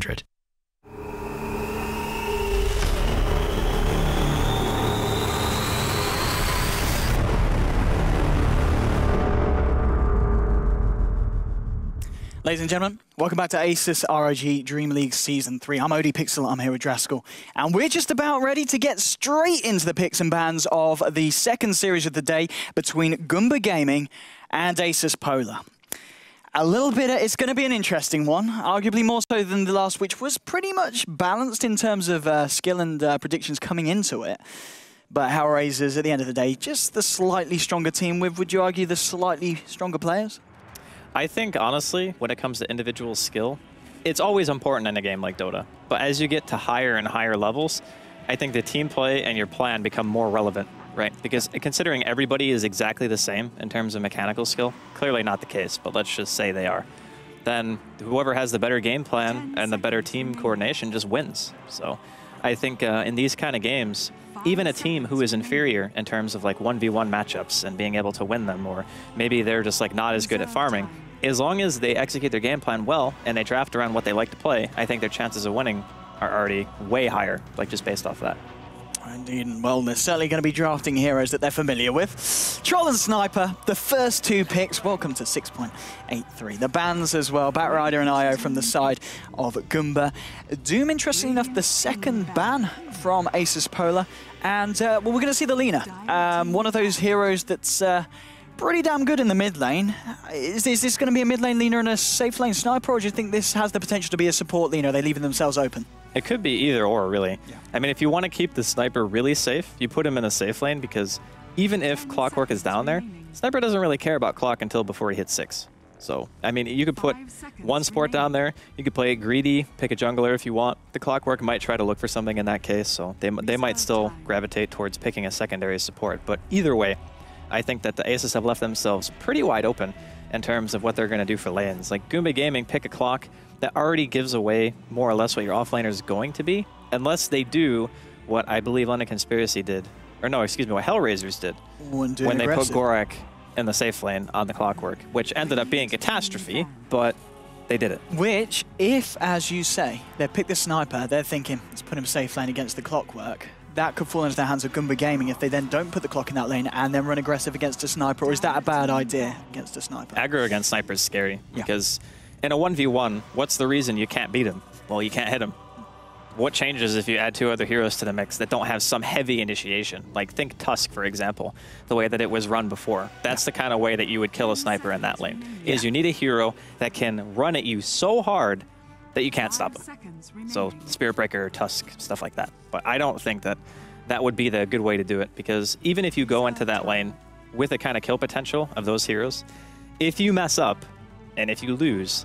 100. Ladies and gentlemen, welcome back to Asus ROG DreamLeague Season 3. I'm OD Pixel, I'm here with Draskell, and we're just about ready to get straight into the picks and bans of the second series of the day between Goomba Gaming and Asus.Polar. It's going to be an interesting one, arguably more so than the last, which was pretty much balanced in terms of skill and predictions coming into it. But Hellraisers, at the end of the day, just the slightly stronger team with, would you argue, the slightly stronger players? I think, honestly, when it comes to individual skill, it's always important in a game like Dota. But as you get to higher and higher levels, I think the team play and your plan become more relevant, right? Because considering everybody is exactly the same in terms of mechanical skill, clearly not the case, but let's just say they are, then whoever has the better game plan and the better team coordination just wins. So I think in these kind of games, even a team who is inferior in terms of like 1v1 matchups and being able to win them, or maybe they're just like not as good at farming, as long as they execute their game plan well and they draft around what they like to play, I think their chances of winning are already way higher, like just based off of that. Indeed, well, they're certainly going to be drafting heroes that they're familiar with. Troll and Sniper, the first two picks. Welcome to 6.83. The bans as well, Batrider and IO from the side of Goomba. Doom, interestingly enough, the second ban from Asus.Polar. And, well, we're going to see the Lina. One of those heroes that's pretty damn good in the mid lane. Is this going to be a mid lane Lina and a safe lane Sniper, or do you think this has the potential to be a support Lina? Are they leaving themselves open? It could be either or, really. Yeah. I mean, if you want to keep the Sniper really safe, you put him in a safe lane, because even if Clockwork is down there, Sniper doesn't really care about Clock until before he hits 6. So, I mean, you could put one support down there, you could play it greedy, pick a jungler if you want. The Clockwork might try to look for something in that case, so they might still gravitate towards picking a secondary support. But either way, I think that the Asus have left themselves pretty wide open in terms of what they're going to do for lanes. Like Goomba Gaming, pick a Clock that already gives away more or less what your offlaner is going to be, unless they do what I believe London Conspiracy did, or no, excuse me, what Hellraisers did when they put Gorak in the safe lane on the Clockwork, which ended up being catastrophe, but they did it. Which, if, as you say, they pick the Sniper, they're thinking, let's put him safe lane against the Clockwork. That could fall into the hands of Goomba Gaming if they then don't put the Clock in that lane and then run aggressive against a Sniper, or is that a bad idea against a Sniper? Aggro against Sniper is scary, yeah, because in a 1v1, what's the reason you can't beat him? Well, you can't hit him. What changes if you add two other heroes to the mix that don't have some heavy initiation? Like, think Tusk, for example, the way that it was run before. That's the kind of way that you would kill a Sniper in that lane, is you need a hero that can run at you so hard that you can't stop him. So, Spirit Breaker, Tusk, stuff like that. But I don't think that that would be the good way to do it, because even if you go into that lane with the kind of kill potential of those heroes, if you mess up and if you lose,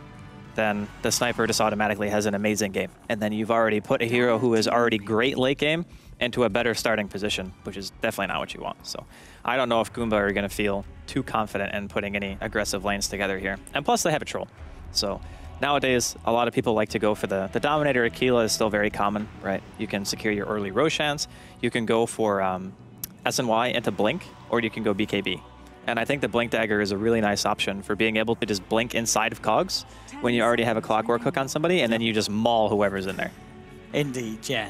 then the Sniper just automatically has an amazing game. And then you've already put a hero who is already great late game into a better starting position, which is definitely not what you want. So I don't know if Goomba are going to feel too confident in putting any aggressive lanes together here. And plus they have a Troll. So nowadays, a lot of people like to go for the Dominator. Aquila is still very common, right? You can secure your early Roshans. You can go for SNY into Blink, or you can go BKB. And I think the Blink Dagger is a really nice option for being able to just blink inside of cogs when you already have a Clockwork hook on somebody, and then you just maul whoever's in there. Indeed, yeah.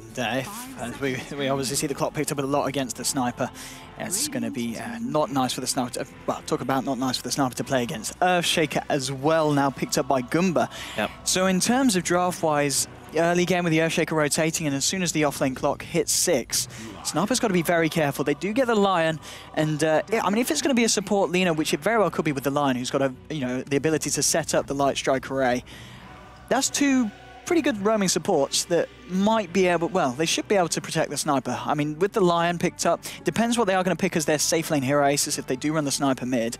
And we obviously see the Clock picked up a lot against the Sniper. It's going to be not nice for the Sniper to, well, talk about not nice for the Sniper to play against. Earthshaker as well, now picked up by Goomba. Yep. So in terms of draft-wise, early game with the Earthshaker rotating, and as soon as the offlane Clock hits 6, Sniper's got to be very careful. They do get the Lion, and I mean, if it's going to be a support Lina, which it very well could be with the Lion, who's got the ability to set up the Light Strike array, that's two pretty good roaming supports that might be able, well, they should be able to protect the Sniper. I mean, with the Lion picked up, depends what they are going to pick as their safe lane hero Asus if they do run the Sniper mid.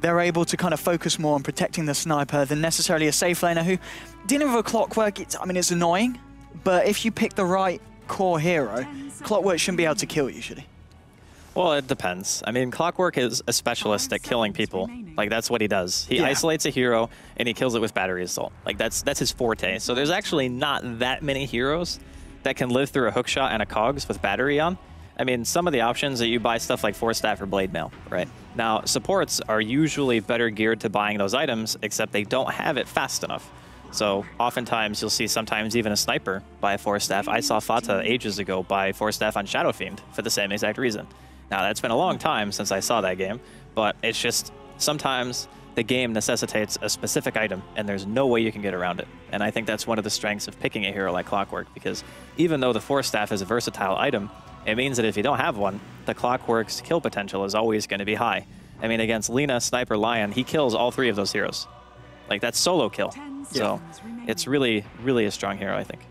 They're able to kind of focus more on protecting the Sniper than necessarily a safe laner who, dealing with a Clockwork, I mean, it's annoying, but if you pick the right core hero, Clockwork shouldn't be able to kill you, should he? Well, it depends. I mean, Clockwork is a specialist at killing people. Like, that's what he does. He isolates a hero, and he kills it with battery assault. Like, that's his forte. So there's actually not that many heroes that can live through a hookshot and a cogs with battery on. I mean, some of the options that you buy stuff like Force Staff or Blade Mail, right? Now, supports are usually better geared to buying those items, except they don't have it fast enough. So oftentimes you'll see sometimes even a sniper buy a 4-staff. I saw Fata ages ago buy 4-staff on Shadow Fiend for the same exact reason. Now that's been a long time since I saw that game, but it's just sometimes the game necessitates a specific item and there's no way you can get around it. And I think that's one of the strengths of picking a hero like Clockwork, because even though the 4-staff is a versatile item, it means that if you don't have one, the Clockwork's kill potential is always going to be high. I mean, against Lina, Sniper, Lion, he kills all 3 of those heroes. Like, that's solo kill. So it's really, really a strong hero, I think.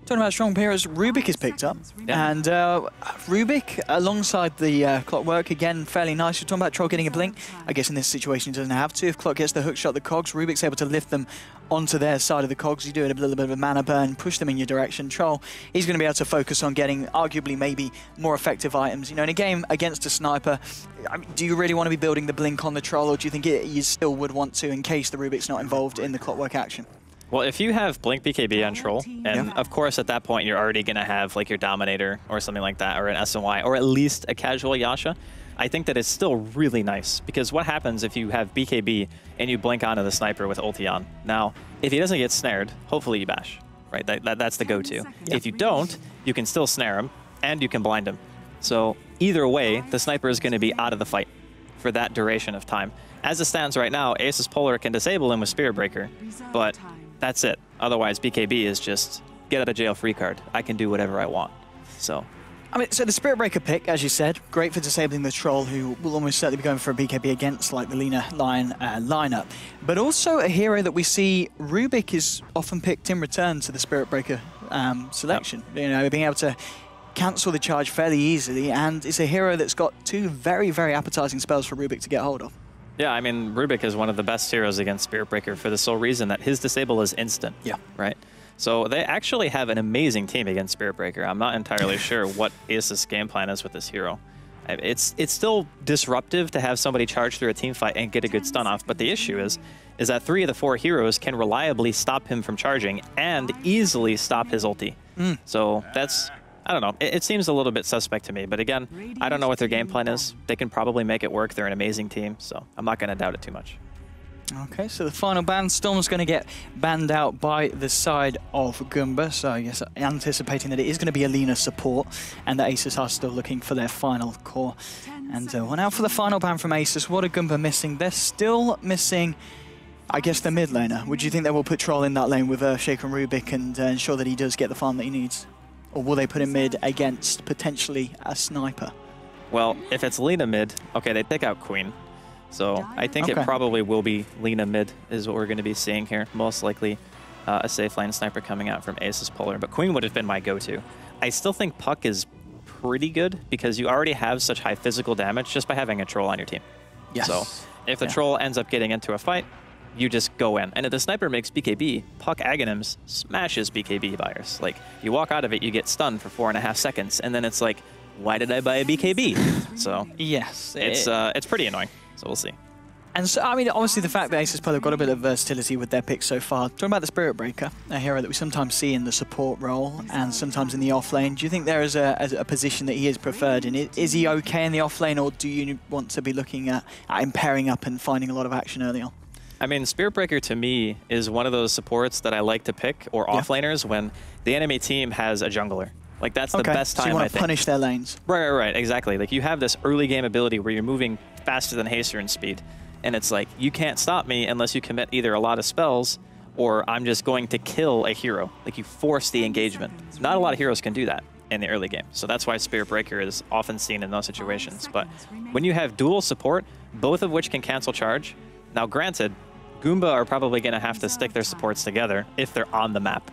Talking about strong heroes, Rubik is picked up. Yeah. And Rubik, alongside the Clockwork, again, fairly nice. You're talking about Troll getting a blink. I guess in this situation he doesn't have to. If Clock gets the hook shot, the cogs, Rubik's able to lift them onto their side of the cogs. You do it a little bit of a mana burn, push them in your direction. Troll, he's going to be able to focus on getting arguably maybe more effective items. You know, in a game against a sniper, I mean, do you really want to be building the blink on the Troll, or do you think you still would want to in case the Rubik's not involved in the Clockwork action? Well, if you have Blink BKB on Troll, and of course at that point you're already going to have like your Dominator or something like that, or an SNY, or at least a casual Yasha, I think that it's still really nice, because what happens if you have BKB and you blink onto the sniper with ulti on? Now, if he doesn't get snared, hopefully you bash, right? That's the go-to. If you don't, you can still snare him and you can blind him. So either way, the sniper is going to be out of the fight for that duration of time. As it stands right now, Asus.Polar can disable him with Spirit Breaker, but that's it. Otherwise, BKB is just get out of jail free card. I can do whatever I want. So, I mean, so the Spirit Breaker pick, as you said, great for disabling the Troll, who will almost certainly be going for a BKB against like the Lina Lion lineup. But also a hero that we see Rubik is often picked in return to the Spirit Breaker selection. Yep. You know, being able to cancel the charge fairly easily, and it's a hero that's got 2 very, very appetizing spells for Rubik to get hold of. Yeah, I mean, Rubik is one of the best heroes against Spirit Breaker for the sole reason that his disable is instant. Yeah. Right? So they actually have an amazing team against Spirit Breaker. I'm not entirely sure what Asus' game plan is with this hero. It's still disruptive to have somebody charge through a team fight and get a good stun off, but the issue is that 3 of the 4 heroes can reliably stop him from charging and easily stop his ulti. So that's, I don't know, it seems a little bit suspect to me, but again, I don't know what their game plan is. They can probably make it work. They're an amazing team, so I'm not going to doubt it too much. Okay, so the final ban, Storm's going to get banned out by the side of Goomba, so I guess anticipating that it is going to be a Lina support, and that Asus are still looking for their final core. And well, now for the final ban from Asus, what are Goomba missing? They're still missing, I guess, the mid laner. Would you think they will put Troll in that lane with Earthshaker and Rubik and ensure that he does get the farm that he needs? Or will they put him mid against potentially a sniper? Well, if it's Lina mid, okay, they pick out Queen. So I think it probably will be Lina mid is what we're going to be seeing here. Most likely a safe lane sniper coming out from Asus.Polar. But Queen would have been my go-to. I still think Puck is pretty good because you already have such high physical damage just by having a Troll on your team. Yes. So if the Troll ends up getting into a fight, you just go in. And if the sniper makes BKB, Puck Aghanims smashes BKB buyers. Like, you walk out of it, you get stunned for 4.5 seconds, and then it's like, why did I buy a BKB? So yes, it's pretty annoying. So we'll see. And so, I mean, obviously the fact that Asus.Polar have got a bit of versatility with their picks so far. Talking about the Spirit Breaker, a hero that we sometimes see in the support role and sometimes in the off lane. Do you think there is a position that he is preferred in? Is he okay in the off lane, or do you want to be looking at him pairing up and finding a lot of action early on? I mean, Spirit Breaker to me is one of those supports that I like to pick, or offlaners, when the enemy team has a jungler. Like, that's the best time, so you want to punish their lanes. Right, exactly. Like, you have this early game ability where you're moving faster than Haster in speed, and it's like, you can't stop me unless you commit either a lot of spells or I'm just going to kill a hero. Like, you force the engagement. Not a lot of heroes can do that in the early game, so that's why Spirit Breaker is often seen in those situations. But when you have dual support, both of which can cancel charge, now granted, Goomba are probably going to have to stick their supports together if they're on the map.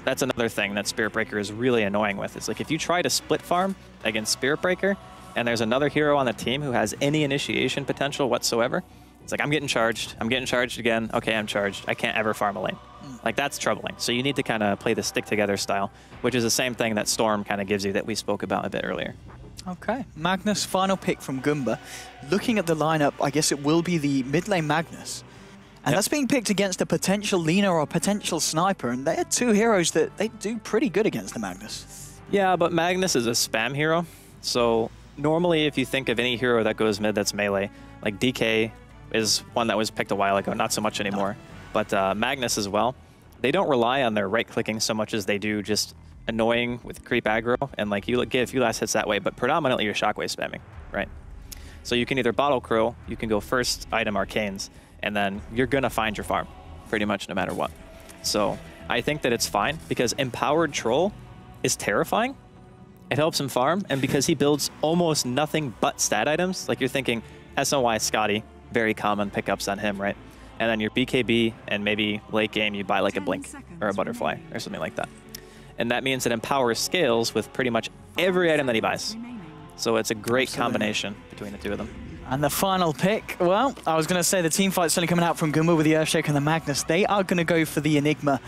That's another thing that Spirit Breaker is really annoying with. It's like, if you try to split farm against Spirit Breaker and there's another hero on the team who has any initiation potential whatsoever, it's like, I'm getting charged again, okay, I'm charged, I can't ever farm a lane. Like, that's troubling. So you need to kind of play the stick together style, which is the same thing that Storm kind of gives you that we spoke about a bit earlier. Okay, Magnus, final pick from Goomba. Looking at the lineup, I guess it will be the mid lane Magnus. And that's being picked against a potential Lina or a potential sniper, and they're 2 heroes that they do pretty good against the Magnus. Yeah, but Magnus is a spam hero. So normally if you think of any hero that goes mid that's melee, like DK is one that was picked a while ago, not so much anymore. but Magnus as well. They don't rely on their right-clicking so much as they do just annoying with creep aggro, and like you get a few last hits that way, but predominantly you're shockwave spamming, right? So you can either bottle crow, you can go first item arcanes, and then you're gonna find your farm, pretty much no matter what. So I think that it's fine, because Empowered Troll is terrifying. It helps him farm, and because he builds almost nothing but stat items, like you're thinking SOY Scotty, very common pickups on him, right? And then your BKB, and maybe late game you buy like a Blink or a Butterfly or something like that. And that means that Empower scales with pretty much every item that he buys. So it's a great combination between the two of them. And the final pick, well, I was going to say the team fight's certainly coming out from Goomba with the Earthshaker and the Magnus. They are going to go for the Enigma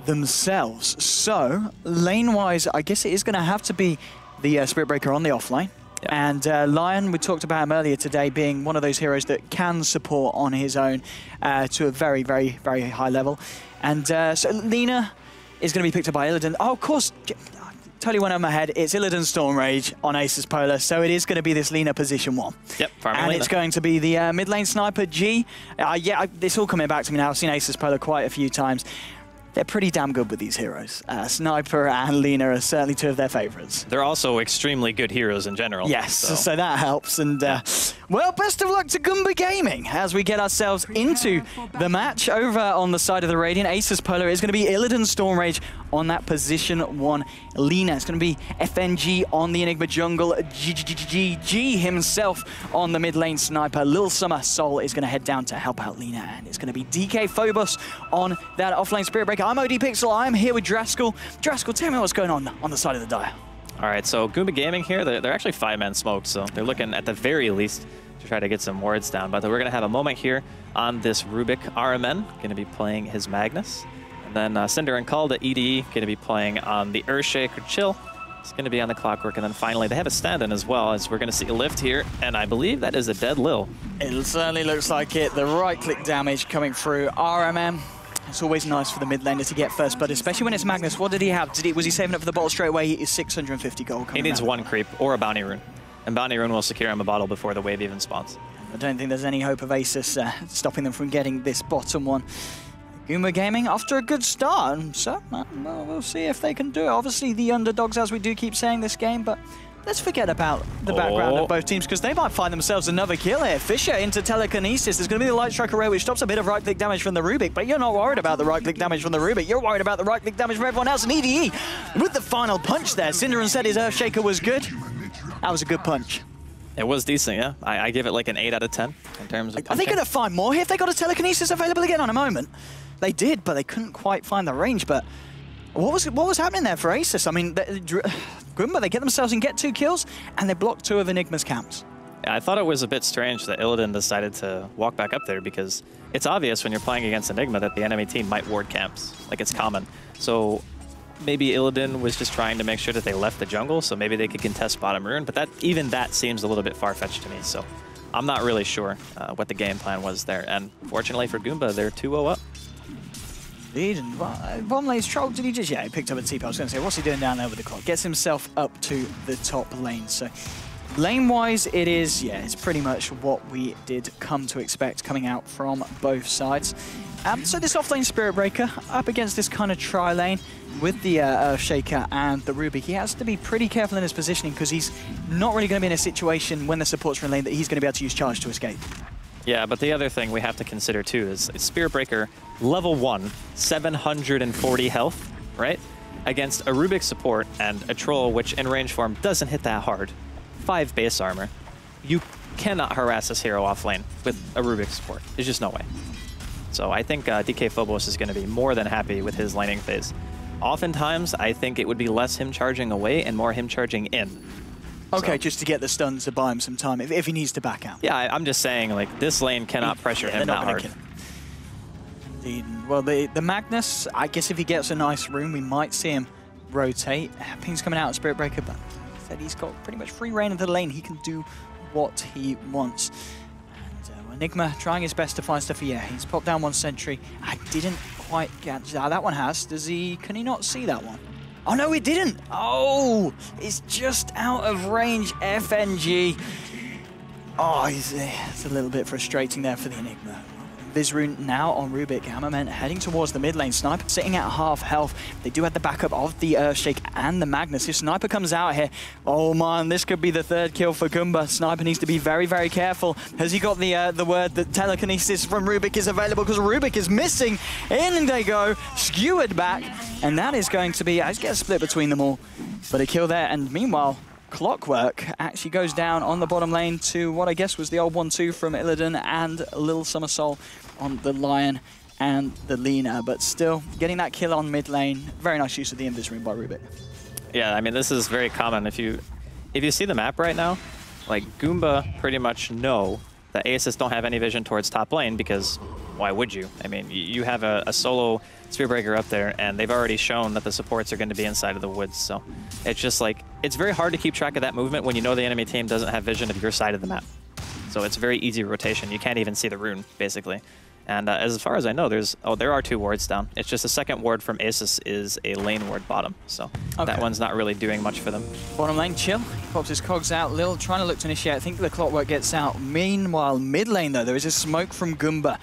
themselves. So, lane-wise, I guess it is going to have to be the Spirit Breaker on the offline. Yep. And Lion, we talked about him earlier today, being one of those heroes that can support on his own to a very, very, very high level. And so Lina is going to be picked up by Illidan. Oh, of course, totally went on my head. It's Illidan Storm Rage on Asus.Polar, so it is going to be this Lina position 1. Yep, and it's going to be the mid lane sniper G. Yeah, it's all coming back to me now. I've seen Asus.Polar quite a few times. They're pretty damn good with these heroes. Sniper and Lina are certainly two of their favorites. They're also extremely good heroes in general. Yes, so that helps. And well, best of luck to Goomba Gaming as we get ourselves into the match. Over on the side of the Radiant, Asus.Polar is going to be Illidan Storm Rage on that position 1 Lina. It's going to be FNG on the Enigma jungle, GG himself on the mid lane sniper. Lil Summer Soul is going to head down to help out Lina, and it's going to be DK Phobos on that offlane Spirit Breaker. I'm OD Pixel, I'm here with Draskell. Draskell, tell me what's going on the side of the dial. All right, so Goomba Gaming here, they're actually 5-man smoked, so they're looking at the very least to try to get some wards down. But we're going to have a moment here on this Rubik RMN, going to be playing his Magnus. And then Cinder and Calda EDE going to be playing on the Earthshaker Chill. It's going to be on the Clockwork. And then finally, they have a stand-in as well, as we're going to see a lift here. And I believe that is a dead Lil. It certainly looks like it. The right-click damage coming through RMM. It's always nice for the mid laner to get first blood, especially when it's Magnus. What did he have? Was he saving up for the bottle straight away? It's 650 gold coming He needs one creep or a Bounty Rune. And Bounty Rune will secure him a bottle before the wave even spawns. I don't think there's any hope of Asus stopping them from getting this bottom one. Goomba Gaming after a good start, so well, we'll see if they can do it. Obviously the underdogs, as we do keep saying this game, but let's forget about the background of both teams, because they might find themselves another kill here. Fisher into Telekinesis. There's going to be the Light Strike Array, which stops a bit of right-click damage from the Rubik, but you're not worried about the right-click damage from the Rubik. You're worried about the right-click damage from everyone else. And EDE with the final punch there. Cinderin said his Earthshaker was good. That was a good punch. It was decent, yeah. I give it like an 8 out of 10 in terms of punching. Are they going to find more here if they got a Telekinesis available again on a moment? They did, but they couldn't quite find the range. But what was happening there for Asus? I mean, Goomba, they get themselves and get 2 kills, and they block 2 of Enigma's camps. Yeah, I thought it was a bit strange that Illidan decided to walk back up there, because it's obvious when you're playing against Enigma that the enemy team might ward camps. Like, it's common. So maybe Illidan was just trying to make sure that they left the jungle, so maybe they could contest bottom rune, but even that seems a little bit far-fetched to me, so I'm not really sure what the game plan was there. And fortunately for Goomba, they're 2-0 up. Indeed, and bottom lane's Troll, did he just, yeah, he picked up a TP. I was going to say, what's he doing down there with the clock? Gets himself up to the top lane. So lane-wise, it is, yeah, it's pretty much what we did come to expect coming out from both sides. So this off-lane Spirit Breaker up against this kind of tri-lane with the Earthshaker and the Rubik. He has to be pretty careful in his positioning, because he's not really going to be in a situation when the supports are in lane that he's going to be able to use charge to escape. Yeah, but the other thing we have to consider too is Spirit Breaker level 1, 740 health, right? Against a Rubik support and a Troll, which in range form doesn't hit that hard, 5 base armor. You cannot harass this hero off lane with a Rubik support. There's just no way. So I think DK Phobos is going to be more than happy with his laning phase. Oftentimes, I think it would be less him charging away and more him charging in. Okay, so, just to get the stun to buy him some time if he needs to back out. Yeah, I'm just saying, like, this lane cannot pressure him that hard. Indeed. Well, the Magnus, I guess if he gets a nice rune, we might see him rotate. Ping's coming out of Spirit Breaker, but he said he's got pretty much free reign into the lane. He can do what he wants. And Enigma trying his best to find stuff. Yeah, he's popped down 1 sentry. I didn't quite get that one has. Can he not see that one? Oh, no, it didn't. Oh, it's just out of range. FNG. Oh, it's a little bit frustrating there for the Enigma. Vizrune now on Rubik. Hammerman heading towards the mid lane. Sniper sitting at half health. They do have the backup of the Earthshake and the Magnus. If Sniper comes out here, oh man, this could be the third kill for Goomba. Sniper needs to be very, very careful. Has he got the word that telekinesis from Rubik is available? Because Rubik is missing. In they go, skewered back. And that is going to be, I get a split between them all. But a kill there, and meanwhile, Clockwork actually goes down on the bottom lane to what I guess was the old 1-2 from Illidan and Lil Summer Soul on the Lion and the Lina, but still getting that kill on mid lane. Very nice use of the Invis Rune by Rubik. Yeah, I mean, this is very common. If you see the map right now, like Goomba pretty much know that Asus don't have any vision towards top lane because why would you? I mean, you have a solo Spearbreaker up there, and they've already shown that the supports are going to be inside of the woods. So it's just like, it's very hard to keep track of that movement when you know the enemy team doesn't have vision of your side of the map. So it's very easy rotation. You can't even see the rune, basically. And as far as I know, there are 2 wards down. It's just the second ward from Asus is a lane ward bottom. So that one's not really doing much for them. Bottom lane, Chill. He pops his cogs out. Lil trying to look to initiate. I think the Clockwork gets out. Meanwhile, mid lane, though, there is a smoke from Goomba.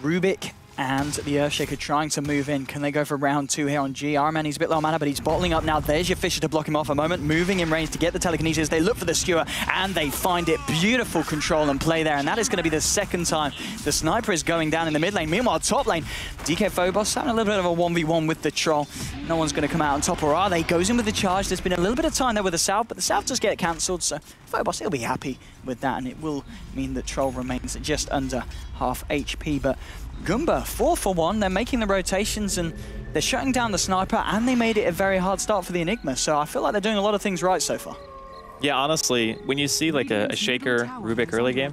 Rubik and the Earthshaker trying to move in. Can they go for round 2 here on G? Arman, he's a bit low mana, but he's bottling up now. There's your Fisher to block him off a moment. Moving in range to get the telekinesis. They look for the skewer, and they find it. Beautiful control and play there, and that is going to be the second time the Sniper is going down in the mid lane. Meanwhile, top lane, DK Phobos having a little bit of a 1v1 with the Troll. No one's going to come out on top, or are they? Goes in with the charge. There's been a little bit of time there with the South, but the South does get cancelled, so Phobos, he'll be happy with that, and it will mean that Troll remains at just under half HP, but Goomba, 4 for 1. They're making the rotations and they're shutting down the Sniper, and they made it a very hard start for the Enigma. So I feel like they're doing a lot of things right so far. Yeah, honestly, when you see like a Shaker Rubik early game,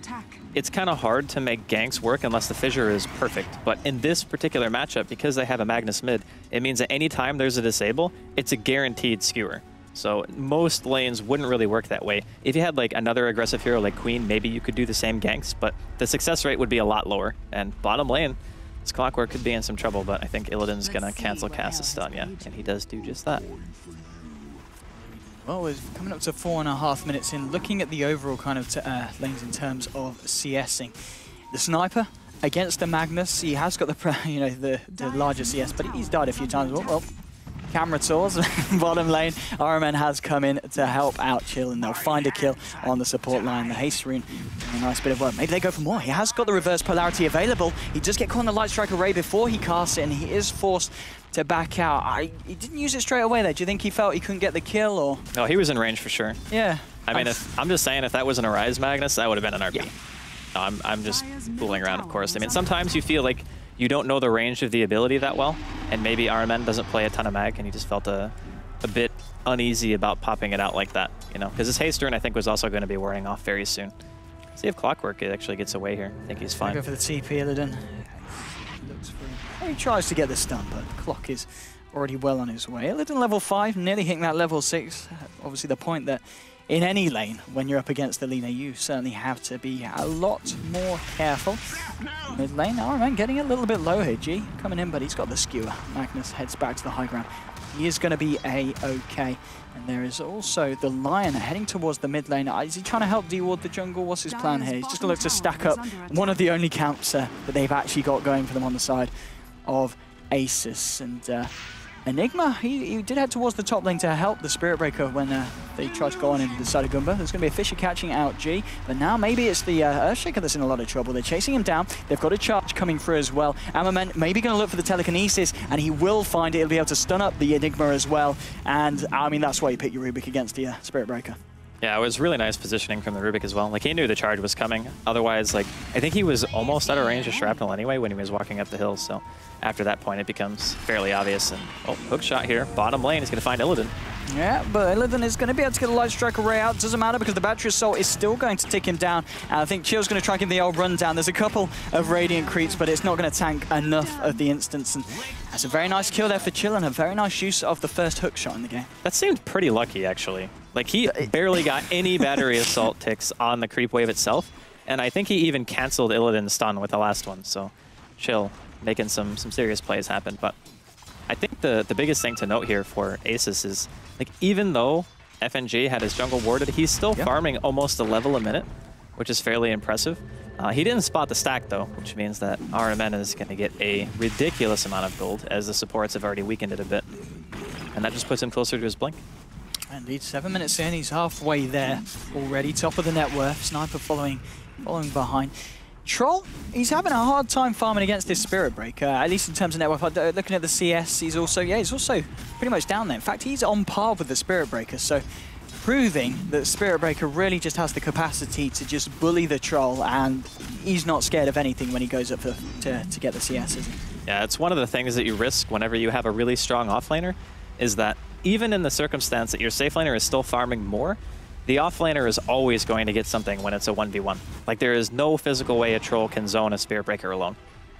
it's kind of hard to make ganks work unless the fissure is perfect. But in this particular matchup, because they have a Magnus mid, it means that any time there's a disable, it's a guaranteed skewer. So most lanes wouldn't really work that way. If you had like another aggressive hero like Queen, maybe you could do the same ganks, but the success rate would be a lot lower. And bottom lane, this Clockwork could be in some trouble, but I think Illidan's gonna cancel cast a stun, yeah, and he does do just that. Well, we're coming up to 4.5 minutes in. Looking at the overall kind of lanes in terms of CSing, the Sniper against the Magnus, he has got the the larger CS, but he's died a few times. Well, camera tours, bottom lane. RMN has come in to help out Chill, and they'll find a kill on the support line. The haste rune, a nice bit of work. Maybe they go for more. He has got the reverse polarity available. He does get caught on the light strike array before he casts it, and he is forced to back out. He didn't use it straight away there. Do you think he felt he couldn't get the kill, or? No, he was in range for sure. Yeah. I mean, I'm just saying, if that was an Arise Magnus, that would have been an RP. Yeah. No, I'm just fooling around, of course. I mean, sometimes you feel like you don't know the range of the ability that well, and maybe RMN doesn't play a ton of mag, and he just felt a bit uneasy about popping it out like that, you know? Because his haste turn, I think, was also going to be wearing off very soon. See if Clockwork actually gets away here. I think he's fine. Go for the TP, Illidan. He tries to get the stun, but Clock is already well on his way. Illidan level 5, nearly hitting that level 6. Obviously the point that in any lane, when you're up against the Lina, you certainly have to be a lot more careful. Mid lane, RMN getting a little bit low here. G coming in, but he's got the skewer. Magnus heads back to the high ground. He is going to be A-okay. And there is also the Lion heading towards the mid lane. Is he trying to help de-ward the jungle? What's his plan here? He's just going to look to stack up one of the only camps that they've actually got going for them on the side of Asus. And Enigma, he did head towards the top lane to help the Spirit Breaker when they tried to go on into the side of Goomba. There's going to be a Fisher catching out G, but now maybe it's the Earthshaker that's in a lot of trouble. They're chasing him down. They've got a charge coming through as well. Ammerman maybe going to look for the telekinesis, and he will find it. He'll be able to stun up the Enigma as well. And I mean, that's why you pick your Rubik against the Spirit Breaker. Yeah, it was really nice positioning from the Rubik as well. Like, he knew the charge was coming. Otherwise, like, I think he was almost out of range of Shrapnel anyway when he was walking up the hill. So after that point, it becomes fairly obvious. And, oh, hook shot here. Bottom lane is going to find Illidan. Yeah, but Illidan is going to be able to get a light strike array out. Doesn't matter because the battery assault is still going to tick him down. And I think Chill's going to try and give the old run down. There's a couple of Radiant creeps, but it's not going to tank enough of the instance. And that's a very nice kill there for Chill, and a very nice use of the first hook shot in the game. That seemed pretty lucky, actually. Like, he barely got any battery assault ticks on the creep wave itself. And I think he even canceled Illidan's stun with the last one. So Chill making some serious plays happen. But I think the biggest thing to note here for Asus is, like, even though FNG had his jungle warded, he's still farming almost a level a minute, which is fairly impressive. He didn't spot the stack, though, which means that RMN is going to get a ridiculous amount of gold, as the supports have already weakened it a bit. And that just puts him closer to his blink. Indeed, 7 minutes in, he's halfway there already, top of the net worth. Sniper following behind. Troll, he's having a hard time farming against this Spirit Breaker, at least in terms of net worth. Looking at the CS, he's also pretty much down there. In fact, he's on par with the Spirit Breaker, so proving that Spirit Breaker really just has the capacity to just bully the Troll, and he's not scared of anything when he goes up to get the CS, is he? Yeah, it's one of the things that you risk whenever you have a really strong offlaner, is that even in the circumstance that your safe laner is still farming more, the offlaner is always going to get something when it's a 1v1. Like, there is no physical way a Troll can zone a Spirit Breaker alone,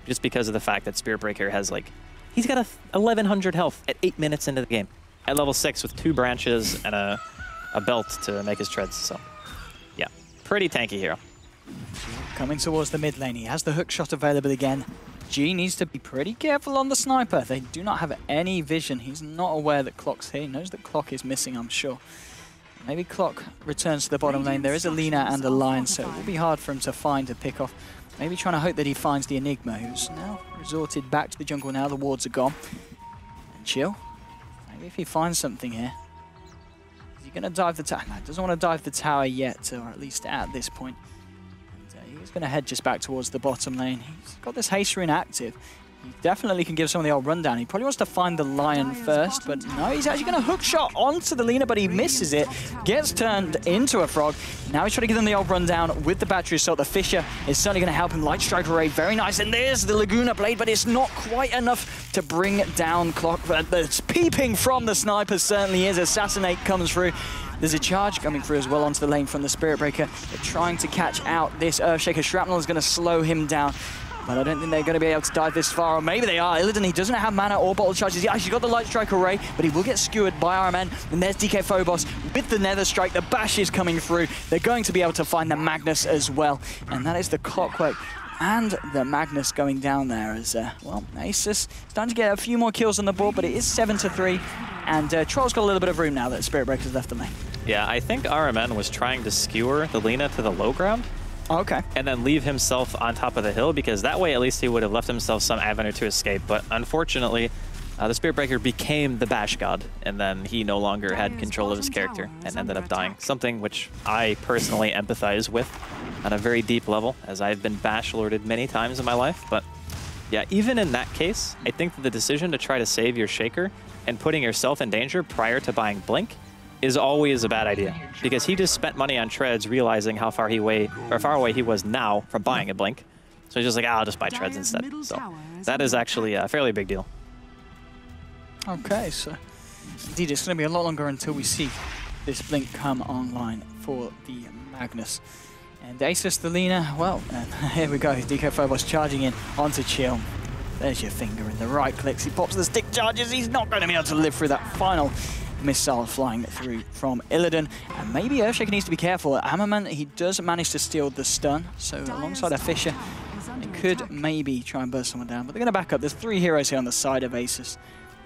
just because of the fact that Spirit Breaker has, like, he's got 1100 health at 8 minutes into the game, at level 6 with 2 branches and a belt to make his treads. So, yeah, pretty tanky hero. Coming towards the mid lane, he has the hook shot available again. G needs to be pretty careful on the sniper. They do not have any vision. He's not aware that Clock's here. He knows that Clock is missing, I'm sure. Maybe Clock returns to the bottom lane. There is a Lina and a Lion, so it will be hard for him to find and pick off. Maybe trying to hope that he finds the Enigma, who's now resorted back to the jungle now. The wards are gone. And Chill. Maybe if he finds something here. Is he going to dive the tower? No, doesn't want to dive the tower yet, or at least at this point. And he's going to head just back towards the bottom lane. He's got this haste rune active. He definitely can give some of the old rundown. He probably wants to find the Lion first, but no, he's actually going to hook shot onto the Lina, but he misses it. Gets turned into a frog. Now he's trying to give them the old rundown with the battery assault. The Fisher is certainly going to help him. Light Strike Array, very nice. And there's the Laguna Blade, but it's not quite enough to bring down Clock. The peeping from the sniper certainly is. Assassinate comes through. There's a charge coming through as well onto the lane from the Spirit Breaker. They're trying to catch out this Earthshaker. Shrapnel is going to slow him down. But I don't think they're going to be able to dive this far, or maybe they are. Illidan, he doesn't have mana or bottle charges. He actually got the Light Strike Array, but he will get skewered by RMN. And there's DK Phobos with the Nether Strike. The bash is coming through. They're going to be able to find the Magnus as well. And that is the Clockwork and the Magnus going down there as, well, Asus starting to get a few more kills on the board, but it is 7-3. And Troll's got a little bit of room now that Spirit Breaker's left the lane. Yeah, I think RMN was trying to skewer the Lina to the low ground. Okay. And then leave himself on top of the hill, because that way at least he would have left himself some avenue to escape. But unfortunately, the Spirit Breaker became the Bash God, and then he no longer had control of his character and ended up dying. Something which I personally empathize with on a very deep level, as I've been Bash Lorded many times in my life. But yeah, even in that case, I think that the decision to try to save your Shaker and putting yourself in danger prior to buying Blink is always a bad idea, because he just spent money on treads realizing how far away he was now from buying a Blink. So he's just like, I'll just buy treads instead. So that is actually a fairly big deal. Okay, so indeed it's going to be a lot longer until we see this Blink come online for the Magnus. And Asus the Lina, well, here we go. DK Phobos charging in onto Chill. There's your finger in the right clicks. He pops the stick charges. He's not going to be able to live through that final missile flying through from Illidan. And maybe Earthshaker needs to be careful. Hammerman, he does manage to steal the stun. So alongside a Fisher, they could maybe try and burst someone down. But they're going to back up. There's 3 heroes here on the side of Asus.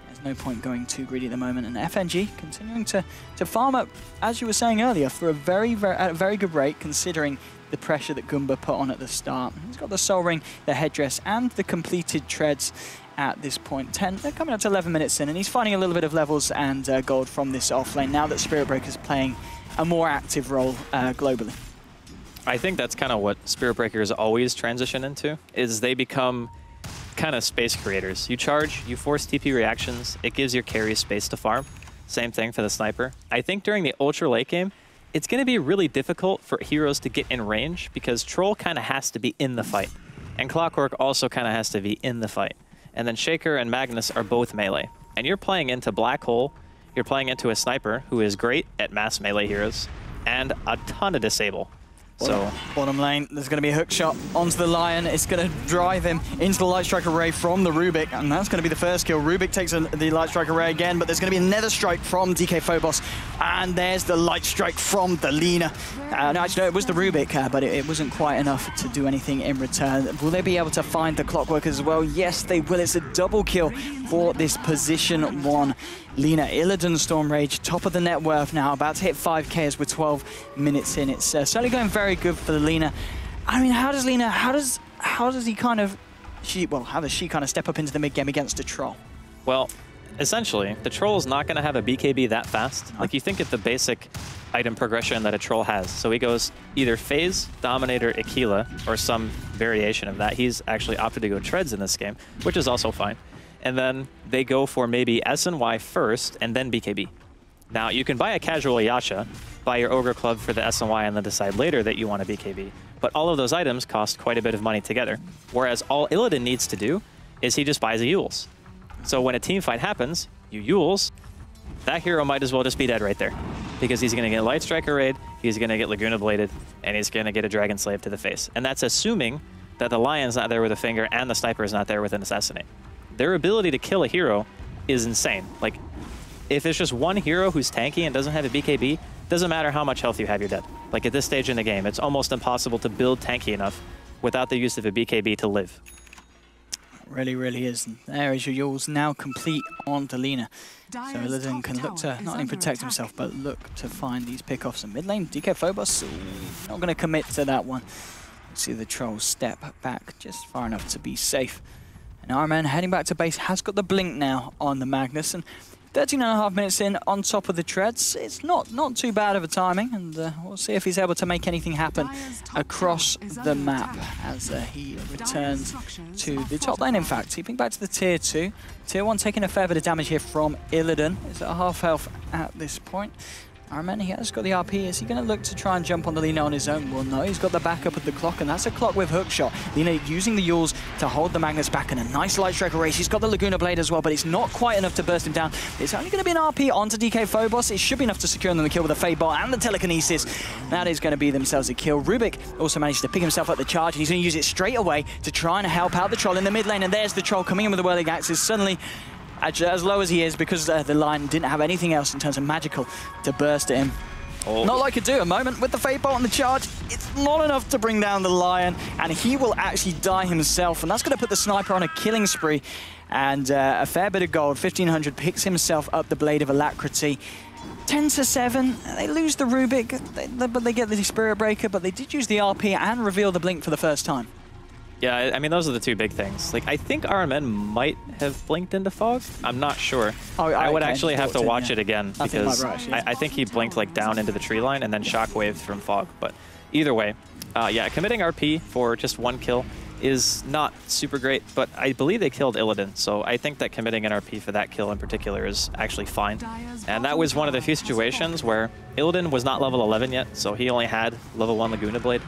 There's no point going too greedy at the moment. And FNG continuing to farm up, as you were saying earlier, for at a very good rate, considering the pressure that Goomba put on at the start. He's got the Soul Ring, the headdress, and the completed treads at this point. They're coming up to 11 minutes in, and he's finding a little bit of levels and gold from this offlane now that Spirit Breaker's playing a more active role globally. I think that's kind of what Spirit Breakers always transition into, is they become kind of space creators. You charge, you force TP reactions, it gives your carry space to farm. Same thing for the sniper. I think during the ultra late game, it's going to be really difficult for heroes to get in range, because Troll kind of has to be in the fight, and Clockwork also kind of has to be in the fight. And then Shaker and Magnus are both melee. And you're playing into Black Hole, you're playing into a sniper who is great at mass melee heroes, and a ton of disable. So bottom lane, there's going to be a hook shot onto the Lion. It's going to drive him into the Light Strike Array from the Rubik, and that's going to be the first kill. Rubik takes the Light Strike Array again, but there's going to be a Nether Strike from DK Phobos, and there's the Light Strike from the Lina. No, actually, no, it was the Rubik, but it wasn't quite enough to do anything in return. Will they be able to find the Clockwork as well? Yes, they will. It's a double kill for this position 1 Lina. Illidan Storm Rage, top of the net worth now, about to hit 5k as we're 12 minutes in. It's certainly going very good for the Lina. I mean, how does Lina, how does he kind of, how does she kind of step up into the mid game against a troll? Well, essentially, the troll is not going to have a BKB that fast. Like, you think of the basic item progression that a troll has. So he goes either Phase, Dominator, Aquila, or some variation of that. He's actually opted to go Treads in this game, which is also fine. And then they go for maybe S and Y first, and then BKB. Now, you can buy a casual Yasha, buy your Ogre Club for the S and Y, and then decide later that you want a BKB. But all of those items cost quite a bit of money together. Whereas all Illidan needs to do is he just buys a Yules. So when a team fight happens, you Yules, that hero might as well just be dead right there. Because he's going to get Light Striker Raid, he's going to get Laguna Bladed, and he's going to get a Dragon Slave to the face. And that's assuming that the Lion's not there with a finger and the Sniper is not there with an Assassinate. Their ability to kill a hero is insane. Like, if it's just one hero who's tanky and doesn't have a BKB, doesn't matter how much health you have, you're dead. Like, at this stage in the game, it's almost impossible to build tanky enough without the use of a BKB to live. Really, really is. And there is your Yules now complete on Lina. So Illidan can look to not only protect himself, but look to find these pickoffs in mid lane. DK Phobos, not going to commit to that one. See the Trolls step back just far enough to be safe. And Ironman heading back to base has got the blink now on the Magnus. And 13.5 minutes in on top of the treads. It's not too bad of a timing, and we'll see if he's able to make anything happen across the map as he returns to the top lane. In fact, keeping back to the tier 2. Tier 1 taking a fair bit of damage here from Illidan. He's at half health at this point. Ironman, he has got the RP. Is he going to look to try and jump on the Lina on his own? Well, no, he's got the backup of the clock, and that's a clock with hookshot. Lina using the Yules to hold the Magnus back, and a nice Light Striker race. He's got the Laguna Blade as well, but it's not quite enough to burst him down. It's only going to be an RP onto DK Phobos. It should be enough to secure them the kill with the Fade Ball and the Telekinesis. That is going to be themselves a kill. Rubik also managed to pick himself up the charge, and he's going to use it straight away to try and help out the Troll in the mid lane, and there's the Troll coming in with the Whirling Axes. Suddenly, as low as he is, because the line didn't have anything else in terms of magical to burst at him. Oh. Not like it do. A moment with the Fade Bolt on the charge. It's not enough to bring down the Lion, and he will actually die himself, and that's going to put the Sniper on a killing spree. And a fair bit of gold. 1,500 picks himself up the Blade of Alacrity. 10-7. They lose the Rubik, but they get the Spirit Breaker, but they did use the RP and reveal the Blink for the first time. Yeah, I mean, those are the two big things. Like, I think RMN might have blinked into Fog. I'm not sure. Oh, I would actually have to watch it again, because I think he blinked like down into the tree line and then shockwaved from Fog. But either way, yeah, committing RP for just one kill is not super great, but I believe they killed Illidan, so I think that committing an RP for that kill in particular is actually fine. And that was one of the few situations where Illidan was not level 11 yet, so he only had level 1 Laguna Blade.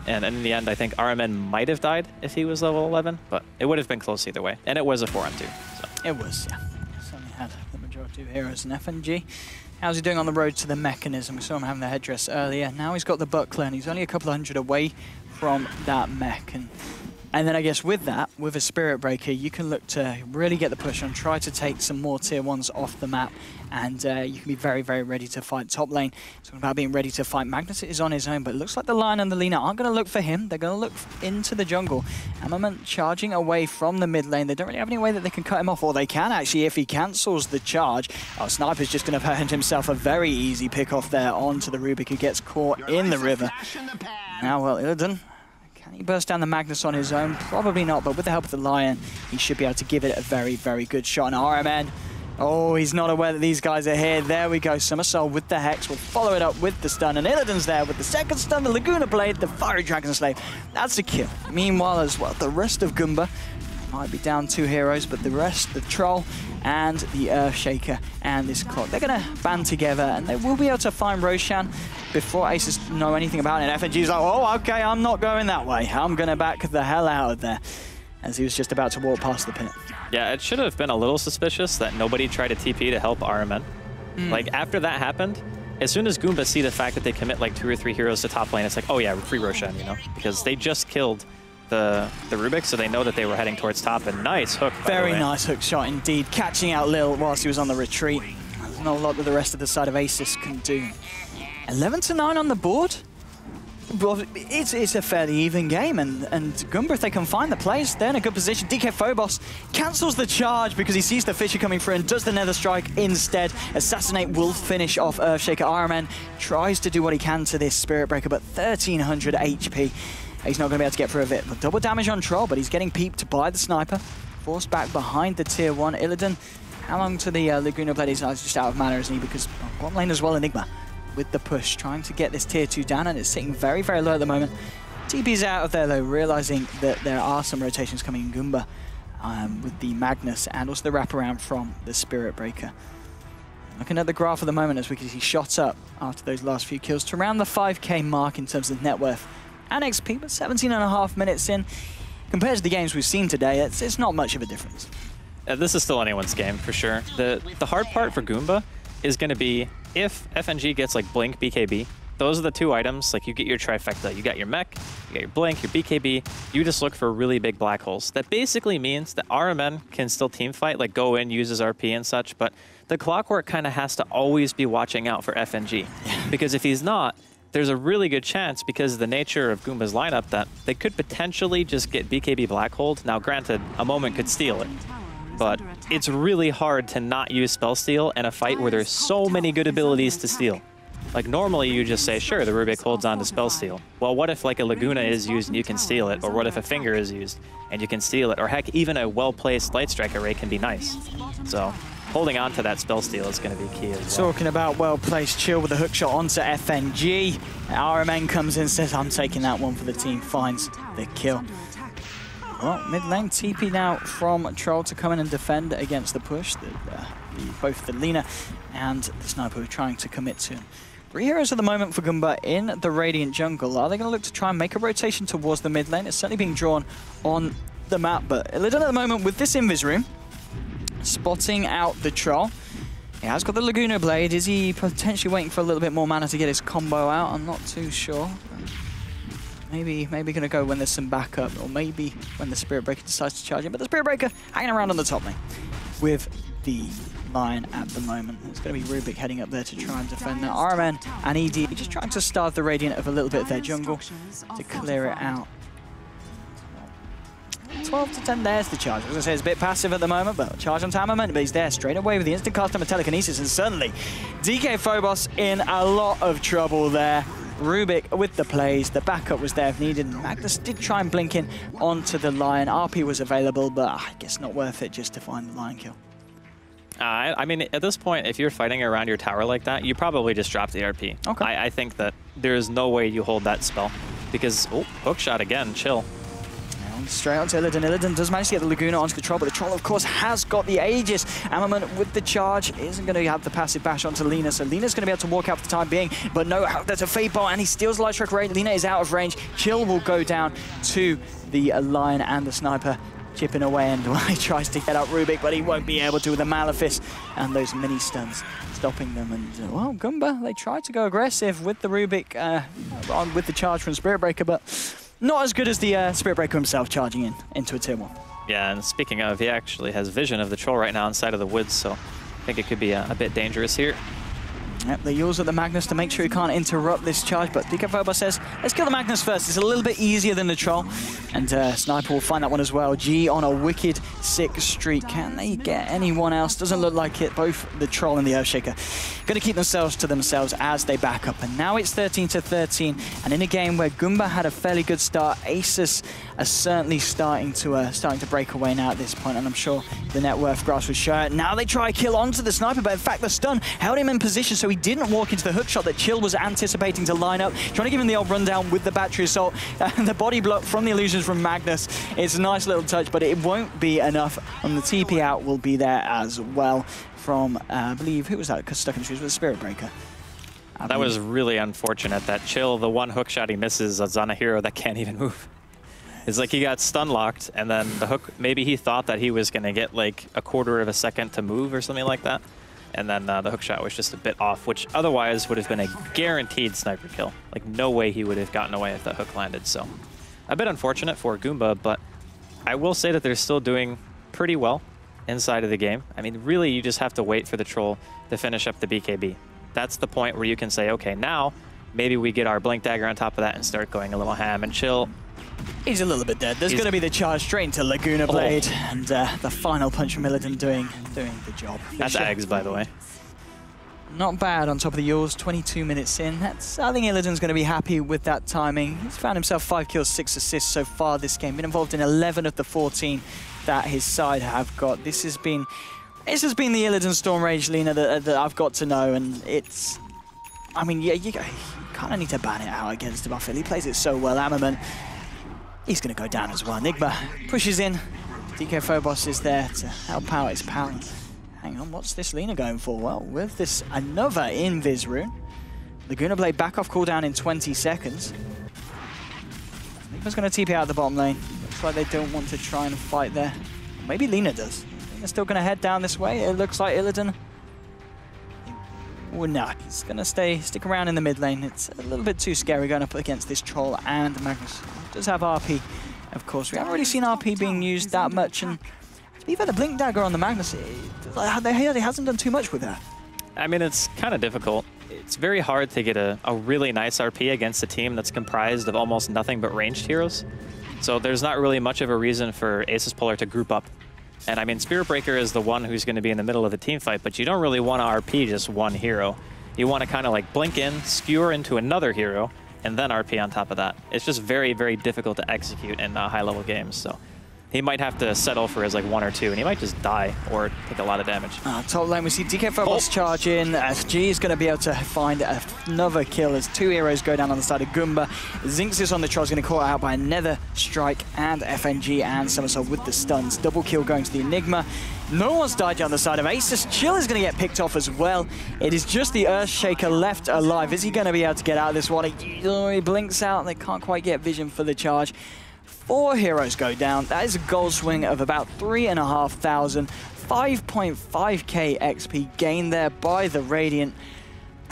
And in the end, I think RMN might have died if he was level 11, but it would have been close either way. And it was a 4-on-2. So. It was, yeah. Certainly had the majority of heroes in FNG. How's he doing on the road to the mechanism? We saw him having the headdress earlier. Now he's got the buckler, and he's only a couple of hundred away from that mech. And then I guess with that, with a Spirit Breaker, you can look to really get the push on, try to take some more tier 1s off the map, and you can be very, very ready to fight top lane. Talking about being ready to fight, Magnus is on his own, but it looks like the Lion and the Lina aren't going to look for him. They're going to look into the jungle. Armament charging away from the mid lane. They don't really have any way that they can cut him off, or they can actually if he cancels the charge. Oh, Sniper's just going to earn himself a very easy pick off there onto the Rubik, who gets caught in the river. Now, well, Illidan, can he burst down the Magnus on his own? Probably not, but with the help of the Lion, he should be able to give it a very, very good shot. And RMN, oh, he's not aware that these guys are here. There we go. Somersault with the Hex. We'll follow it up with the stun. And Illidan's there with the second stun, the Laguna Blade, the Fiery Dragon Slave. That's a kill. Meanwhile, as well, the rest of Goomba might be down 2 heroes, but the rest, the Troll and the Earthshaker and this clock, they're going to band together, and they will be able to find Roshan before Asus know anything about it. And FNG's like, oh, okay, I'm not going that way. I'm going to back the hell out of there, as he was just about to walk past the pit. Yeah, it should have been a little suspicious that nobody tried to TP to help RMN. Like, after that happened, as soon as Goomba see the fact that they commit like 2 or 3 heroes to top lane, it's like, oh yeah, free Roshan, you know? Because they just killed the Rubik, so they know that they were heading towards top. And nice hook, very nice hook shot indeed, catching out Lil whilst he was on the retreat. There's not a lot that the rest of the side of Asus can do. 11-9 on the board. Well, it's a fairly even game, and Goomba, if they can find the place, they're in a good position. DK Phobos cancels the charge because he sees the Fisher coming through and does the Nether Strike instead. Assassinate will finish off Earthshaker. RMN tries to do what he can to this Spirit Breaker, but 1,300 HP. He's not going to be able to get through of it. But double damage on Troll, but he's getting peeped by the sniper. Forced back behind the tier 1. Illidan, how long to the Laguna Blade? He's just out of mana, isn't he? Because bottom lane as well, Enigma with the push, trying to get this tier 2 down, and it's sitting very, very low at the moment. TP's out of there though, realizing that there are some rotations coming in Goomba with the Magnus and also the wraparound from the Spirit Breaker. Looking at the graph at the moment as we can see shots up after those last few kills to around the 5k mark in terms of net worth and XP, but 17.5 minutes in. Compared to the games we've seen today, it's not much of a difference. This is still anyone's game, for sure. The hard part for Goomba is going to be if FNG gets like Blink, BKB, those are the two items. Like you get your trifecta. You got your mech, you got your Blink, your BKB. You just look for really big black holes. That basically means that RMN can still team fight, like go in, use his RP and such, but the Clockwork kind of has to always be watching out for FNG. Because if he's not, there's a really good chance, because of the nature of Goomba's lineup, that they could potentially just get BKB Blackhold. Now granted, a moment could steal it, but it's really hard to not use Spell Steal in a fight where there's so many good abilities to steal. Like normally you just say, sure, the Rubik holds on to Spell Steal. Well, what if like a Laguna is used and you can steal it? Or what if a Finger is used and you can steal it? Or heck, even a well-placed Light Strike array can be nice. So holding on to that Spell Steal is going to be key as well. Talking about well-placed, Chill with a hook shot onto FNG. RMN comes in and says, I'm taking that one for the team, finds the kill. Well, mid lane, TP now from Troll to come in and defend against the push. Both the Lina and the Sniper are trying to commit to. 3 heroes at the moment for Goomba in the Radiant jungle. Are they going to look to try and make a rotation towards the mid lane? It's certainly being drawn on the map, but Illidan at the moment with this Invis room, spotting out the Troll. He has got the Laguna Blade. Is he potentially waiting for a little bit more mana to get his combo out? I'm not too sure. Maybe going to go when there's some backup, or maybe when the Spirit Breaker decides to charge in. But the Spirit Breaker hanging around on the top lane with the Lion at the moment. It's going to be Rubik heading up there to try and defend that. RMN and ED just trying to starve the Radiant of a little bit of their jungle to clear it out. 12 to 10, there's the charge. As I say, it's a bit passive at the moment, but charge on Hammerman, but he's there straight away with the instant cast of telekinesis, and suddenly DK Phobos in a lot of trouble there. Rubik with the plays, the backup was there if needed. Magnus did try and blink in onto the Lion. RP was available, but I guess not worth it just to find the Lion kill. I mean, at this point, if you're fighting around your tower like that, you probably just drop the RP. Okay. I think that there's no way you hold that spell, because, oh, hook shot again, chill. Straight onto Illidan. Illidan does manage to get the Laguna onto the Troll, but the Troll, of course, has got the Aegis. Ammerman with the charge isn't going to have the passive bash onto Lina, so Lina's going to be able to walk out for the time being, but no, there's a Fade Ball, and he steals the Light Strike Ray. Lina is out of range. Chill will go down to the Lion and the Sniper, chipping away, and he tries to get out Rubik, but he won't be able to with the Malefice and those mini stuns stopping them. And well, Goomba, they tried to go aggressive with the Rubik, with the charge from Spirit Breaker, but not as good as the Spirit Breaker himself charging into a tier 1. Yeah, and speaking of, he actually has vision of the Troll right now inside of the woods, so I think it could be a bit dangerous here. Yep, they use the Magnus to make sure he can't interrupt this charge, but DK Phobos says, let's kill the Magnus first. It's a little bit easier than the Troll, and Sniper will find that one as well. G on a wicked sick streak. Can they get anyone else? Doesn't look like it. Both the Troll and the Earthshaker going to keep themselves to themselves as they back up, and now it's 13 to 13, and in a game where Goomba had a fairly good start, Asus are certainly starting to break away now at this point, and I'm sure the net worth graphs will show it. Now they try a kill onto the Sniper, but in fact the stun held him in position, so he didn't walk into the hook shot that Chill was anticipating to line up. Trying to give him the old rundown with the battery assault. The body block from the illusions from Magnus. It's a nice little touch, but it won't be enough. And the TP out will be there as well from, I believe, who was that? Stuck in the trees with the Spirit Breaker. That was really unfortunate. That Chill, the one hook shot he misses is on a hero that can't even move. It's like he got stun locked, and then the hook, maybe he thought that he was going to get like a quarter of a second to move or something like that. And then the hook shot was just a bit off, which otherwise would have been a guaranteed sniper kill. Like, no way he would have gotten away if that hook landed. So, a bit unfortunate for Goomba, but I will say that they're still doing pretty well inside of the game. I mean, really, you just have to wait for the Troll to finish up the BKB. That's the point where you can say, okay, now maybe we get our Blink Dagger on top of that and start going a little ham. And Chill, he's a little bit dead. There's going to be the charge straight into Laguna Blade, and the final punch from Illidan doing the job. That's Eggs, by the way. Not bad on top of the yours, 22 minutes in. I think Illidan's going to be happy with that timing. He's found himself 5 kills, 6 assists so far this game. Been involved in 11 of the 14 that his side have got. This has been the Illidan Storm Rage, Lina, that I've got to know, and it's... I mean, yeah, you kind of need to ban it out against him. I feel he plays it so well. Ammerman, he's going to go down as well. Enigma pushes in. DK Phobos is there to help out his pal. Hang on, what's this Lina going for? Well, with this another Invis rune. Laguna Blade back off cooldown in 20 seconds. Enigma's going to TP out of the bottom lane. Looks like they don't want to try and fight there. Maybe Lina does. Lina's still going to head down this way. It looks like Illidan. Oh, no, he's going to stick around in the mid lane. It's a little bit too scary going up against this Troll, and Magnus does have RP. Of course, we haven't really seen RP being used that much, and to be fair, the Blink Dagger on the Magnus, he hasn't done too much with that. I mean, it's kind of difficult. It's very hard to get a really nice RP against a team that's comprised of almost nothing but ranged heroes. So there's not really much of a reason for Asus.Polar to group up. And I mean, Spirit Breaker is the one who's going to be in the middle of the team fight, but you don't really want to RP just one hero. You want to kind of like blink in, skewer into another hero, and then RP on top of that. It's just very, very difficult to execute in high-level games. So he might have to settle for his like 1 or 2, and he might just die or take a lot of damage. Top lane, we see DK Phobos charge in. FG is going to be able to find another kill as 2 heroes go down on the side of Goomba. Zinxis on the Troll is going to call out by another strike, and FNG and Somersault with the stuns. Double kill going to the Enigma. No one's died yet on the side of Asus. Chill is going to get picked off as well. It is just the Earthshaker left alive. Is he going to be able to get out of this one? He blinks out, and they can't quite get vision for the charge. 4 heroes go down. That is a gold swing of about 3,500. 5.5k XP gained there by the Radiant.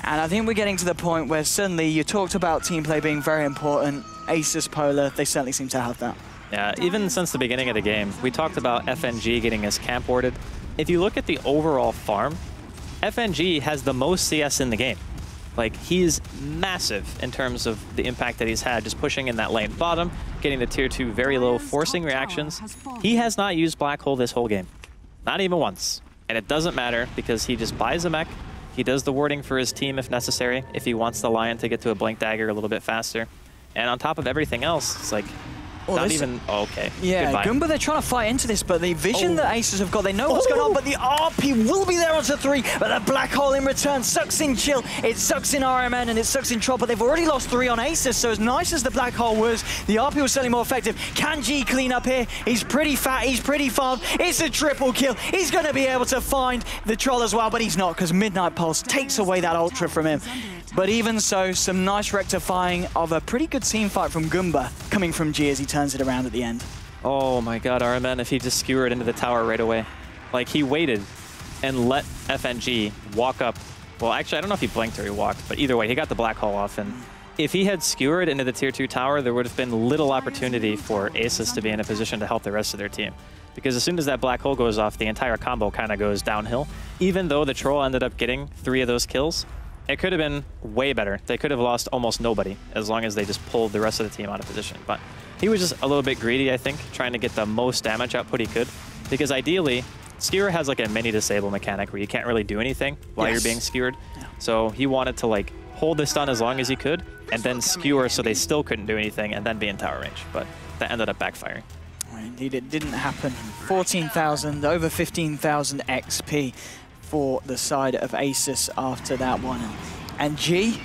And I think we're getting to the point where suddenly you talked about team play being very important. Asus.Polar, they certainly seem to have that. Yeah, even since the beginning of the game, we talked about FNG getting his camp warded. If you look at the overall farm, FNG has the most CS in the game. Like, he's massive in terms of the impact that he's had, just pushing in that lane bottom, getting the tier 2 very low, forcing reactions. He has not used Black Hole this whole game. Not even once. And it doesn't matter because he just buys a mech. He does the warding for his team if necessary, if he wants the Lion to get to a Blink Dagger a little bit faster. And on top of everything else, it's like, not even... Oh, okay. Yeah, goodbye. Goomba, they're trying to fight into this, but the vision that Asus have got, they know what's going on, but the RP will be there onto 3, but the Black Hole in return sucks in Chill, it sucks in RMN, and it sucks in Troll, but they've already lost 3 on Asus, so as nice as the Black Hole was, the RP was certainly more effective. Can G clean up here? He's pretty fat, he's pretty farmed, it's a triple kill. He's going to be able to find the Troll as well, but he's not, because Midnight Pulse takes away that Ultra from him. But even so, some nice rectifying of a pretty good team fight from Goomba coming from G as he turns it around at the end. Oh my god, RMN, if he just skewered into the tower right away. Like, he waited and let FNG walk up. Well, actually, I don't know if he blinked or he walked, but either way, he got the Black Hole off. And if he had skewered into the tier 2 tower, there would have been little opportunity for Asus to be in a position to help the rest of their team. Because as soon as that Black Hole goes off, the entire combo kind of goes downhill. Even though the Troll ended up getting 3 of those kills, it could have been way better. They could have lost almost nobody as long as they just pulled the rest of the team out of position. But he was just a little bit greedy, I think, trying to get the most damage output he could. Because ideally, Skewer has like a mini disable mechanic where you can't really do anything while you're being skewered. Yeah. So he wanted to like hold the stun as long as he could and then skewer so they still couldn't do anything and then be in tower range. But that ended up backfiring. Indeed, it didn't happen. 14,000, over 15,000 XP for the side of Asus after that one. And G,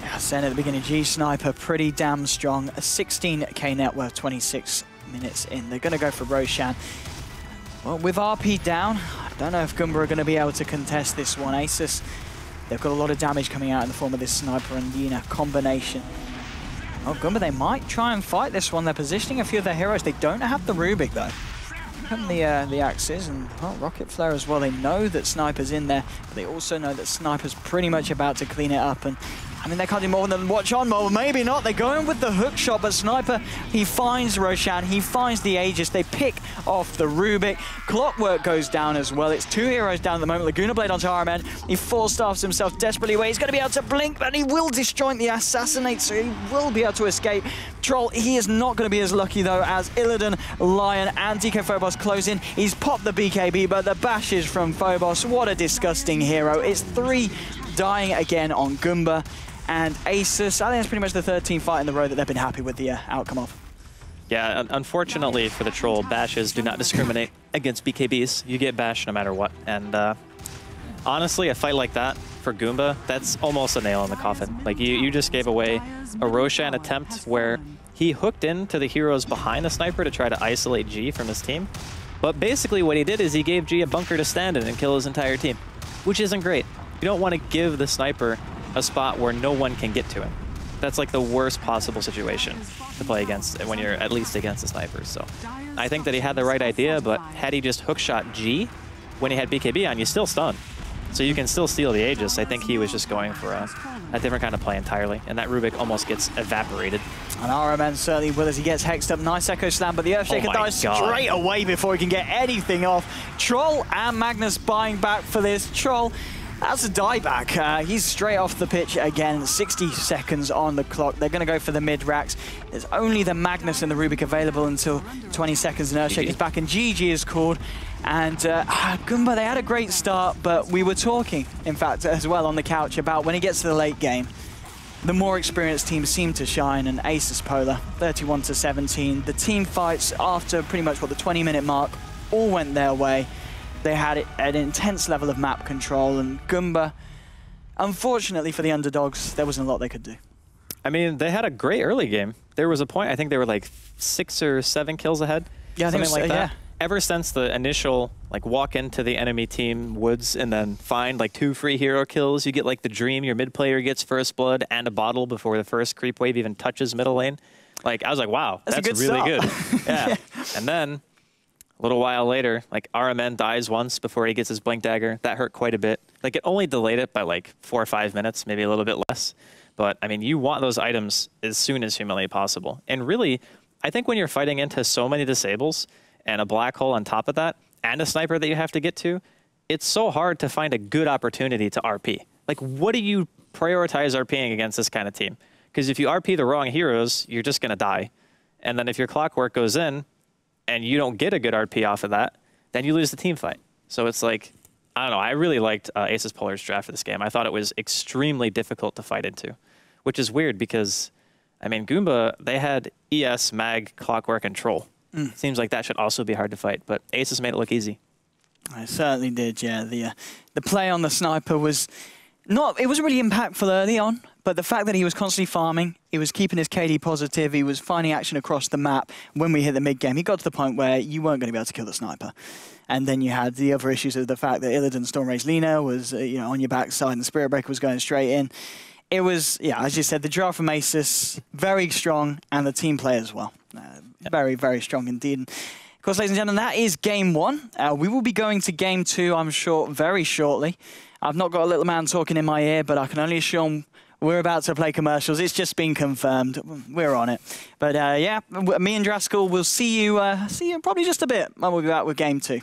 as I said at the beginning, G Sniper pretty damn strong. A 16k net worth, 26 minutes in. They're going to go for Roshan. Well, with RP down, I don't know if Goomba are going to be able to contest this one. Asus, they've got a lot of damage coming out in the form of this Sniper and Yuna combination. Oh, Goomba, they might try and fight this one. They're positioning a few of their heroes. They don't have the Rubik, though. The axes and Rocket Flare as well. They know that Sniper's in there, but they also know that Sniper's pretty much about to clean it up. And I mean, they can't do more than watch on. Well, maybe not. They're going with the hook shot, but Sniper, he finds Roshan, he finds the Aegis. They pick off the Rubik. Clockwork goes down as well. It's 2 heroes down at the moment. Laguna Blade onto RMN. He force-staffs himself desperately away. He's going to be able to blink, but he will disjoint the Assassinate, so he will be able to escape. Troll, he is not going to be as lucky, though, as Illidan, Lion, and DK Phobos close in. He's popped the BKB, but the bashes from Phobos. What a disgusting hero. It's 3 dying again on Goomba. And Asus, I think it's pretty much the third team fight in the row that they've been happy with the outcome of. Yeah, unfortunately for the troll, bashes do not discriminate against BKBs. You get bashed no matter what. And honestly, a fight like that for Goomba, that's almost a nail in the coffin. Like, you just gave away a Roshan attempt where he hooked into the heroes behind the sniper to try to isolate G from his team. But basically what he did is he gave G a bunker to stand in and kill his entire team, which isn't great. You don't want to give the sniper a spot where no one can get to him. That's like the worst possible situation to play against when you're at least against the snipers. So I think that he had the right idea, but had he just hookshot G when he had BKB on, you still stun. So you can still steal the Aegis. I think he was just going for a different kind of play entirely, and that Rubik almost gets evaporated. And RMN certainly will as he gets hexed up. Nice Echo Slam, but the Earthshaker dies straight away before he can get anything off. Troll and Magnus buying back for this. Troll, that's a dieback. He's straight off the pitch again. 60 seconds on the clock. They're going to go for the mid-racks. There's only the Magnus and the Rubik available until 20 seconds, and Earthshaker's back, and GG is called. And Goomba, they had a great start, but we were talking, in fact, as well on the couch about when it gets to the late game, the more experienced teams seem to shine, and Asus.Polar, 31-17. The team fights after pretty much, what, the 20-minute mark, all went their way. They had an intense level of map control, and Goomba, unfortunately for the underdogs, there wasn't a lot they could do. I mean, they had a great early game. There was a point, I think they were like 6 or 7 kills ahead. Yeah, I think something like that. Yeah. Ever since the initial, like, walk into the enemy team woods and then find, like, 2 free hero kills, you get, like, the dream, your mid player gets first blood and a bottle before the first creep wave even touches middle lane. Like, I was like, wow, that's really good. Yeah. And then, a little while later, like, RMN dies once before he gets his blink dagger. That hurt quite a bit. Like, it only delayed it by, like, 4 or 5 minutes, maybe a little bit less. But, I mean, you want those items as soon as humanly possible. And really, I think when you're fighting into so many disables, and a black hole on top of that, and a sniper that you have to get to, it's so hard to find a good opportunity to RP. Like, what do you prioritize RPing against this kind of team? Because if you RP the wrong heroes, you're just going to die. And then if your clockwork goes in, and you don't get a good RP off of that, then you lose the team fight. So it's like, I don't know, I really liked Asus.Polar's draft for this game. I thought it was extremely difficult to fight into, which is weird because, I mean, Goomba, they had ES, Mag, Clockwork, and Troll. Seems like that should also be hard to fight, but Asus made it look easy. I certainly did, yeah. The play on the sniper was not, it wasn't really impactful early on, but the fact that he was constantly farming, he was keeping his KD positive, he was finding action across the map. When we hit the mid-game, he got to the point where you weren't going to be able to kill the sniper. And then you had the other issues of the fact that Illidan Stormrage Lina was on your backside and the Spirit Breaker was going straight in. It was, yeah, as you said, the draft from Asus, very strong, and the team play as well. Very, very strong indeed. And of course, ladies and gentlemen, that is game 1. We will be going to game 2, I'm sure, very shortly. I've not got a little man talking in my ear, but I can only assume we're about to play commercials. It's just been confirmed. We're on it. But yeah, me and Draskell will see you in probably just a bit when we'll be back with game 2.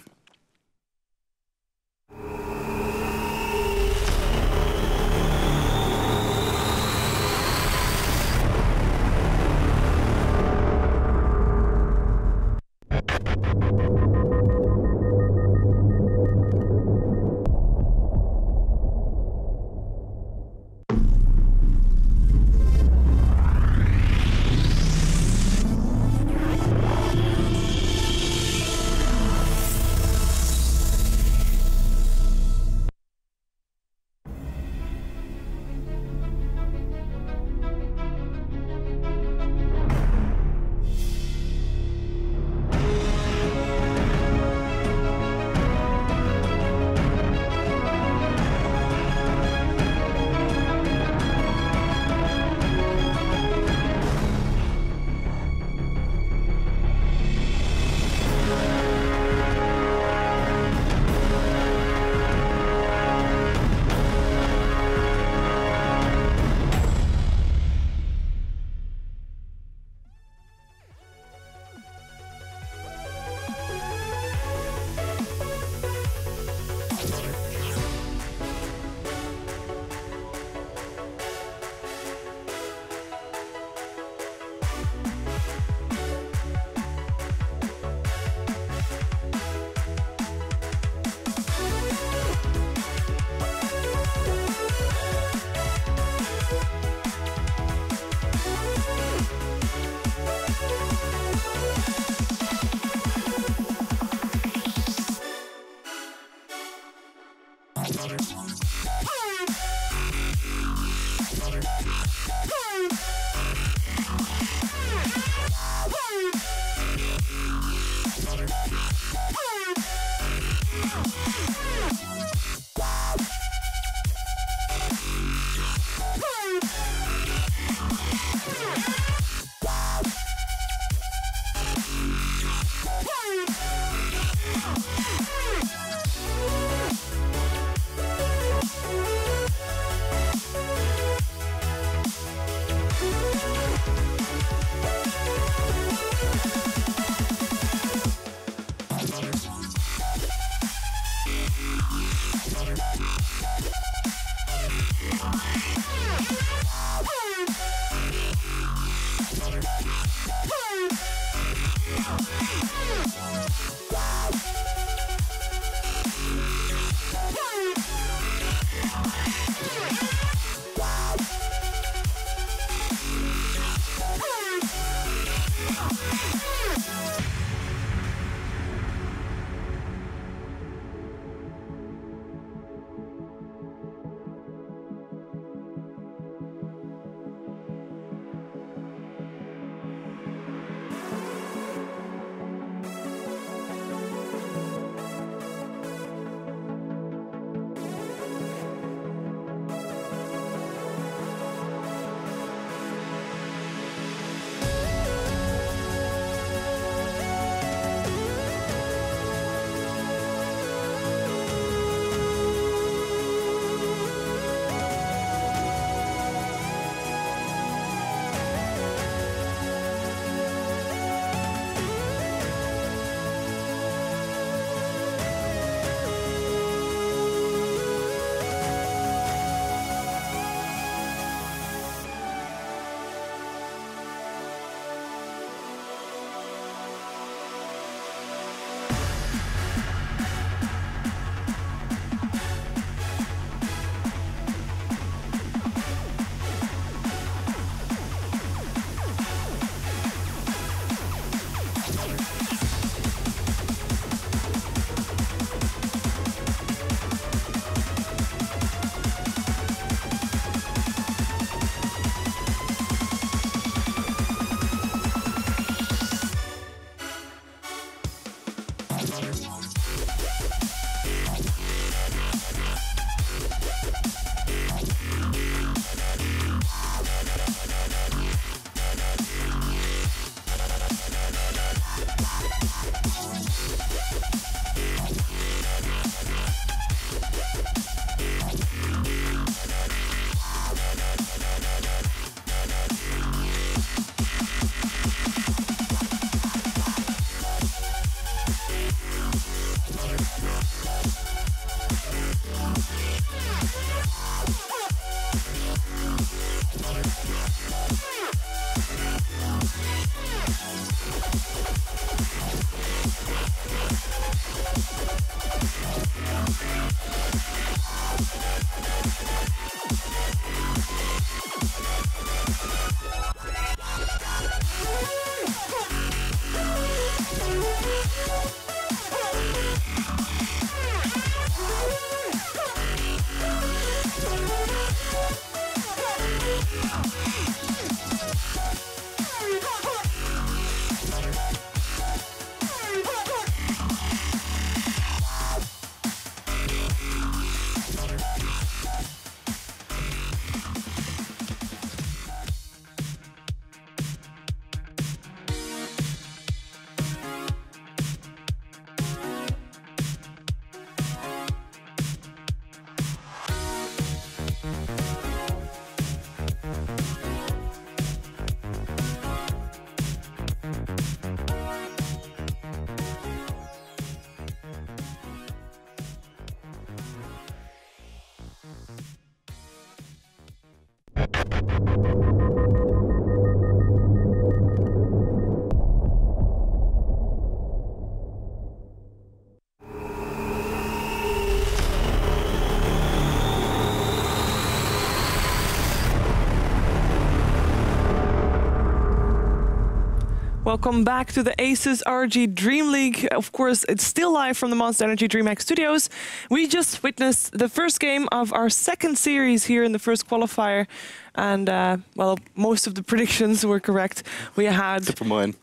Welcome back to the Asus ROG Dream League. Of course, it's still live from the Monster Energy Dreamhack studios. We just witnessed the first game of our second series here in the first qualifier. And, well, most of the predictions were correct. We had... Except for mine.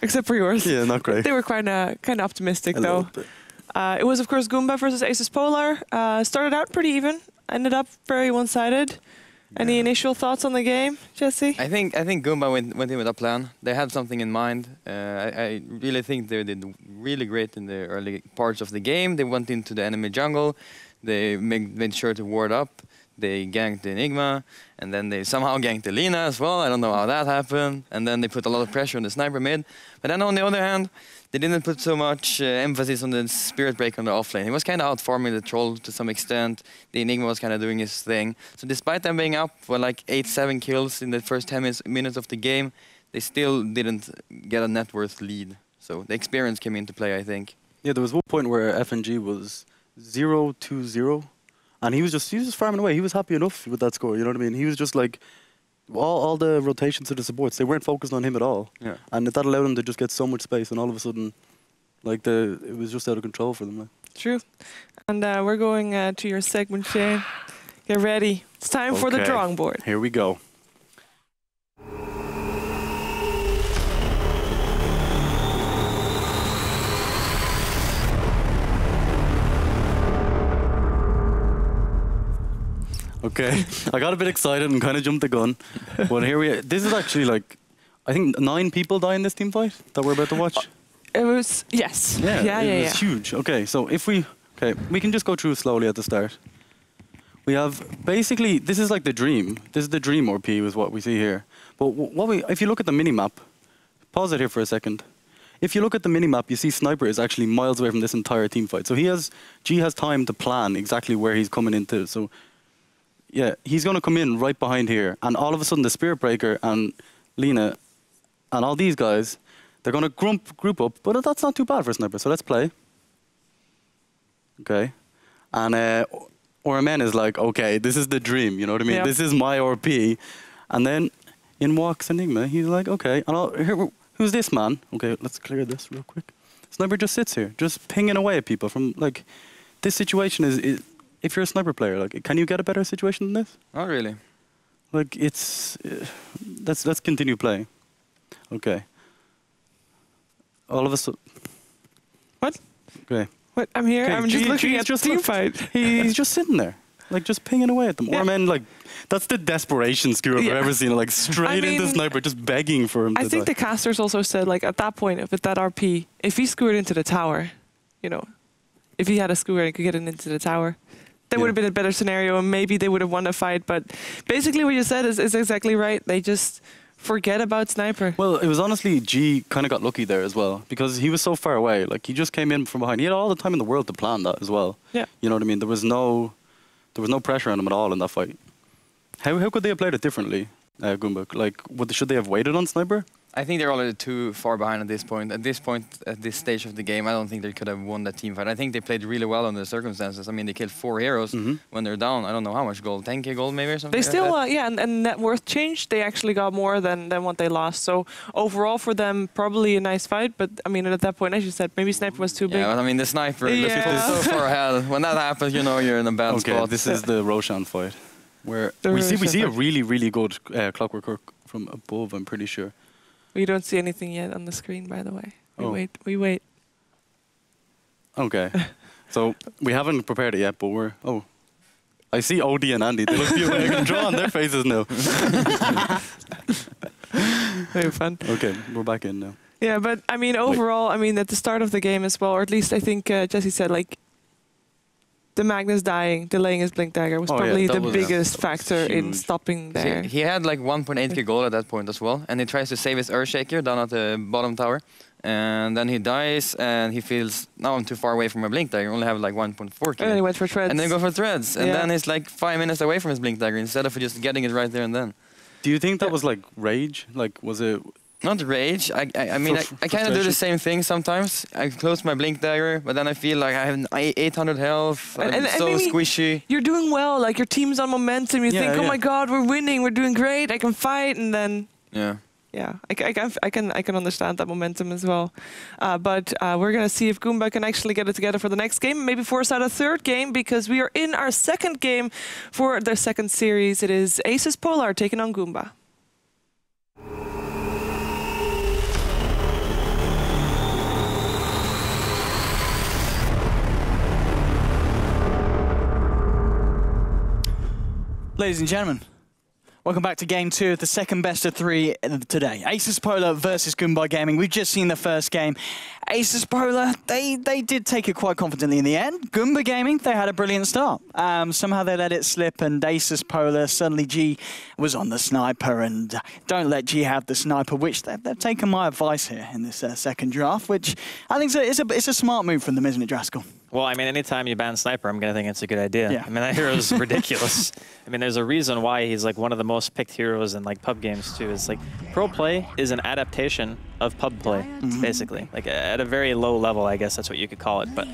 Except for yours. Yeah, not great. They were kind of optimistic, though. It was, of course, Goomba versus Asus.Polar. Started out pretty even. Ended up very one-sided. Any initial thoughts on the game, Jesse? I think Goomba went in with a plan. They had something in mind. I really think they did really great in the early parts of the game. They went into the enemy jungle. They made sure to ward up. They ganked the Enigma, and then they somehow ganked the Lina as well. I don't know how that happened. And then they put a lot of pressure on the sniper mid. But then on the other hand, they didn't put so much emphasis on the Spirit Breaker on the offlane. He was kind of out-farming the Troll to some extent. The Enigma was kind of doing his thing. So despite them being up for like 8-7 kills in the first 10 minutes of the game, they still didn't get a net worth lead. So the experience came into play, I think. Yeah, there was one point where FNG was 0-2-0. And he was just farming away. He was happy enough with that score, you know what I mean? He was just like, all the rotations to the supports, they weren't focused on him at all. Yeah. And that allowed him to just get so much space, and all of a sudden, like, it was just out of control for them. Like. True. And we're going to your segment, Shane. Get ready. It's time for the drawing board. Here we go. Okay, I got a bit excited and kind of jumped the gun. But here we are. This is actually like, I think 9 people die in this team fight that we're about to watch. It was, yes. Yeah, it was huge. Okay, so if we can just go through slowly at the start. We have basically, this is like the dream. This is the dream RP is what we see here. But if you look at the minimap, pause it here for a second. If you look at the minimap, you see Sniper is actually miles away from this entire team fight. So G has time to plan exactly where he's coming into. So yeah, he's going to come in right behind here. And all of a sudden, the Spirit Breaker and Lina and all these guys, they're going to group up. But that's not too bad for a Sniper. So let's play. Okay. And Orman is like, okay, this is the dream. You know what I mean? Yep. This is my RP. And then in walks Enigma. He's like, okay. And who's this man? Okay, let's clear this real quick. Sniper just sits here, just pinging away at people from, like, this situation is if you're a Sniper player, like, can you get a better situation than this? Not really. Like, it's... let's continue playing. Okay. All of a sudden... What? Okay. What? I'm here. I'm just looking at the team fight. He's just sitting there, like, just pinging away at them. Yeah. Or, man, like, that's the desperation skewer I've ever seen. Like, straight into Sniper, just begging for him to die. I think the casters also said, like, at that point, with that RP, if he skewered into the tower, you know, if he had a skewer and could get it into the tower, that would have been a better scenario, and maybe they would have won the fight. But basically what you said is exactly right. They just forget about Sniper. Well, it was honestly, G kind of got lucky there as well, because he was so far away. Like, he just came in from behind. He had all the time in the world to plan that as well. Yeah. You know what I mean? There was no pressure on him at all in that fight. How could they have played it differently, Goomba? Like, should they have waited on Sniper? I think they're already too far behind at this point. At this stage of the game, I don't think they could have won that team fight. I think they played really well under the circumstances. I mean, they killed 4 heroes when they're down. I don't know how much gold, 10k gold maybe or something. They still, and net worth changed. They actually got more than what they lost. So overall for them, probably a nice fight. But I mean, at that point, as you said, maybe Sniper was too big. Yeah, but I mean, the Sniper is so far ahead. When that happens, you know you're in a bad spot. Okay, this is the Roshan fight, where we see a really good Clockwork Hook from above. I'm pretty sure. We don't see anything yet on the screen, by the way. We wait. Okay. So we haven't prepared it yet, but we're... Oh. I see Odie and Andy. They look the way I can draw on their faces now. Very fun. Okay, we're back in now. Yeah, but I mean, overall, I mean, at the start of the game as well, or at least I think Jesse said, like, the Magnus dying, delaying his Blink Dagger was probably the biggest factor in stopping there. He had like 1.8k gold at that point as well, and he tries to save his Earthshaker down at the bottom tower. And then he dies, and he feels, now I'm too far away from my Blink Dagger, I only have like 1.4k. And then he went for Threads. And then he go for Threads, and then he's like 5 minutes away from his Blink Dagger instead of just getting it right there and then. Do you think that was like rage? Like, was it... Not rage. I mean, I kind of do the same thing sometimes. I close my Blink Dagger, but then I feel like I have 800 health. I'm so squishy. You're doing well. Like, your team's on momentum. You think, oh my god, we're winning. We're doing great. I can fight. And then Yeah, I can understand that momentum as well. But we're going to see if Goomba can actually get it together for the next game, maybe force out a third game, because we are in our second game for their second series. It is Asus.Polar taking on Goomba. Ladies and gentlemen, welcome back to Game 2 of the second best of 3 today. Asus.Polar versus Goomba Gaming. We've just seen the first game. Asus.Polar, they did take it quite confidently in the end. Goomba Gaming, they had a brilliant start. Somehow they let it slip, and Asus.Polar, suddenly G was on the sniper, and don't let G have the sniper, which they've taken my advice here in this second draft, which I think it's a smart move from them, isn't it, Draskell? Well, I mean, anytime you ban Sniper, I'm going to think it's a good idea. Yeah. I mean, that hero is ridiculous. I mean, there's a reason why he's like one of the most picked heroes in like pub games too. It's like pro play is an adaptation of pub play, basically. Like at a very low level, I guess that's what you could call it. But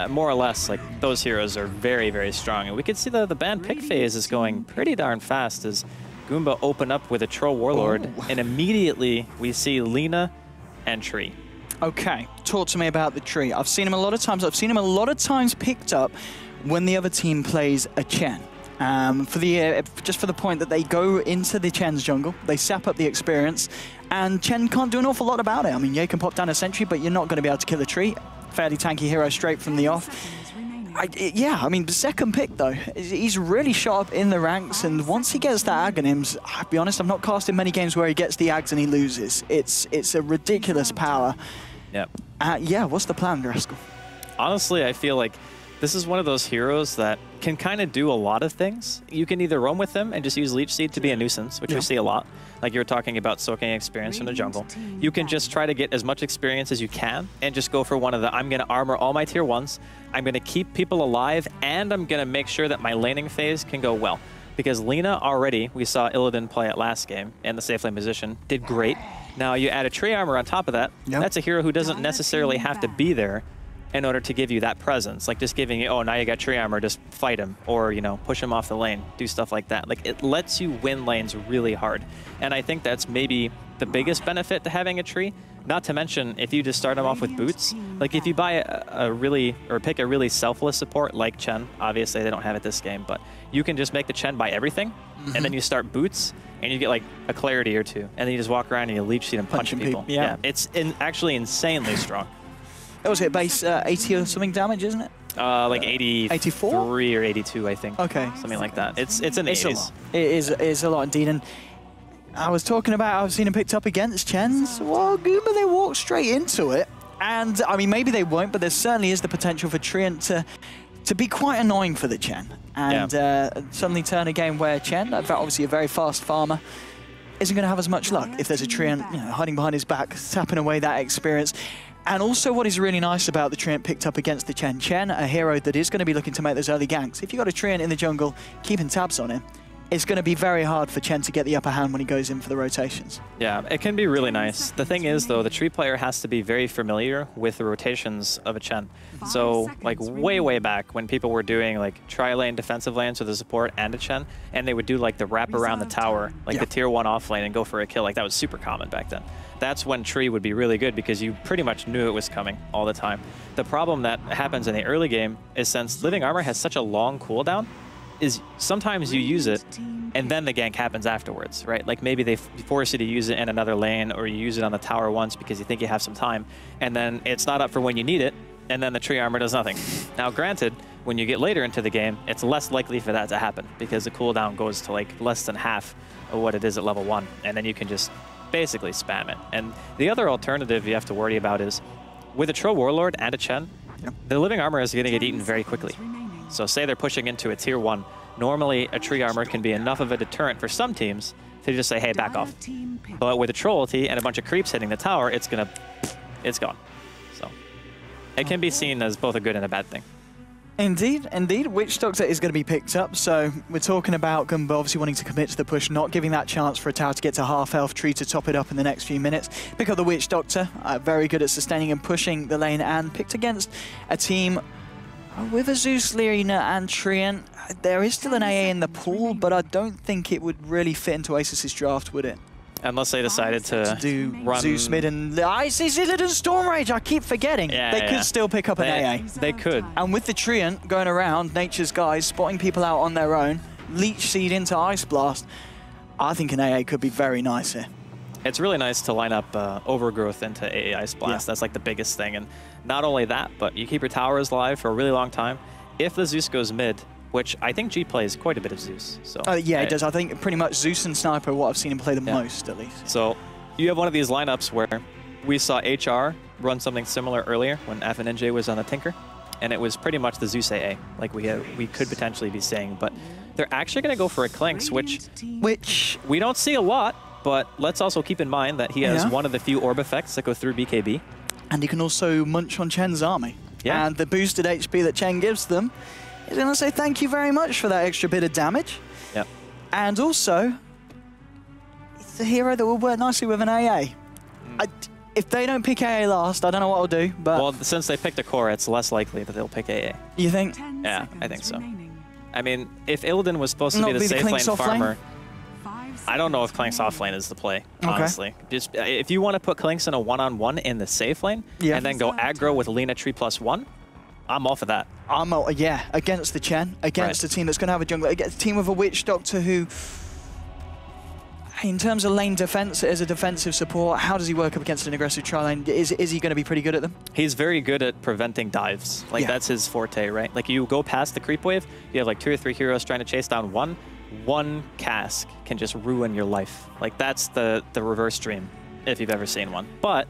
more or less, like those heroes are very, very strong. And we could see the ban pick phase is going pretty darn fast as Goomba open up with a Troll Warlord, and immediately we see Lina and Tree. Okay, talk to me about the tree. I've seen him a lot of times. I've seen him a lot of times picked up when the other team plays a Chen. Just for the point that they go into the Chen's jungle, they sap up the experience, and Chen can't do an awful lot about it. I mean, Ye can pop down a sentry, but you're not going to be able to kill a tree. Fairly tanky hero straight from the off. Yeah, I mean, the second pick, though, he's really shot up in the ranks, and once he gets that Aghanims, I'll be honest, I've not cast in many games where he gets the Ags and he loses. It's a ridiculous power. Yep. Yeah, what's the plan, Draskell? Honestly, I feel like this is one of those heroes that can kind of do a lot of things. You can either roam with them and just use Leech Seed to be a nuisance, which we see a lot. Like you were talking about soaking experience from the jungle. You can just try to get as much experience as you can and just go for one of the, I'm going to armor all my tier 1s, I'm going to keep people alive, and I'm going to make sure that my laning phase can go well. Because Lina already, we saw Illidan play it last game, and the safe lane position did great. Now you add a tree armor on top of that. That's a hero who doesn't necessarily have to be there in order to give you that presence. Like just giving you, oh, now you got tree armor, just fight him, or you know, push him off the lane, do stuff like that. Like it lets you win lanes really hard. And I think that's maybe the biggest benefit to having a tree. Not to mention, if you just start them off with boots, like if you buy pick a really selfless support like Chen, obviously they don't have it this game, but you can just make the Chen buy everything, and then you start boots, and you get like a clarity or two, and then you just walk around and you Leech Seed and punch people. Yeah, it's actually insanely strong. That was it, base 80 or something damage, isn't it? Like 84 or 82, I think. Okay. Something like that. It's in the 80s. A lot. It is a lot indeed. And I was talking about, I've seen him picked up against Chen's. Well, Goomba, they walk straight into it. And, I mean, maybe they won't, but there certainly is the potential for Treant to be quite annoying for the Chen. And suddenly turn a game where Chen, obviously a very fast farmer, isn't going to have as much luck if there's a Treant, you know, hiding behind his back, tapping away that experience. And also what is really nice about the Treant picked up against the Chen, a hero that is going to be looking to make those early ganks. If you've got a Treant in the jungle, keeping tabs on him, it's going to be very hard for Chen to get the upper hand when he goes in for the rotations. Yeah, it can be really nice. The thing is, though, the tree player has to be very familiar with the rotations of a Chen. So, like, way back when people were doing, like, tri-lane defensive lanes with a support and a Chen, and they would do, like, the wrap around the tower, like the tier 1 off lane and go for a kill. Like, that was super common back then. That's when tree would be really good because you pretty much knew it was coming all the time. The problem that happens in the early game is since Living Armor has such a long cooldown, is sometimes you use it and then the gank happens afterwards, right? Like maybe they force you to use it in another lane or you use it on the tower once because you think you have some time and then it's not up for when you need it and then the tree armor does nothing. Now granted, when you get later into the game, it's less likely for that to happen because the cooldown goes to like less than half of what it is at level 1 and then you can just basically spam it. And the other alternative you have to worry about is with a Troll Warlord and a Chen, the Living Armor is going to get eaten very quickly. So say they're pushing into a tier 1, normally a tree armor can be enough of a deterrent for some teams to just say, hey, back off. But with a troll ulti and a bunch of creeps hitting the tower, it's gone. So it can be seen as both a good and a bad thing. Indeed, indeed. Witch Doctor is going to be picked up, so we're talking about Goomba obviously wanting to commit to the push, not giving that chance for a tower to get to half health, tree to top it up in the next few minutes. Pick up the Witch Doctor, very good at sustaining and pushing the lane, and picked against a team with a Zeus, Lina and Treant. There is still an AA in the pool, but I don't think it would really fit into Asus's draft, would it? Unless they decided to do run Zeus mid and I see Zillid and Storm Rage. I keep forgetting. They could still pick up an AA. They could. And with the Treant going around, Nature's guys spotting people out on their own, Leech Seed into Ice Blast. I think an AA could be very nice here. It's really nice to line up Overgrowth into AA Ice Blast. That's like the biggest thing. And not only that, but you keep your towers live for a really long time. If the Zeus goes mid, which I think G plays quite a bit of Zeus. So yeah, it does. I think pretty much Zeus and Sniper are what I've seen him play the most, at least. So you have one of these lineups where we saw HR run something similar earlier when FNNJ was on the Tinker, and it was pretty much the Zeus AA, like we could potentially be saying. But they're actually going to go for a Clinks, which we don't see a lot, but let's also keep in mind that he has one of the few orb effects that go through BKB. And he can also munch on Chen's army. Yeah. And the boosted HP that Chen gives them, he's going to say thank you very much for that extra bit of damage. Yep. And also, it's a hero that will work nicely with an AA. If they don't pick AA last, I don't know what I'll do. But well, since they picked a core, it's less likely that they'll pick AA. You think? Yeah, I think so. I mean, if Illidan was supposed to be the safe lane farmer, I don't know if Clink's offlane is the play, honestly. Just if you want to put Clinks in a one-on-one in the safe lane and then go aggro with Lina Tree +1, I'm all for that. I'm all, against the Chen, against a team that's going to have a jungler, against a team with a Witch Doctor who, in terms of lane defense, as a defensive support, how does he work up against an aggressive tri-lane? Is he going to be pretty good at them? He's very good at preventing dives. Like, that's his forte, right? Like, you go past the creep wave, you have like 2 or 3 heroes trying to chase down one cask can just ruin your life. Like, that's the reverse dream, if you've ever seen one. But,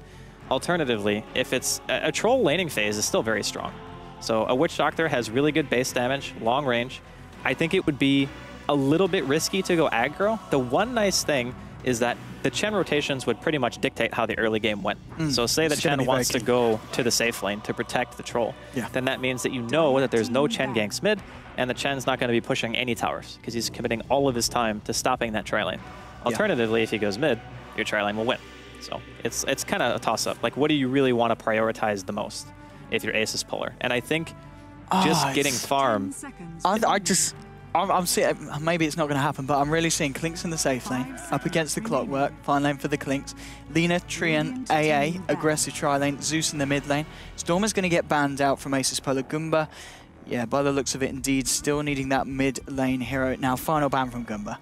alternatively, if it's a troll laning phase is still very strong. So a Witch Doctor has really good base damage, long range. I think it would be a little bit risky to go aggro. The one nice thing is that the Chen rotations would pretty much dictate how the early game went. So say that Chen wants to go to the safe lane to protect the troll, then that means that you know that there's no Chen ganks mid, and the Chen's not going to be pushing any towers, because he's committing all of his time to stopping that tri-lane. Alternatively, if he goes mid, your tri-lane will win. So it's kind of a toss-up. Like, what do you really want to prioritize the most if you're Asus.Polar? And I think just getting farm... I'm seeing, maybe it's not going to happen, but I'm really seeing Clinks in the safe lane, up against the Clockwork, fine lane for the Clinks, Lina, Treant, AA, aggressive tri-lane, Zeus in the mid lane. Storm is going to get banned out from Asus.Polar. Goomba, yeah, by the looks of it, indeed, still needing that mid lane hero. Now, final ban from Goomba.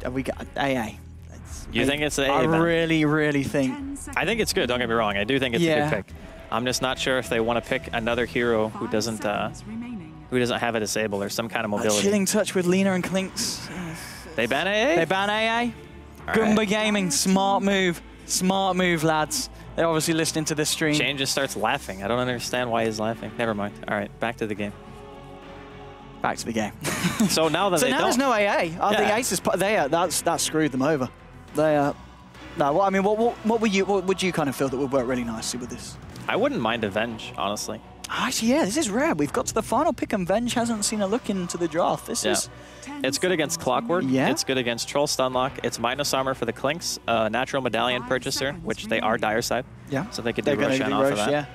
Have we got AA? You think it's AA? I really think. I think it's good, don't get me wrong. I do think it's a good pick. I'm just not sure if they want to pick another hero who doesn't have a disable or some kind of mobility. Chilling touch with Lina and Clinks. They ban AA? They ban AA. Goomba Gaming, smart move. Smart move, lads. They're obviously listening to this stream. Shane just starts laughing. I don't understand why he's laughing. Never mind. All right, back to the game. Back to the game. So now that there's no AA. I think Asus, that screwed them over. They no, I mean, what would you kind of feel that would work really nicely with this? I wouldn't mind Avenge, honestly. Actually, yeah, this is rare. We've got to the final pick and Venge hasn't seen a look into the draft. This is... It's good against Clockwork. It's good against Troll Stunlock. It's minus armor for the Clinks. Natural Medallion Purchaser, which they are dire side. So they could do Roshan off of that.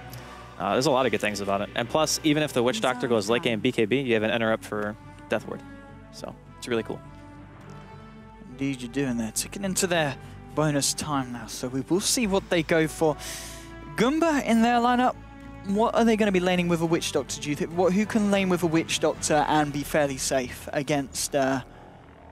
There's a lot of good things about it. And plus, even if the Witch Doctor goes late game BKB, you have an interrupt for Death Ward. So it's really cool. Indeed, you're doing that. Ticking into their bonus time now. So we will see what they go for. Goomba in their lineup. What are they going to be laning with a Witch Doctor, do you think? Who can lane with a Witch Doctor and be fairly safe against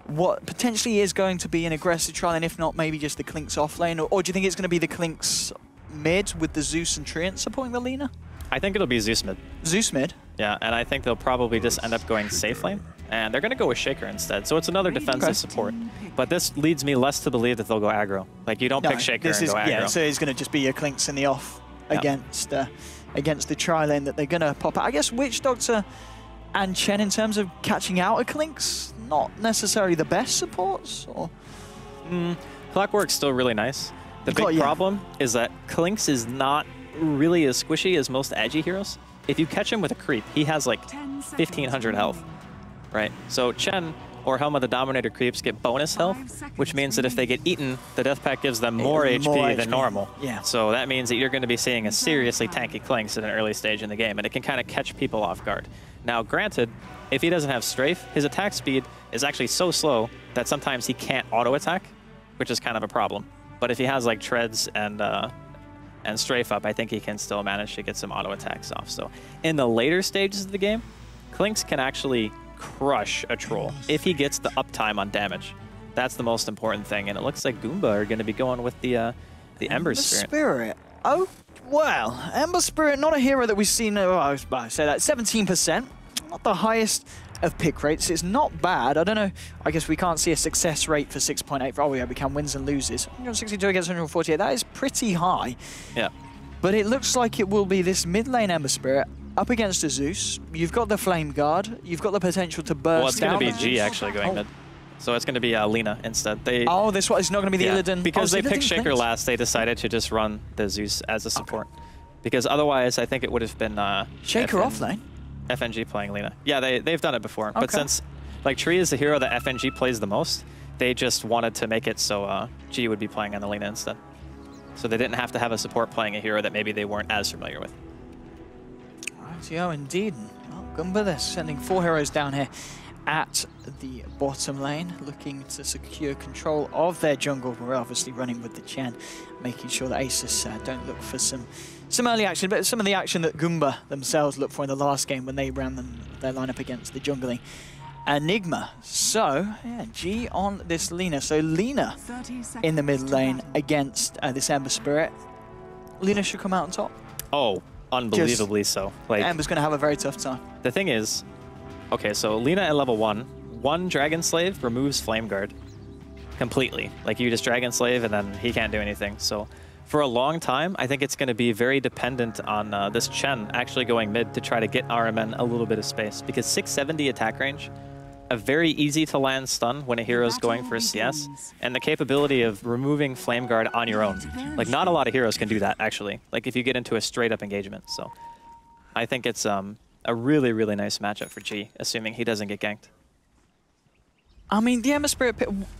what potentially is going to be an aggressive trial, and if not, maybe just the Clinks off lane? Or do you think it's going to be the Clinks mid with the Zeus and Treant supporting the Lina? I think it'll be Zeus mid. Zeus mid? Yeah, and I think they'll probably just end up going safe lane. And they're going to go with Shaker instead. So it's another defensive support. But this leads me less to believe that they'll go aggro. Like, you don't pick Shaker and go aggro. Yeah, so it's going to just be your Clinks in the off against the tri-lane that they're going to pop out. I guess Witch Doctor and Chen, in terms of catching out a Clinks, not necessarily the best supports? Or? Clockwork's still really nice. The big problem is that Clinks is not really as squishy as most Agi heroes. If you catch him with a creep, he has like 1,500 health, right? So Chen or Helma the Dominator creeps get bonus health, which means that if they get eaten, the Death Pact gives them more HP than normal. So that means that you're going to be seeing a seriously tanky Clinks at an early stage in the game, and it can kind of catch people off guard. Now, granted, if he doesn't have strafe, his attack speed is actually so slow that sometimes he can't auto-attack, which is kind of a problem. But if he has like treads and strafe up, I think he can still manage to get some auto-attacks off. So in the later stages of the game, Klinx can actually crush a troll if he gets the uptime on damage. That's the most important thing, and it looks like Goomba are going to be going with the Ember Spirit. Oh, well, Ember Spirit, not a hero that we've seen, I say that, 17%, not the highest of pick rates. It's not bad. I don't know, I guess we can't see a success rate for 6.8. Oh yeah, we can wins and loses. 162 against 148, that is pretty high. Yeah. But it looks like it will be this mid lane Ember Spirit up against a Zeus. You've got the Flame Guard. You've got the potential to burst. Well, it's going to be G actually going mid. So it's going to be Lina instead. Oh, this one is not going to be the Illidan. Because they picked Shaker last, they decided to just run the Zeus as a support. Because otherwise, I think it would have been Shaker offlane. FNG playing Lina. Yeah, they've done it before. But since like Tree is the hero that FNG plays the most, they just wanted to make it so G would be playing on the Lina instead. So they didn't have to have a support playing a hero that maybe they weren't as familiar with. Right, yeah, indeed. Well, Goomba, they're sending 4 heroes down here at the bottom lane, looking to secure control of their jungle. We're obviously running with the Chen, making sure that Asus don't look for some early action, but some of the action that Goomba themselves looked for in the last game when they ran their lineup against the jungling Enigma. So, yeah, G on this Lina. So Lina in the mid lane against this Ember Spirit. Lina should come out on top. Oh, unbelievably so. Like, Ember's going to have a very tough time. The thing is, okay, so Lina at level 1 Dragon Slave removes Flame Guard completely. Like, you just Dragon Slave and then he can't do anything. So for a long time, I think it's going to be very dependent on this Chen actually going mid to try to get RMN a little bit of space. Because 670 attack range, a very easy to land stun when a hero's going for a CS, and the capability of removing Flame Guard on your own. Like, not a lot of heroes can do that, actually. Like, if you get into a straight-up engagement. So I think it's a really, really nice matchup for G, assuming he doesn't get ganked. I mean, the Ember Spirit,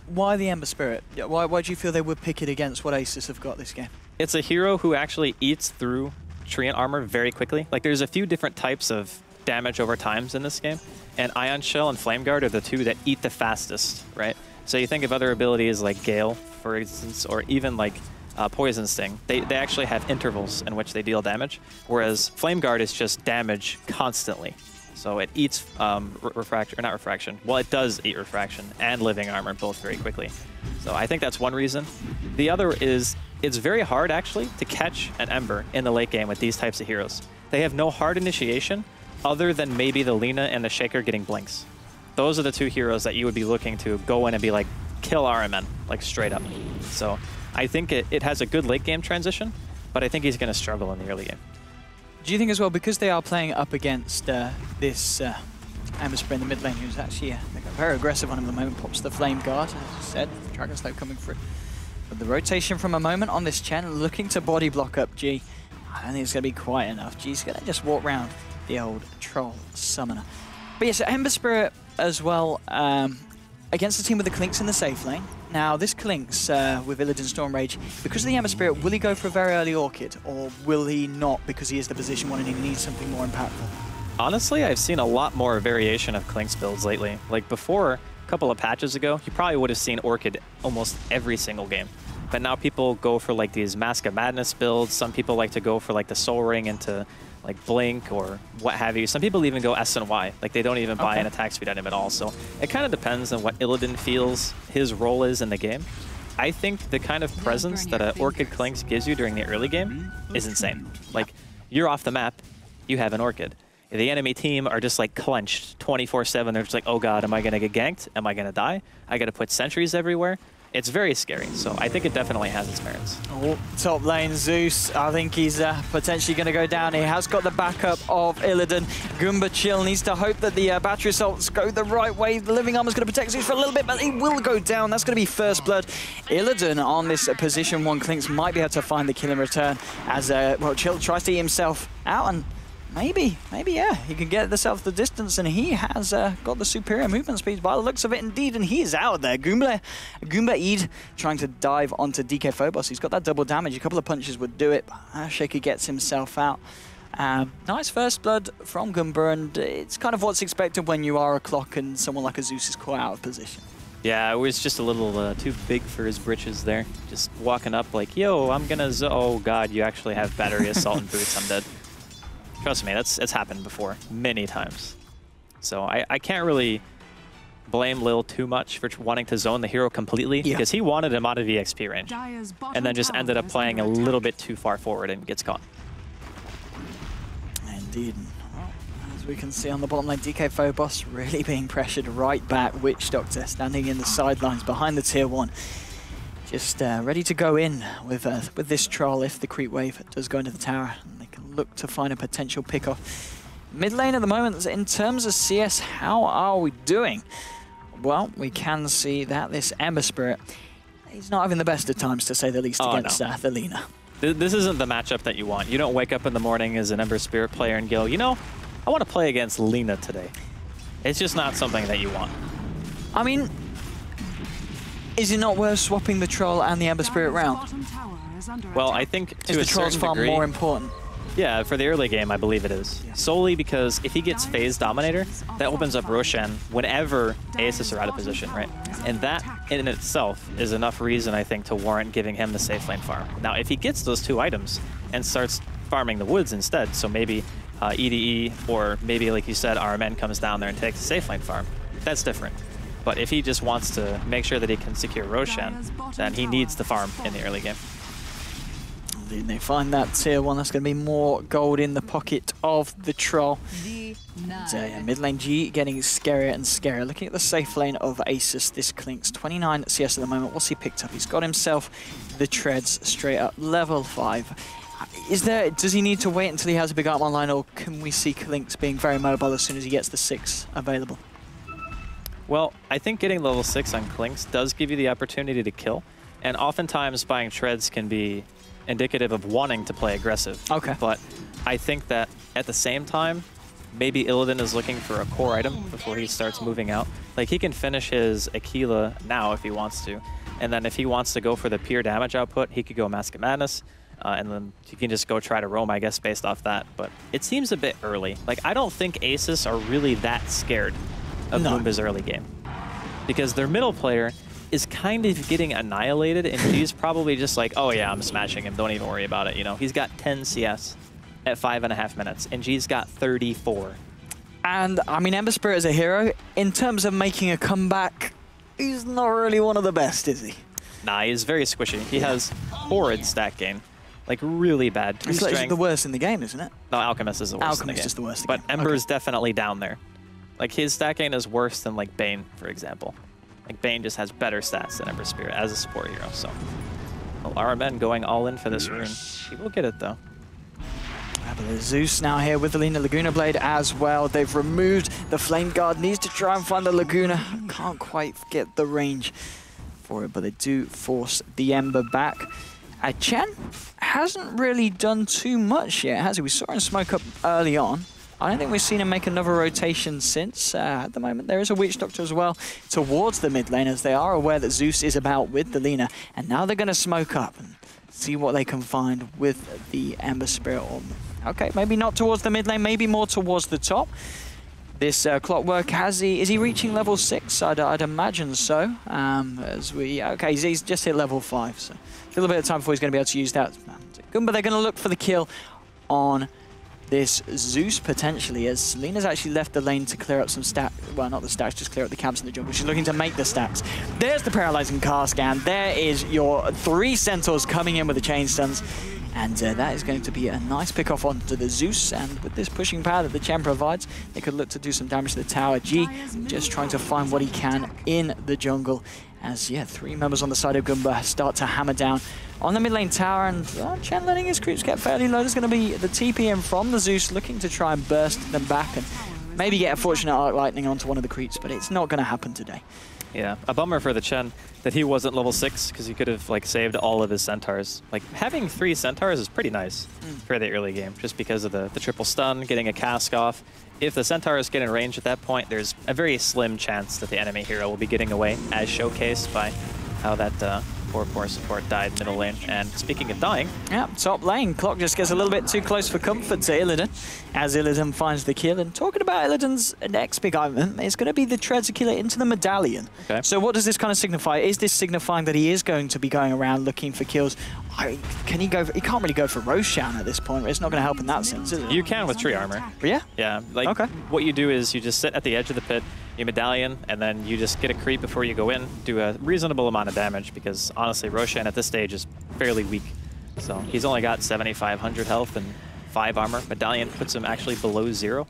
why the Ember Spirit? Why do you feel they would pick it against what Asus have got this game? It's a hero who actually eats through Treant armor very quickly. Like, there's a few different types of damage over times in this game, and Ion Shell and Flame Guard are the two that eat the fastest, right? So you think of other abilities like Gale, for instance, or even like Poison Sting. They actually have intervals in which they deal damage, whereas Flame Guard is just damage constantly. So it eats refraction, or not refraction. Well, it does eat refraction and living armor both very quickly. So I think that's one reason. The other is it's very hard actually to catch an Ember in the late game with these types of heroes. They have no hard initiation other than maybe the Lina and the Shaker getting blinks. Those are the two heroes that you would be looking to go in and be like, kill RMN, like straight up. So I think it has a good late game transition, but I think he's going to struggle in the early game. Do you think as well, because they are playing up against this Ember Spirit in the mid lane, who's actually they got very aggressive on him at the moment, pops the Flame Guard, as I said, Dragon Slave coming through. But the rotation from a moment on this Chen, looking to body block up G. I don't think it's going to be quite enough. G's going to just walk around the old Troll Summoner. But yes, Ember Spirit as well, against the team with the Klinx in the safe lane. Now, this Klinx with Illidan Storm Rage, because of the Ember Spirit, will he go for a very early Orchid, or will he not because he is the position one and he needs something more impactful? Honestly, I've seen a lot more variation of Klinx builds lately. Like before, a couple of patches ago, you probably would have seen Orchid almost every single game. But now people go for like these Mask of Madness builds. Some people like to go for like the Soul Ring into like Blink or what have you. Some people even go S and Y. Like they don't even buy an attack speed item at all. So it kind of depends on what Illidan feels his role is in the game. I think the kind of presence that an Orchid Klinx gives you during the early game is insane. Like, you're off the map, you have an Orchid. The enemy team are just like clenched 24/7. They're just like, oh god, am I gonna get ganked? Am I gonna die? I gotta put sentries everywhere. It's very scary, so I think it definitely has its merits. Oh, top lane Zeus, I think he's potentially going to go down. He has got the backup of Illidan. Goomba chill, needs to hope that the battery assaults go the right way. The living armor's going to protect Zeus for a little bit, but he will go down. That's going to be first blood. Illidan on this position 1 Klinx might be able to find the kill in return as well, Chill tries to eat himself out, and maybe, yeah, he can get himself the distance, and he has got the superior movement speed by the looks of it indeed, and he is out there. Goomba Eid trying to dive onto DK Phobos. He's got that double damage. A couple of punches would do it. Shaker gets himself out. Nice first blood from Goomba, and it's kind of what's expected when you are a clock and someone like a Zeus is caught out of position. Yeah, it was just a little too big for his britches there. Just walking up like, yo, I'm gonna oh god, you actually have battery assault and boots, I'm dead. Trust me, it's happened before, many times. So I can't really blame Lil too much for wanting to zone the hero completely, because he wanted him out of EXP range. And then just ended up playing a little bit too far forward and gets caught. Indeed. Well, as we can see on the bottom lane, DK Phobos really being pressured right back. Witch Doctor standing in the sidelines behind the tier 1. Just ready to go in with this troll if the creep wave does go into the tower. And they can look to find a potential pick-off. Mid lane at the moment, in terms of CS, how are we doing? Well, we can see that this Ember Spirit, he's not having the best of times, to say the least, against the Lina. This isn't the matchup that you want. You don't wake up in the morning as an Ember Spirit player and go, you know, I want to play against Lina today. It's just not something that you want. I mean, is it not worth swapping the Troll and the Ember Spirit round? Well, I think to is the Troll's farm more important? Yeah, for the early game, I believe it is. Solely because if he gets Phase Dominator, that opens up Roshan whenever Asus are out of position, right? And that in itself is enough reason, I think, to warrant giving him the safe lane farm. Now, if he gets those 2 items and starts farming the woods instead, so maybe EDE or maybe, like you said, RMN comes down there and takes the safe lane farm, that's different. But if he just wants to make sure that he can secure Roshan, then he needs the farm in the early game. And they find that tier 1, that's going to be more gold in the pocket of the Troll. Mid lane G getting scarier and scarier. Looking at the safe lane of Asus, this Clinks, 29 CS at the moment. What's he picked up? He's got himself the treads straight up, level 5. Does he need to wait until he has a big item online, or can we see Clinks being very mobile as soon as he gets the 6 available? Well, I think getting level 6 on Clinks does give you the opportunity to kill, and oftentimes buying treads can be indicative of wanting to play aggressive. Okay. But I think that at the same time, maybe Illidan is looking for a core item before he starts moving out. Like, he can finish his Aquila now if he wants to, and then if he wants to go for the pure damage output, he could go Mask of Madness, and then he can just go try to roam, I guess, based off that. But it seems a bit early. Like, I don't think Asus are really that scared of Goomba's early game, because their middle player is kind of getting annihilated, and he's probably just like, oh yeah, I'm smashing him, don't even worry about it, you know? He's got 10 CS at 5.5 minutes, and G's got 34. And, I mean, Ember Spirit is a hero. In terms of making a comeback, he's not really one of the best, is he? Nah, he's very squishy. He has horrid stat gain. Like, really bad. It's like the worst in the game, isn't it? No, Alchemist is the worst in the game. Alchemist is the worst in the game. But Ember's definitely down there. Like, his stat gain is worse than, like, Bane, for example. Like, Bane just has better stats than Ember Spirit as a support hero, so. Well, RMN going all in for this rune. He will get it, though. But there's Zeus now here with the Lina Laguna Blade as well. They've removed the Flame Guard. Needs to try and find the Laguna. Can't quite get the range for it, but they do force the Ember back. Chen hasn't really done too much yet, has he? We saw him smoke up early on. I don't think we've seen him make another rotation since. At the moment, there is a Witch Doctor as well towards the mid lane, as they are aware that Zeus is about with the Lina. And now they're going to smoke up and see what they can find with the Ember Spirit. Okay, maybe not towards the mid lane, maybe more towards the top. This Clockwork, is he reaching level 6? I'd imagine so. Okay, he's just hit level 5, so a little bit of time before he's going to be able to use that. Goomba, they're going to look for the kill on this Zeus, potentially, as Lina's actually left the lane to clear up some stacks. Well, not the stacks, just clear up the camps in the jungle. She's looking to make the stacks. There's the Paralyzing Cask, and there is your 3 Centaurs coming in with the Chain Stuns. And that is going to be a nice pick-off onto the Zeus. And with this pushing power that the Chen provides, they could look to do some damage to the tower. G just trying to find what he can in the jungle. As, yeah, 3 members on the side of Goomba start to hammer down on the mid lane tower. And Chen letting his creeps get fairly low. There's going to be the TP in from the Zeus, looking to try and burst them back and maybe get a fortunate Arc Lightning onto one of the creeps. But it's not going to happen today. Yeah, a bummer for the Chen that he wasn't level 6, because he could have like saved all of his Centaurs. Like, having 3 Centaurs is pretty nice for the early game, just because of the triple stun, getting a cask off. If the Centaurs get in range at that point, there's a very slim chance that the enemy hero will be getting away, as showcased by how that Poor support died middle lane. And speaking of dying... Yeah, top lane. Clock just gets a little bit too close for comfort to Illidan, as Illidan finds the kill. And talking about Illidan's next big item, it's going to be the Treads Killer into the medallion. Okay. So what does this kind of signify? Is this signifying that he is going to be going around looking for kills? Can he go? He can't really go for Roshan at this point. It's not going to help in that sense, is it? You can with tree armor. Yeah? Yeah, like Okay. what you do is you just sit at the edge of the pit, you medallion, and then you just get a creep before you go in, do a reasonable amount of damage, because honestly, Roshan at this stage is fairly weak. So he's only got 7,500 health and 5 armor. Medallion puts him actually below 0.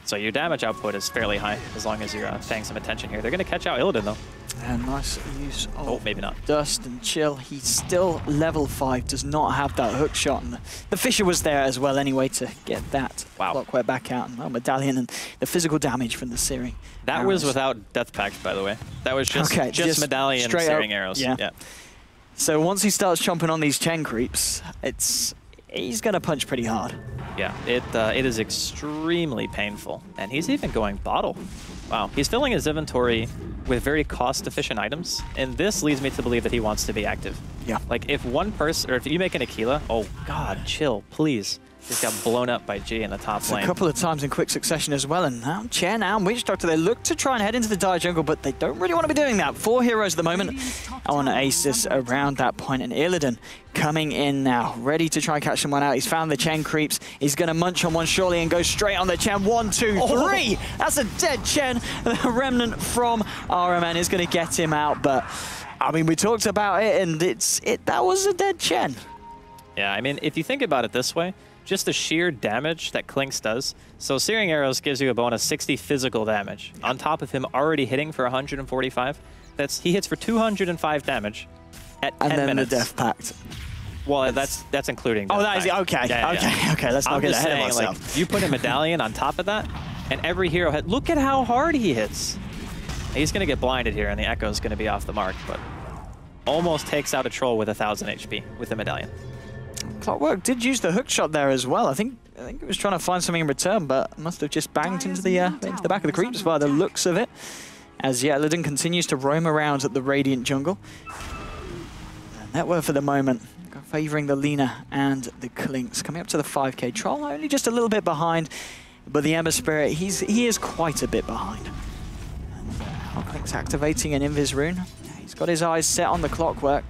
So your damage output is fairly high, as long as you're paying some attention here. They're going to catch out Illidan, though. And nice use of Oh, maybe not. Dust and Chill. He's still level 5, does not have that hook shot. And the Fissure was there as well anyway to get that Clockwork back out. And Medallion and the physical damage from the Searing That arrows. was without Death Pact, by the way. That was just, just Medallion straight Searing up, arrows. yeah. So once he starts chomping on these Chen creeps, he's going to punch pretty hard. Yeah, it is extremely painful. And he's even going bottle. Wow, he's filling his inventory with very cost-efficient items, and this leads me to believe that he wants to be active. Yeah. Like, if one person, or if you make an Aquila, oh god, chill, please. Just got blown up by G in the top lane. A couple of times in quick succession as well, and now Chen and Witch Doctor, they look to try and head into the dire jungle, but they don't really want to be doing that. 4 heroes at the moment on Asus around that point, and Illidan coming in now, ready to try and catch someone out. He's found the Chen creeps. He's going to munch on one surely and go straight on the Chen. 1, 2, 3. That's a dead Chen. The remnant from RMN is going to get him out, but I mean, we talked about it, and that was a dead Chen. Yeah, I mean, if you think about it this way, just the sheer damage that Clinks does. So Searing Arrows gives you a bonus 60 physical damage. On top of him already hitting for 145, he hits for 205 damage at 10 minutes. And then the Death Pact. Well, that's including Death that is Pact. okay. Yeah. Okay. Let's not get ahead of ourselves. Like, you put a medallion on top of that, and every hero hit. Look at how hard he hits. He's going to get blinded here, and the Echo is going to be off the mark, but almost takes out a troll with 1,000 HP with the medallion. Clockwork did use the hook shot there as well. I think it was trying to find something in return, but must have just banged into the back of the creeps by the looks of it. As Illidan continues to roam around at the Radiant jungle. And that were for the moment favouring the Lina and the Clinks. Coming up to the 5k. Troll only just a little bit behind, but the Ember Spirit, he is quite a bit behind. And Clinks activating an Invis rune. He's got his eyes set on the Clockwork.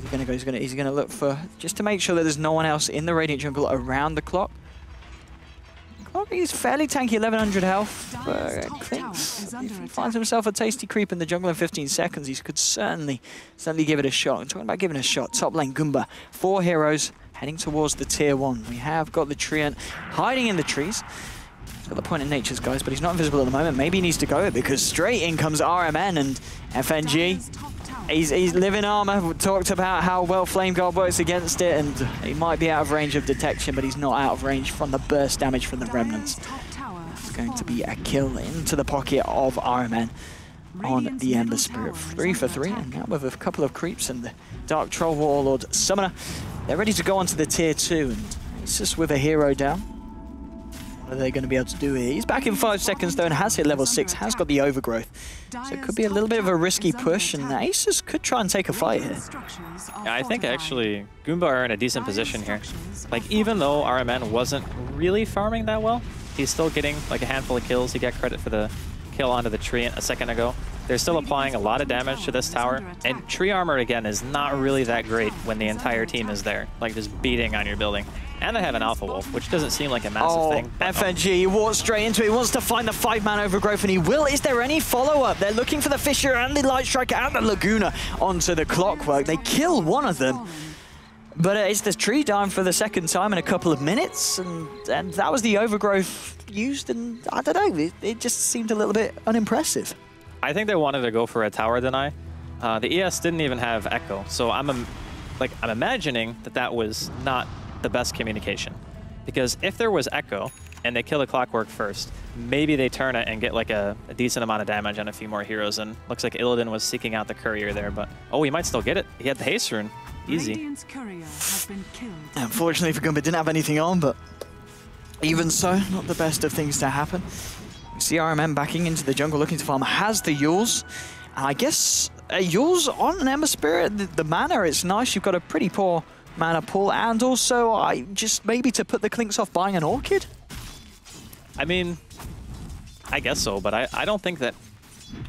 He's gonna look for, just to make sure that there's no one else in the Radiant jungle around the clock. He's fairly tanky, 1100 health. Clinks, if he finds himself a tasty creep in the jungle in 15 seconds, he could certainly give it a shot. And talking about giving it a shot, top lane Goomba, 4 heroes heading towards the tier 1. We have got the Treant hiding in the trees. He's got the point in nature's guys, but he's not invisible at the moment. Maybe he needs to go it because straight in comes RMN and FNG. He's living armor. We talked about how well Flame Guard works against it, and he might be out of range of detection, but he's not out of range from the burst damage from the remnants. It's going to be a kill into the pocket of RMN on the Ember Spirit. 3 for 3, and now with a couple of creeps and the Dark Troll Warlord Summoner, they're ready to go onto the tier 2, and it's just with a hero down. What are they going to be able to do here? He's back in 5 seconds though and has hit level 6, has got the overgrowth. So it could be a little bit of a risky push, and Asus could try and take a fight here. Yeah, I think actually Goomba are in a decent position here. Like, even though RMN wasn't really farming that well, he's still getting like a handful of kills. He got credit for the kill onto the tree a second ago. They're still applying a lot of damage to this tower, and tree armor again is not really that great when the entire team is there, like just beating on your building. And they have an Alpha Wolf, which doesn't seem like a massive thing. FNG walks straight into it. He wants to find the 5-man overgrowth, and he will. Is there any follow-up? They're looking for the Fissure and the Light Striker and the Laguna onto the Clockwork. They kill one of them. But it's the tree down for the second time in a couple of minutes, and that was the overgrowth used, and I don't know, it just seemed a little bit unimpressive. I think they wanted to go for a tower deny. The ES didn't even have Echo, so I'm imagining that was not the best communication. Because if there was Echo and they kill the Clockwork first, maybe they turn it and get like a decent amount of damage on a few more heroes, and looks like Illidan was seeking out the courier there, but oh, he might still get it. He had the haste rune. Easy. Unfortunately for Goomba, didn't have anything on, but even so, not the best of things to happen. We see RMN backing into the jungle looking to farm, has the Yules. And I guess Yours on an Ember Spirit, the mana, it's nice. You've got a pretty poor mana pool, and also I just maybe to put the Clinks off buying an Orchid? I mean, I guess so, but I don't think that...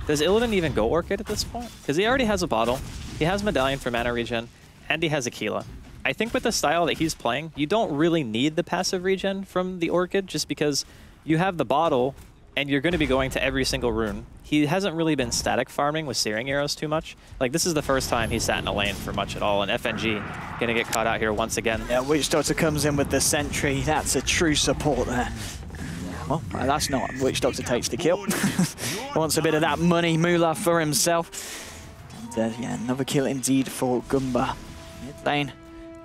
Does Illidan even go Orchid at this point? Because he already has a bottle, he has Medallion for mana regen, and he has Aquila. I think with the style that he's playing, you don't really need the passive regen from the Orchid, just because you have the bottle, and you're going to be going to every single rune. He hasn't really been static farming with Searing Arrows too much. Like, this is the first time he's sat in a lane for much at all, and FNG going to get caught out here once again. Yeah, Witch Doctor comes in with the Sentry. That's a true support there. Well, that's not what Witch Doctor takes to kill. Wants a bit of that money moolah for himself. And yeah, another kill indeed for Goomba. Mid lane,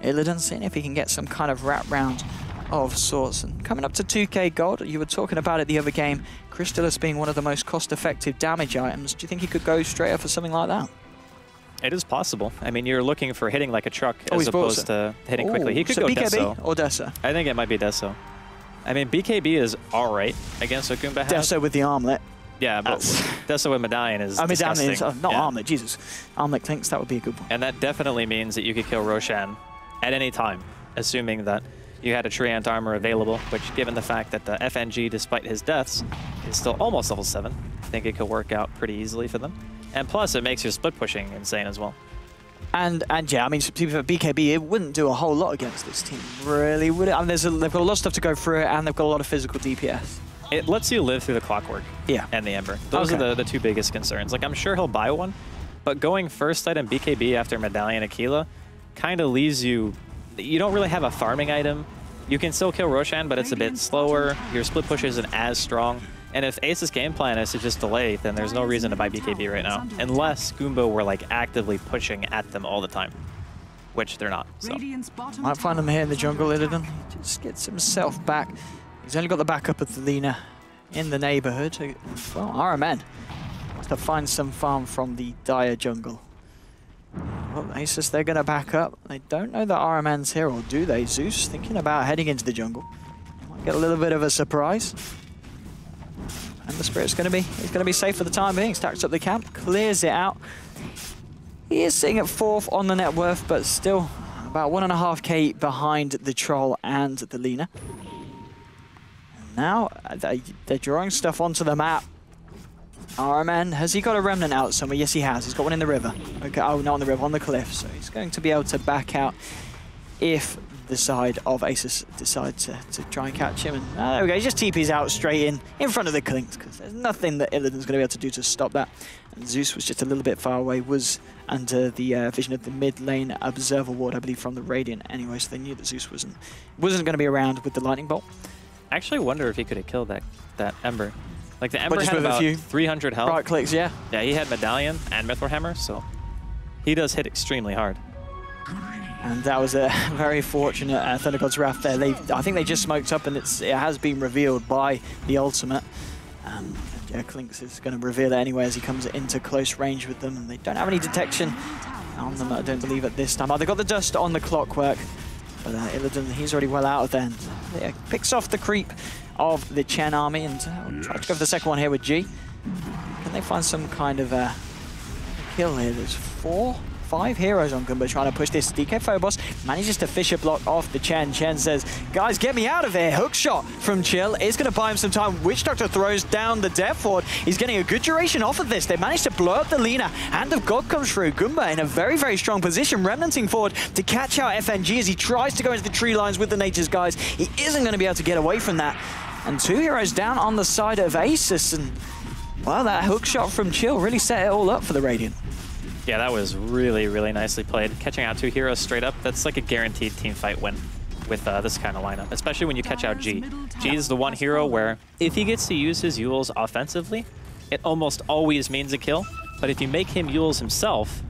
Illidan seeing if he can get some kind of wrap round of sorts. And coming up to 2k gold, you were talking about it the other game, Crystallis being one of the most cost-effective damage items. Do you think he could go straight up for something like that? It is possible. I mean, you're looking for hitting like a truck as opposed to hitting quickly. He could go BKB Deso. or Deso? I think it might be Deso. I mean, BKB is all right against what Goomba has. Deso with the armlet. Yeah, but Deso with Medallion is disgusting. Medallion is, not armlet, Jesus. Armlet Clinks, that would be a good one. And that definitely means that you could kill Roshan at any time, assuming that you had a Treant armor available, which, given the fact that the FNG, despite his deaths, is still almost level 7, I think it could work out pretty easily for them. And plus, it makes your split pushing insane as well. And yeah, I mean, for BKB, it wouldn't do a whole lot against this team, really, would it? I mean, they've got a lot of stuff to go through, and they've got a lot of physical DPS. It lets you live through the Clockwork and the Ember. Those are the two biggest concerns. Like, I'm sure he'll buy one, but going first item BKB after Medallion Aquila kind of leaves you... You don't really have a farming item. You can still kill Roshan, but it's a bit slower. Your split push isn't as strong. And if Ace's game plan is to just delay, then there's no reason to buy BKB right now. Unless Goomba were like actively pushing at them all the time. Which they're not, so. Might find him here in the jungle, Illidan. He just gets himself back. He's only got the backup of the Lina in the neighborhood. Well, RMN wants to find some farm from the dire jungle. Well, Asus, they're going to back up. They don't know that RMN's here, or do they? Zeus thinking about heading into the jungle. Might get a little bit of a surprise. And the Spirit's going to be safe for the time being. Stacks up the camp, clears it out. He is sitting at 4th on the net worth, but still about 1.5k behind the Troll and the Lina. And now they're drawing stuff onto the map. RMN, has he got a remnant out somewhere? Yes, he has. He's got one in the river. Okay, oh, not on the river, on the cliff. So he's going to be able to back out if the side of Asus decides to try and catch him. And there we go, he just TP's out straight in front of the Clinks, because there's nothing that Illidan's going to be able to do to stop that. And Zeus was just a little bit far away, was under the vision of the mid lane observer ward, I believe, from the Radiant anyway, so they knew that Zeus wasn't going to be around with the lightning bolt. I actually wonder if he could have killed that Ember. Like, the Ember had about 300 health. Right clicks, yeah. Yeah, he had Medallion and Mithril Hammer, so he does hit extremely hard. And that was a very fortunate Thunder God's Wrath there. I think they just smoked up, and it has been revealed by the ultimate. Yeah, Clinks is going to reveal it anyway as he comes into close range with them. And they don't have any detection on them, I don't believe, at this time. Oh, they got the dust on the Clockwork, but Illidan, he's already well out of there. And, yeah, picks off the creep of the Chen army, and try to go for the second one here with G. Can they find some kind of kill here? There's 5 heroes on Goomba trying to push this. DK Phobos manages to fish a block off the Chen. Chen says, guys, get me out of here. Hook shot from Chill is going to buy him some time. Witch Doctor throws down the Death Ward. He's getting a good duration off of this. They managed to blow up the Lina. Hand of God comes through. Goomba in a very, very strong position, remnanting forward to catch out FNG as he tries to go into the tree lines with the Nature's Guys. He isn't going to be able to get away from that. And 2 heroes down on the side of Asus. And, well, that hook shot from Chill really set it all up for the Radiant. Yeah, that was really, really nicely played. Catching out 2 heroes straight up, that's like a guaranteed team fight win with this kind of lineup, especially when you catch out G. G is the one hero where if he gets to use his Euls offensively, it almost always means a kill. But if you make him Euls himself,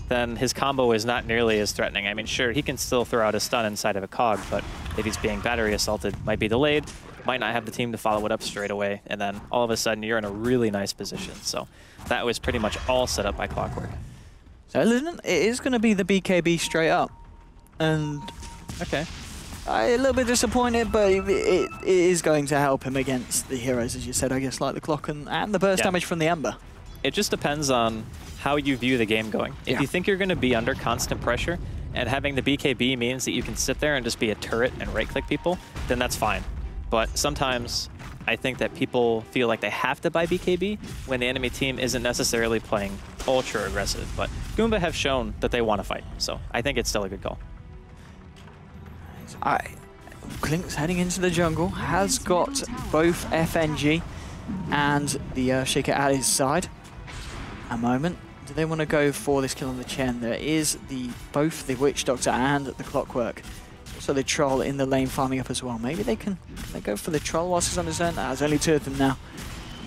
then his combo is not nearly as threatening. I mean, sure, he can still throw out a stun inside of a cog, but if he's being battery assaulted, might be delayed, might not have the team to follow it up straight away, and then all of a sudden you're in a really nice position. So that was pretty much all set up by Clockwork. So it is going to be the BKB straight up. And okay, I'm a little bit disappointed, but it is going to help him against the heroes, as you said, I guess, like the Clock and the burst damage from the Ember. It just depends on how you view the game going. If you think you're going to be under constant pressure and having the BKB means that you can sit there and just be a turret and right-click people, then that's fine. But sometimes I think that people feel like they have to buy BKB when the enemy team isn't necessarily playing ultra aggressive. But Goomba have shown that they want to fight, so I think it's still a good call. Clinkz heading into the jungle, has got both FNG and the Earthshaker at his side. A moment. Do they want to go for this kill on the Chen? There is both the Witch Doctor and the Clockwork. Also the Troll in the lane farming up as well. Maybe they can go for the Troll whilst he's on his own. There's only 2 of them now.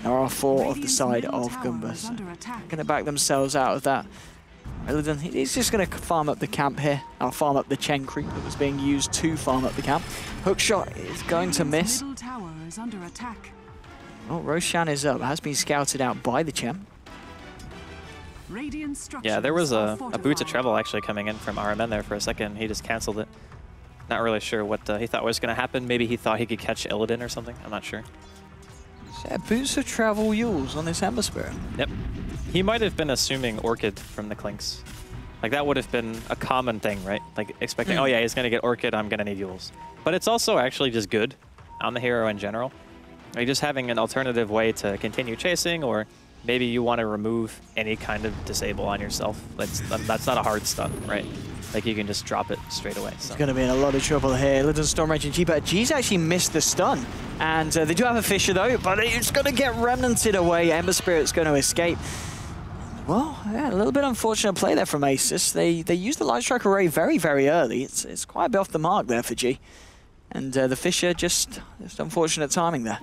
There are 4 of the side of Goomba. So going to back themselves out of that. Illidan, he's just going to farm up the camp here. I'll farm up the Chen creep that was being used to farm up the camp. Hookshot is going to miss. Oh, Roshan is up. Has been scouted out by the Chen. Yeah, there was a Boots of Treble actually coming in from RMN there for a second. He just canceled it. Not really sure what he thought was going to happen. Maybe he thought he could catch Illidan or something. I'm not sure. Yeah, Boots of Travel Yules on this Ember Spirit. Yep. He might have been assuming Orchid from the Clinkz. Like, that would have been a common thing, right? Like, expecting, oh yeah, he's going to get Orchid, I'm going to need Yules. But it's also actually just good on the hero in general. Like, just having an alternative way to continue chasing, or maybe you want to remove any kind of disable on yourself. That's not a hard stun, right? Like, you can just drop it straight away. So. He's going to be in a lot of trouble here. Illidan, Storm Rage, and G, but G's actually missed the stun. And they do have a Fissure though, but it's going to get remnanted away. Ember Spirit's going to escape. Well, yeah, a little bit unfortunate play there from Asus. They used the Light Strike array very, very early. It's quite a bit off the mark there for G. And the Fissure, just unfortunate timing there.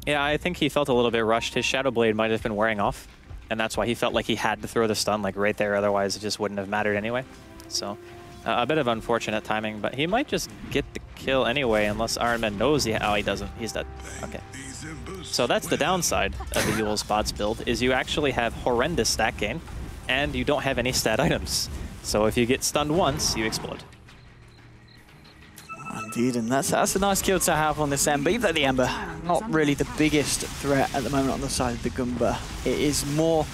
Yeah, I think he felt a little bit rushed. His Shadow Blade might have been wearing off, and that's why he felt like he had to throw the stun like right there, otherwise it just wouldn't have mattered anyway. So a bit of unfortunate timing, but he might just get the kill anyway unless Iron Man knows he... Oh, he doesn't. He's dead. Okay. So that's the downside of the Yule's bots build, is you actually have horrendous stat gain, and you don't have any stat items. So if you get stunned once, you explode. Indeed, and that's a nice kill to have on this Ember. Even though the Ember, not really the biggest threat at the moment on the side of the Goomba. It is more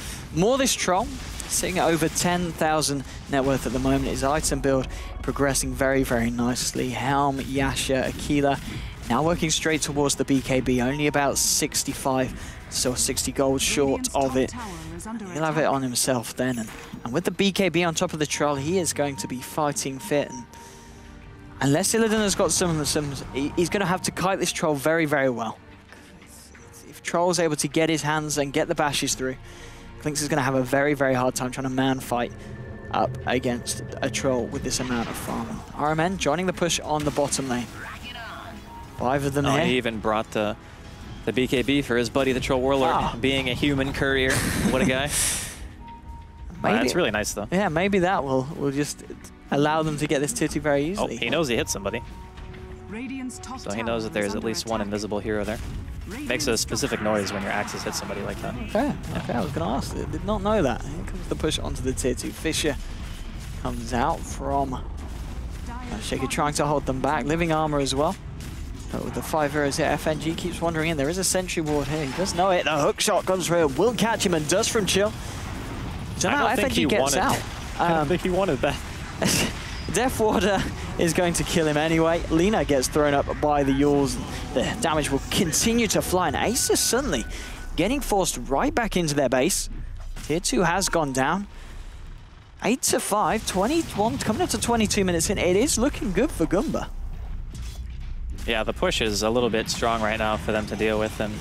this Troll, sitting at over 10,000 net worth at the moment. His item build progressing very, very nicely. Helm, Yasha, Aquila, now working straight towards the BKB, only about 65, so 60 gold short of it. He'll have it on himself then, and with the BKB on top of the Troll, he is going to be fighting fit. And unless Illidan has got some, he's going to have to kite this Troll very, very well. If Troll's able to get his hands and get the bashes through, Clinkz is going to have a very, very hard time trying to man fight up against a Troll with this amount of farm. RMN joining the push on the bottom lane. 5 of them here. He even brought the BKB for his buddy, the Troll Warlord, being a human courier. What a guy. That's really nice, though. Yeah, maybe that will just allow them to get this tier 2 very easily. Oh, he knows he hit somebody. So he knows that there's at least one invisible hero there. Makes a specific noise when your axes hit somebody like that. Okay, I was going to ask. I did not know that. Here comes the push onto the tier 2. Fissure comes out from Shaker, trying to hold them back. Living armor as well. But with the 5 heroes here, FNG keeps wandering in. There is a sentry ward here. He does know it. A hook shot comes through. Will catch him and does from chill. So now FNG gets out. I don't think he wanted that. Death Warder is going to kill him anyway. Lina gets thrown up by the Yules. The damage will continue to fly, and Asus suddenly getting forced right back into their base. Tier 2 has gone down. 8-5, 21, coming up to 22 minutes in. It is looking good for Goomba. Yeah, the push is a little bit strong right now for them to deal with, and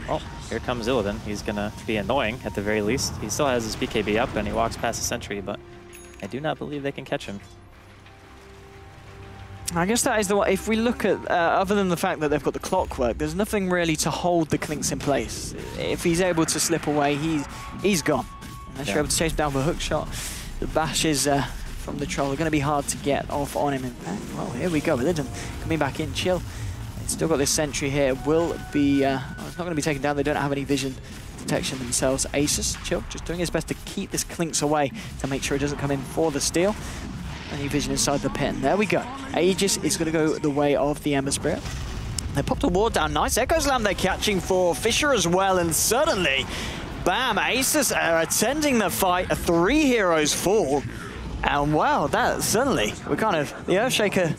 oh, here comes Illidan. He's gonna be annoying at the very least. He still has his BKB up and he walks past the sentry, but I do not believe they can catch him. I guess that is the one. If we look at, other than the fact that they've got the Clockwork, there's nothing really to hold the Clinkz in place. If he's able to slip away, he's gone. Unless you're able to chase him down with a hook shot. The bashes from the Troll are going to be hard to get off on him. In fact, well, here we go. Illidan coming back in. Chill. It's still got this sentry here. Will be, it's not going to be taken down. They don't have any vision detection themselves. Asus, Chill, just doing his best to keep this Clinkz away to make sure it doesn't come in for the steal. Any vision inside the pit. And there we go. Aegis is going to go the way of the Ember Spirit. They popped a ward down. Nice Echo Slam they're catching for Fissure as well. And suddenly, bam. Asus are attending the fight. 3 heroes fall. And wow, that suddenly, we're kind of, the Earthshaker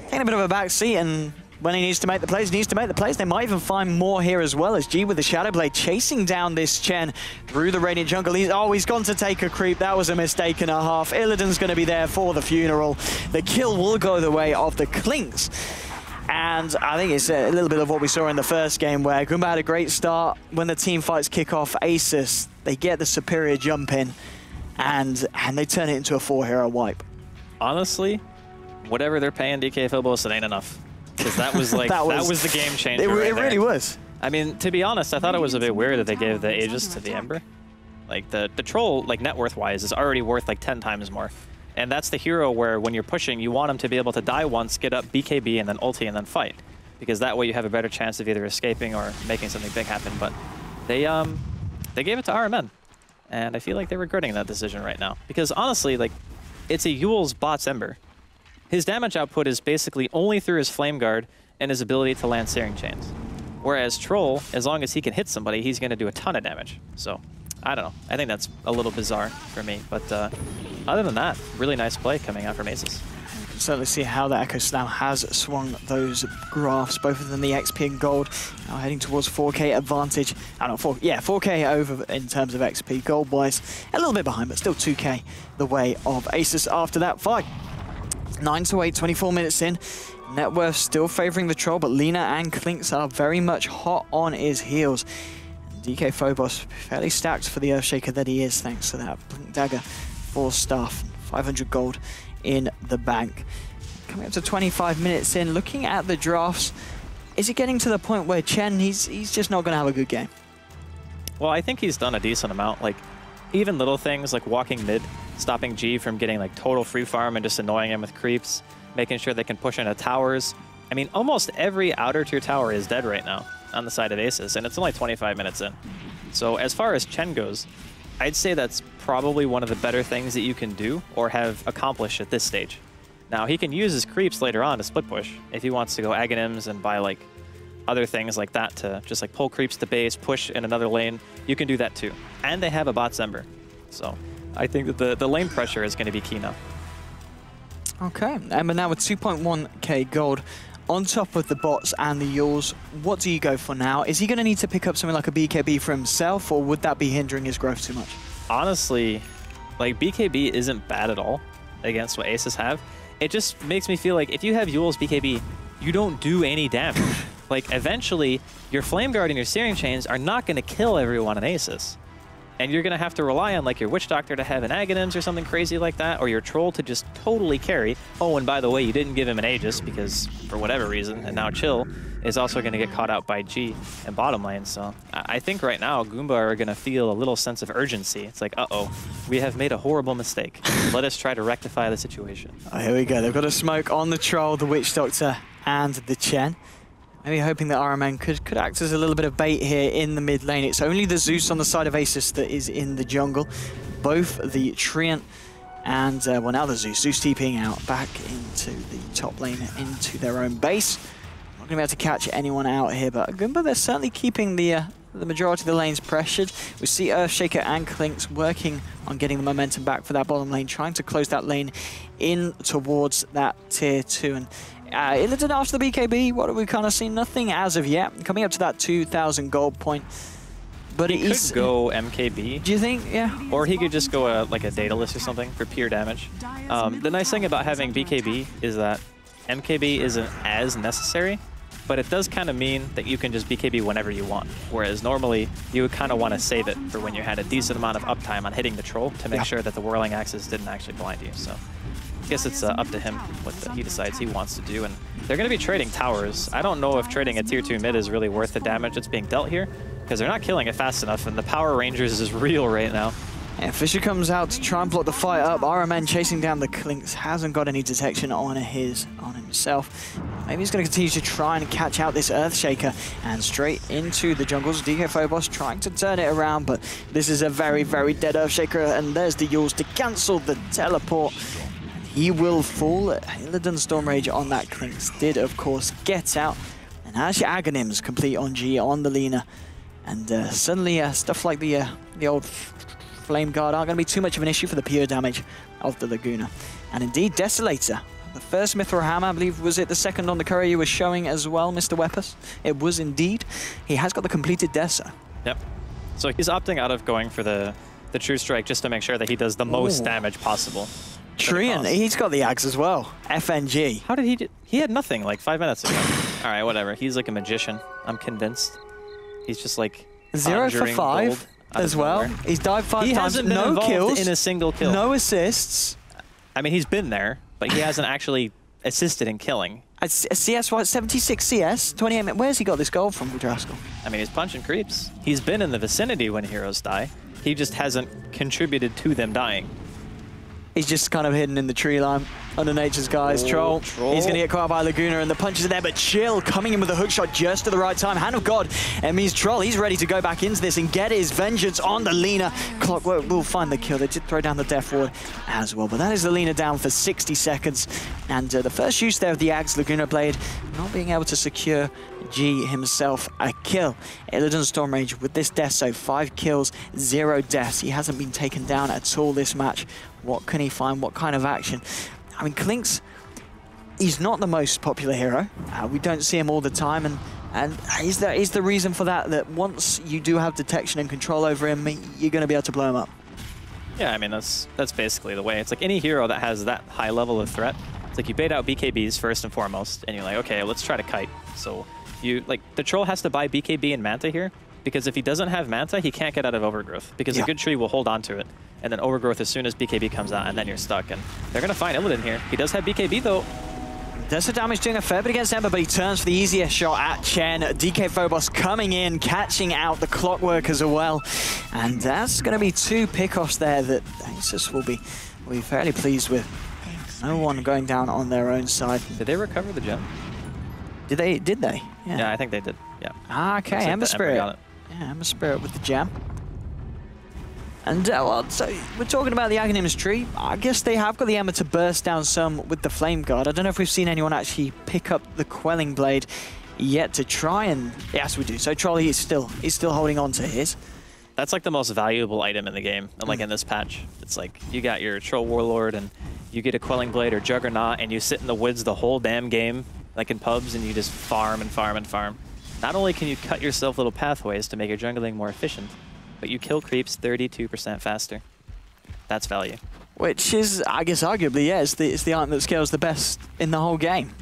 taking a bit of a back seat, and when he needs to make the plays, he needs to make the plays. They might even find more here as well, as G with the Shadow Blade chasing down this Chen through the Radiant Jungle. He's gone to take a creep. That was a mistake and a half. Illidan's going to be there for the funeral. The kill will go the way of the Clinks. And I think it's a little bit of what we saw in the first game, where Goomba had a great start. When the team fights kick off, Asus, they get the superior jump in, and they turn it into a 4-hero wipe. Honestly, whatever they're paying DK Phobos, it ain't enough. Because that was like that was the game changer. It really was. I mean, to be honest, I thought it was a bit weird that they gave the Aegis to the Ember. Like the troll, like net worth wise, is already worth like 10 times more. And that's the hero where when you're pushing, you want him to be able to die once, get up BKB, and then ulti, and then fight. Because that way you have a better chance of either escaping or making something big happen. But they gave it to RMN. And I feel like they're regretting that decision right now. Because honestly, like, it's a Yule's bot's Ember. His damage output is basically only through his Flame Guard and his ability to land Searing Chains. Whereas Troll, as long as he can hit somebody, he's going to do a ton of damage. So, I don't know. I think that's a little bizarre for me. But other than that, really nice play coming out from Asus. You can certainly see how the Echo Slam has swung those graphs, both of them the XP and gold, now heading towards 4K advantage. I don't know, 4K over in terms of XP. Gold-wise, a little bit behind, but still 2K the way of Asus after that fight. 9-8, 24 minutes in. Net worth still favoring the Troll, but Lina and Clinks are very much hot on his heels. And DK Phobos fairly stacked for the Earthshaker that he is, thanks to that Blink Dagger, 4 staff, 500 gold in the bank. Coming up to 25 minutes in, looking at the drafts, is it getting to the point where Chen, he's just not going to have a good game? Well, I think he's done a decent amount. Like, even little things like walking mid, stopping G from getting like total free farm and just annoying him with creeps, making sure they can push into towers. I mean, almost every outer tier tower is dead right now on the side of Asus, and it's only 25 minutes in. So as far as Chen goes, I'd say that's probably one of the better things that you can do or have accomplished at this stage. Now, he can use his creeps later on to split push if he wants to go Aghanims and buy like other things like that to just like pull creeps to base, push in another lane. You can do that too. And they have a bot's Ember. So I think that the lane pressure is going to be key now. Okay, Ember now with 2.1k gold on top of the bots and the Yules. What do you go for now? Is he going to need to pick up something like a BKB for himself, or would that be hindering his growth too much? Honestly, like BKB isn't bad at all against what Aces have. It just makes me feel like if you have Yule's BKB, you don't do any damage. Like eventually, your Flame Guard and your Searing Chains are not going to kill everyone in Aces. And you're going to have to rely on like your Witch Doctor to have an Aghanims or something crazy like that, or your Troll to just totally carry. Oh, and by the way, you didn't give him an Aegis because for whatever reason, and now Chill is also going to get caught out by G in bottom lane. So I think right now, Goomba are going to feel a little sense of urgency. It's like, uh-oh, we have made a horrible mistake. Let us try to rectify the situation. Oh, here we go. They've got a smoke on the Troll, the Witch Doctor, and the Chen. Maybe hoping that RMN could act as a little bit of bait here in the mid lane. It's only the Zeus on the side of Asus that is in the jungle. Both the Treant and, well, now the Zeus TPing out back into the top lane, into their own base. Not going to be able to catch anyone out here, but Goomba, they're certainly keeping the majority of the lanes pressured. We see Earthshaker and Clinks working on getting the momentum back for that bottom lane, trying to close that lane in towards that tier 2. And Illidan after the BKB, what have we kind of seen? Nothing as of yet. Coming up to that 2,000 gold point. But he could go MKB. Do you think? Yeah. Or he could just go like a Daedalus or something for pure damage. The nice thing about having BKB is that MKB isn't as necessary, but it does kind of mean that you can just BKB whenever you want. Whereas normally, you would kind of want to save it for when you had a decent amount of uptime on hitting the Troll to make sure that the Whirling Axes didn't actually blind you. So I guess it's up to him what he decides he wants to do. And they're going to be trading towers. I don't know if trading a tier 2 mid is really worth the damage that's being dealt here, because they're not killing it fast enough, and the Power Rangers is real right now. Yeah, Fisher comes out to try and block the fight up. RMN chasing down the Clinks, hasn't got any detection on himself. Maybe he's going to continue to try and catch out this Earthshaker, and straight into the jungles. DK Phobos trying to turn it around, but this is a very, very dead Earthshaker, and there's the Yules to cancel the teleport. He will fall. Illidan Storm Rage on that Clinks did, of course, get out. And as your Aghanims complete on G on the Lina, And suddenly stuff like the old Flame Guard aren't going to be too much of an issue for the pure damage of the Laguna. And indeed, Desolator. The first Mithril Hammer, I believe, was it the second on the courier you were showing as well, Mr. Weppers? It was indeed. He has got the completed Deso. Yep. So he's opting out of going for the True Strike just to make sure that he does the most damage possible. Treant, he's got the Axe as well. FNG. How did he do? He had nothing like 5 minutes ago. All right, whatever. He's like a magician. I'm convinced. He's just like 0 for 5 as well. Nowhere. He's dived 5 He times. hasn't been No involved kills. in a single kill. No assists. I mean, he's been there, but he hasn't actually assisted in killing. A CS, what, 76 CS? 28 minutes. Where's he got this gold from, Gudraskell? I mean, he's punching creeps. He's been in the vicinity when heroes die. He just hasn't contributed to them dying. He's just kind of hidden in the tree line under Nature's Guise. Troll. He's going to get caught by Laguna, and the punches are there, but Chill coming in with a hook shot just at the right time. Hand of God, it means Troll. He's ready to go back into this and get his vengeance on the Lina. Clockwork will find the kill. They did throw down the Death Ward as well, but that is the Lina down for 60 seconds. And the first use there of the Axe Laguna Blade, not being able to secure G himself a kill. Illidan Stormrage with this death, so 5 kills, 0 deaths. He hasn't been taken down at all this match. What can he find? What kind of action? I mean, Clinkz, he's not the most popular hero. We don't see him all the time, and is the reason for that once you do have detection and control over him, you're going to be able to blow him up? Yeah, I mean, that's basically the way. It's like any hero that has that high level of threat. It's like you bait out BKBs first and foremost, and you're like, okay, let's try to kite. So the Troll has to buy BKB and Manta here, because if he doesn't have Manta, he can't get out of Overgrowth, because a good tree will hold on to it. And then Overgrowth as soon as BKB comes out, and then you're stuck. And they're going to find Illidan here. He does have BKB, though. Desert damage doing a fair bit against Ember, but he turns for the easier shot at Chen. DK Phobos coming in, catching out the Clockwork as well. And that's going to be 2 pickoffs there that Asus will be fairly pleased with. No one going down on their own side. Did they recover the gem? Did they? Yeah, I think they did. Yeah. Ah, okay, Like Ember Spirit. got it. Yeah, Ember Spirit with the gem. And well, so we're talking about the Aghanims tree. I guess they have got the Ember to burst down some with the Flame Guard. I don't know if we've seen anyone actually pick up the Quelling Blade yet to try and... Yes, we do. So Trolley is still holding on to his. That's like the most valuable item in the game, and like in this patch. It's like you got your Troll Warlord, and you get a Quelling Blade or Juggernaut, and you sit in the woods the whole damn game, like in pubs, and you just farm and farm and farm. Not only can you cut yourself little pathways to make your jungling more efficient, but you kill creeps 32% faster. That's value. Which is, I guess, arguably, yeah, it's the item that scales the best in the whole game.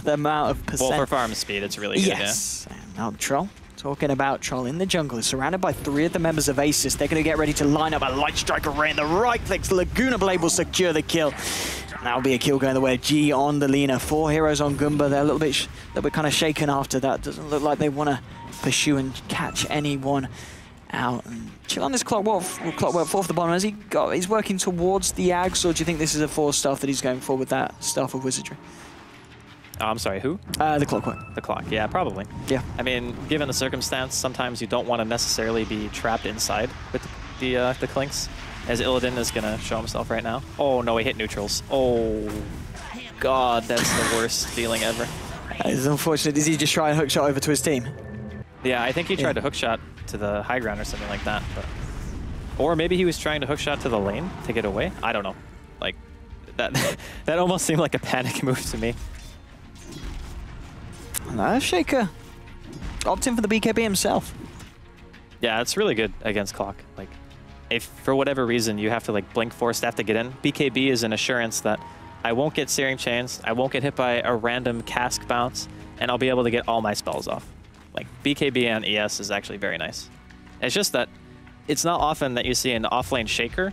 The amount of percent. Well, for farm speed, it's really good, yes. Yeah. And now Troll. Talking about Troll in the jungle, is surrounded by 3 of the members of Asus. They're going to get ready to line up a Light Strike Array, and the right clicks. Laguna Blade will secure the kill. That'll be a kill going the way of G on the Lina. 4 heroes on Goomba. They're a little bit kind of shaken after that. Doesn't look like they want to pursue and catch anyone out. And Chill on this Clockwork 4 off the bottom. He's working towards the Ags, or do you think this is a 4 staff that he's going for with that Staff of Wizardry? Oh, I'm sorry, who? The Clockwork. The Clock, yeah, probably. Yeah. I mean, given the circumstance, sometimes you don't want to necessarily be trapped inside with the Clinkz, as Illidan is going to show himself right now. Oh, no, he hit neutrals. Oh, God, that's the worst feeling ever. It's unfortunate. Did he just try and hookshot over to his team? Yeah, I think he tried to hookshot to the high ground or something like that. Or maybe he was trying to hookshot to the lane to get away. I don't know. Like, that almost seemed like a panic move to me. Shaker opting for the BKB himself. Yeah, it's really good against Clock. Like, if for whatever reason you have to like blink force staff to get in, BKB is an assurance that I won't get Searing Chains, I won't get hit by a random cask bounce, and I'll be able to get all my spells off. Like, BKB and ES is actually very nice. It's just that it's not often that you see an offlane Shaker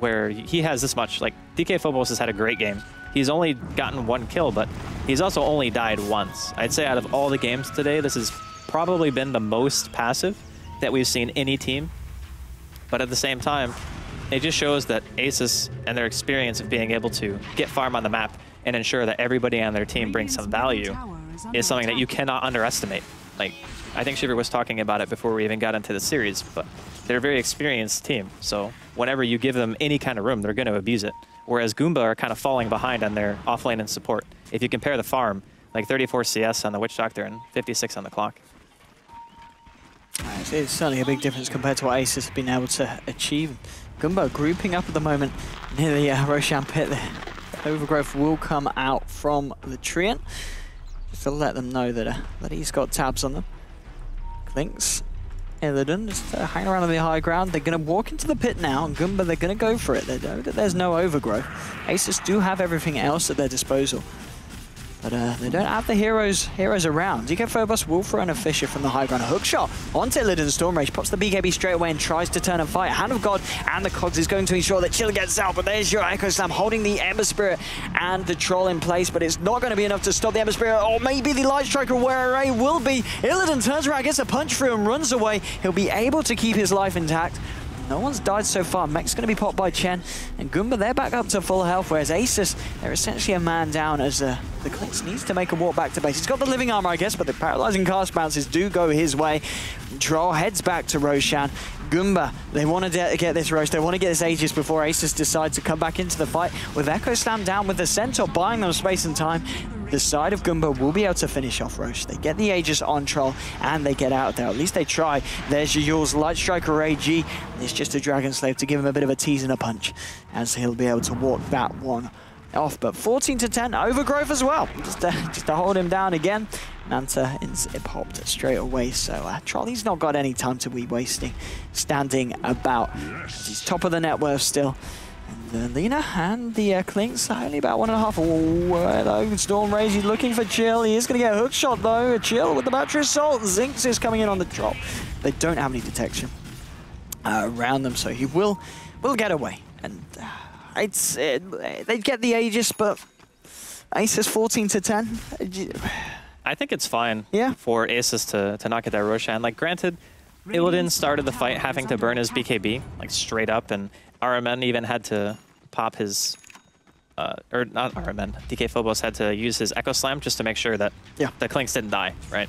where he has this much. Like, DK Phobos has had a great game. He's only gotten 1 kill, but he's also only died once. I'd say out of all the games today, this has probably been the most passive that we've seen any team. But at the same time, it just shows that Asus and their experience of being able to get farm on the map and ensure that everybody on their team brings some value is something that you cannot underestimate. Like, I think Shiver was talking about it before we even got into the series, but they're a very experienced team. So whenever you give them any kind of room, they're going to abuse it. Whereas Goomba are kind of falling behind on their offlane and support. If you compare the farm, like 34 CS on the Witch Doctor and 56 on the Clock. It's certainly a big difference compared to what Asus have been able to achieve. Goomba grouping up at the moment near the Roshan pit. The overgrowth will come out from the Treant, just to let them know that he's got tabs on them. Clinks, Illidan just hanging around on the high ground. They're going to walk into the pit now, and Goomba, they're going to go for it. They know that there's no overgrowth. Asus do have everything else at their disposal, but they don't have the heroes around. DK Phobos will throw in a Fisher from the high ground. A hook shot onto Illidan. Storm Rage pops the BKB straight away and tries to turn and fight. Hand of God and the Cogs is going to ensure that Chill gets out, but there's your Echo Slam holding the Ember Spirit and the Troll in place, but it's not going to be enough to stop the Ember Spirit, or maybe the Light Striker where Array will be. Illidan turns around, gets a punch through and runs away. He'll be able to keep his life intact. No one's died so far. Mech's going to be popped by Chen. And Goomba, they're back up to full health, whereas Asus, they're essentially a man down as the Clinks needs to make a walk back to base. He's got the living armor, I guess, but the paralyzing cast bounces do go his way. Troll heads back to Roshan. Goomba, they want to get this Rosh, they want to get this Aegis before Asus decide to come back into the fight. With Echo Slam down, with the Centaur buying them space and time, the side of Goomba will be able to finish off Rosh. They get the Aegis on Troll, and they get out there. At least they try. There's Yule's Light Striker AG. It's just a Dragon Slave to give him a bit of a tease and a punch, as he'll be able to walk that one off. But 14-10, overgrowth as well. Just to hold him down again. Manta it popped straight away, so Trolley's not got any time to be wasting, standing about. He's top of the net worth still. And Lina and the Clinks only about 1.5 though. Storm Rage, he's looking for Chill. He is going to get a hook shot though. Chill with the battery assault. Zinx is coming in on the drop. They don't have any detection around them, so he will get away. And they'd get the Aegis, but Asus 14-10. I think it's fine Yeah. for Asus to not get that Roshan. Like, granted, Illidan started the fight having to burn his BKB, like, straight up, and RMN even had to pop his, or not RMN, DK Phobos had to use his Echo Slam just to make sure that the Clinks didn't die, right?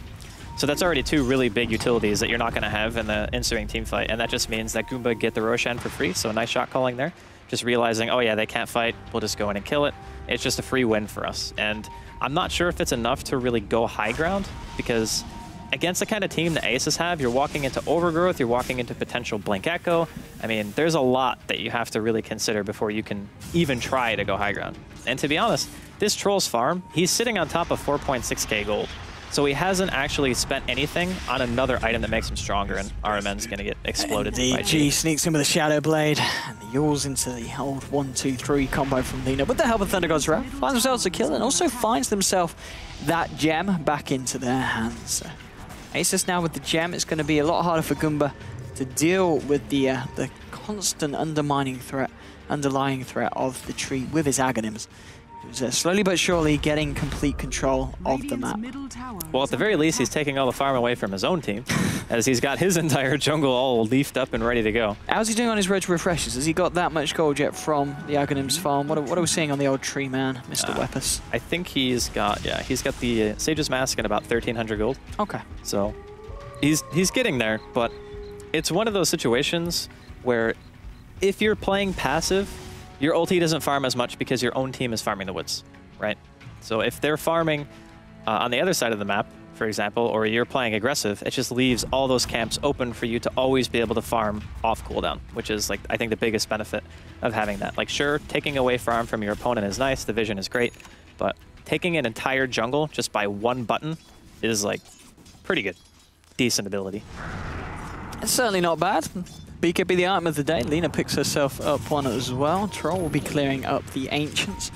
So that's already two really big utilities that you're not going to have in the ensuing team fight, and that just means that Goomba get the Roshan for free, so a nice shot calling there. Just realizing, oh yeah, they can't fight, we'll just go in and kill it. It's just a free win for us, and I'm not sure if it's enough to really go high ground, because against the kind of team that Asus have, you're walking into overgrowth, you're walking into potential Blink Echo. I mean, there's a lot that you have to really consider before you can even try to go high ground. And to be honest, this Troll's farm, he's sitting on top of 4.6k gold. So he hasn't actually spent anything on another item that makes him stronger, and RMN's going to get exploded by G. Sneaks in with a Shadow Blade, and the Yules into the old 1-2-3 combo from Lina. With the help of Thunder God's Wrath, finds themselves a kill, and also finds themselves that gem back into their hands. Asus now with the gem, it's going to be a lot harder for Goomba to deal with the constant underlying threat of the tree with his Aghanims. Who's slowly but surely getting complete control of the map. Well, at the very least, he's taking all the farm away from his own team, as he's got his entire jungle all leafed up and ready to go. How's he doing on his road to refreshes? Has he got that much gold yet from the Aghanims farm? What are we seeing on the old tree man, Mr. Weapus? I think he's got the Sage's Mask and about 1,300 gold. Okay. So he's getting there, but it's one of those situations where if you're playing passive, your ulti doesn't farm as much because your own team is farming the woods, right? So if they're farming on the other side of the map, for example, or you're playing aggressive, it just leaves all those camps open for you to always be able to farm off cooldown, which is, like, I think the biggest benefit of having that. Like, sure, taking away farm from your opponent is nice, the vision is great, but taking an entire jungle just by one button is, like, pretty good. Decent ability. It's certainly not bad. BKB the item of the day. Lina picks herself up one as well. Troll will be clearing up the Ancients.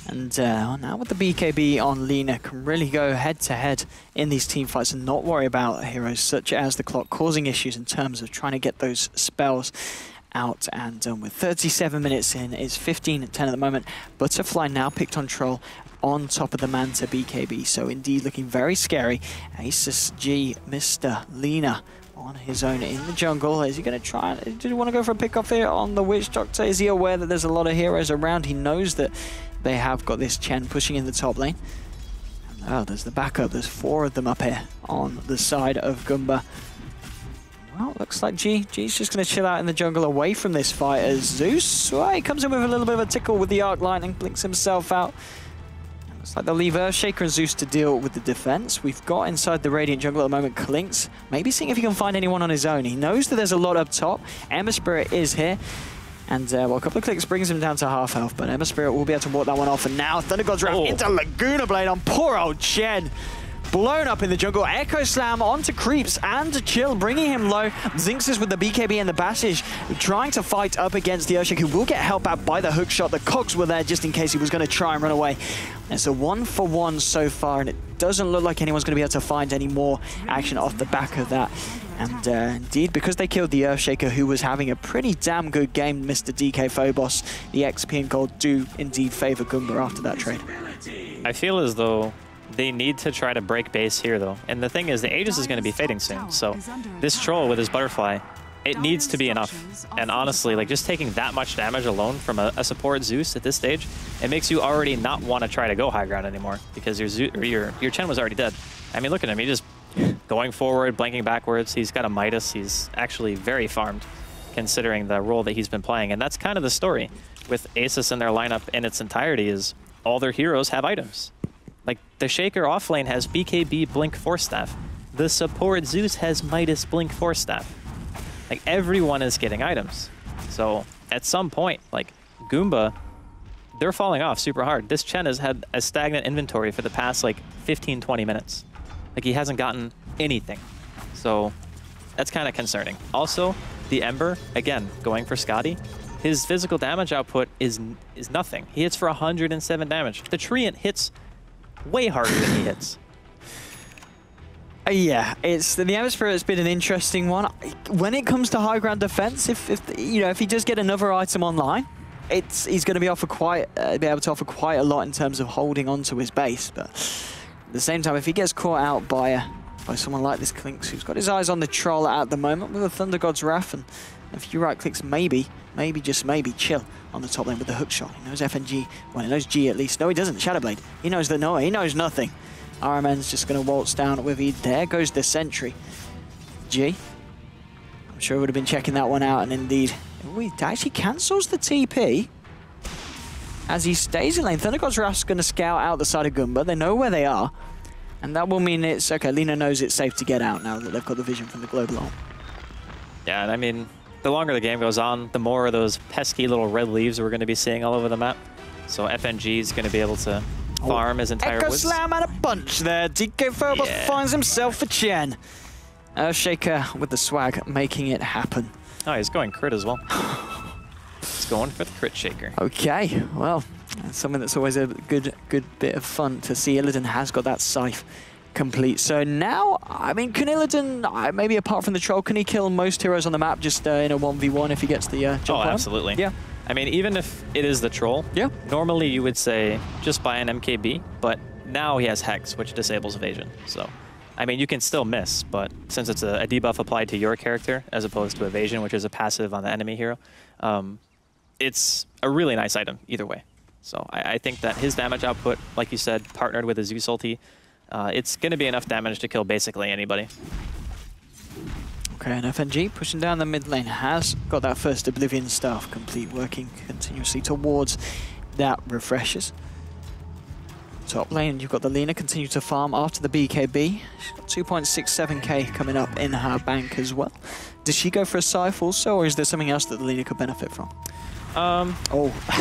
And now with the BKB on Lina, can really go head-to-head in these team fights and not worry about heroes such as the Clock causing issues in terms of trying to get those spells out. And with 37 minutes in, it's 15-10 at the moment. Butterfly now picked on Troll on top of the Manta BKB. So indeed looking very scary. Asus G, Mr. Lina on his own in the jungle. Is he going to try? Did he want to go for a pick-off here on the Witch Doctor? Is he aware that there's a lot of heroes around? He knows that they have got this Chen pushing in the top lane. And, oh, there's the backup. There's 4 of them up here on the side of Goomba. Well, looks like G's just going to chill out in the jungle away from this fight as Zeus, well, he comes in with a little bit of a tickle with the Arc Lightning, blinks himself out. Looks like they'll leave Earthshaker and Zeus to deal with the defense. We've got inside the Radiant jungle at the moment Klinks. Maybe seeing if he can find anyone on his own. He knows that there's a lot up top. Ember Spirit is here. And, well, a couple of clicks brings him down to half health, but Ember Spirit will be able to walk that one off. And now Thunder God's Wrath into Laguna Blade on poor old Chen. Blown up in the jungle. Echo Slam onto Creeps and Chill, bringing him low. Zinx is with the BKB and the Passage, trying to fight up against the Earthshaker, who will get help out by the hook shot. The cogs were there just in case he was going to try and run away. It's a 1-for-1 so far, and it doesn't look like anyone's going to be able to find any more action off the back of that. And indeed, because they killed the Earthshaker, who was having a pretty damn good game, Mr. DK Phobos, the XP and gold do indeed favor Goomba after that trade. I feel as though they need to try to break base here, though. And the thing is, the Aegis is going to be fading soon. So this troll with his butterfly, it needs to be enough. And honestly, like just taking that much damage alone from a support Zeus at this stage, it makes you already not want to try to go high ground anymore because your Chen was already dead. I mean, look at him. He just going forward, blanking backwards. He's got a Midas. He's actually very farmed considering the role that he's been playing. And that's kind of the story with Asus in their lineup in its entirety is all their heroes have items. Like, the Shaker offlane has BKB Blink Force Staff. The support Zeus has Midas Blink Force Staff. Like, everyone is getting items. So, at some point, like, Goomba, they're falling off super hard. This Chen has had a stagnant inventory for the past, like, 15, 20 minutes. Like, he hasn't gotten anything. So, that's kind of concerning. Also, the Ember, again, going for Scotty. His physical damage output is nothing. He hits for 107 damage. The Treant hits way harder than he hits. Yeah, it's the Ember Spirit has been an interesting one. When it comes to high ground defense, if you know, if he does get another item online, he's going to be able to offer quite a lot in terms of holding onto his base. But at the same time, if he gets caught out by someone like this Klinks, who's got his eyes on the troll at the moment with the Thunder God's Wrath, and a few right clicks, maybe just maybe Chill on the top lane with the hook shot. He knows FNG, well, he knows G at least. No, he doesn't. Shadowblade. He knows that no, he knows nothing. RMN's just going to waltz down with it. There goes the sentry. G. I'm sure he would have been checking that one out, and indeed, he actually cancels the TP as he stays in lane. Thunder God's Wrath's going to scout out the side of Goomba. They know where they are, and that will mean it's okay. Lina knows it's safe to get out now that they've got the vision from the global ult. Yeah, and I mean, the longer the game goes on, the more of those pesky little red leaves we're going to be seeing all over the map. So FNG is going to be able to farm his entire Echo woods. Slam and a bunch there. DK Phobos finds himself a Chen. Earthshaker with the swag, making it happen. Oh, he's going crit as well. He's going for the crit shaker. Okay, well, that's something that's always a good bit of fun to see. Illidan has got that scythe complete. So now, I mean, can Illidan, maybe apart from the troll, can he kill most heroes on the map just in a 1v1 if he gets the jump on? Absolutely. Yeah. I mean, even if it is the troll, normally you would say just buy an MKB, but now he has Hex, which disables evasion. So, I mean, you can still miss, but since it's a debuff applied to your character as opposed to evasion, which is a passive on the enemy hero, it's a really nice item either way. So I think that his damage output, like you said, partnered with a Zeus ulti, it's going to be enough damage to kill basically anybody. Okay, and FNG pushing down the mid lane has got that first Oblivion staff complete, working continuously towards that refreshes. Top lane, you've got the Lina continue to farm after the BKB. She's got 2.67k coming up in her bank as well. Does she go for a scythe also, or is there something else that the Lina could benefit from? Okay.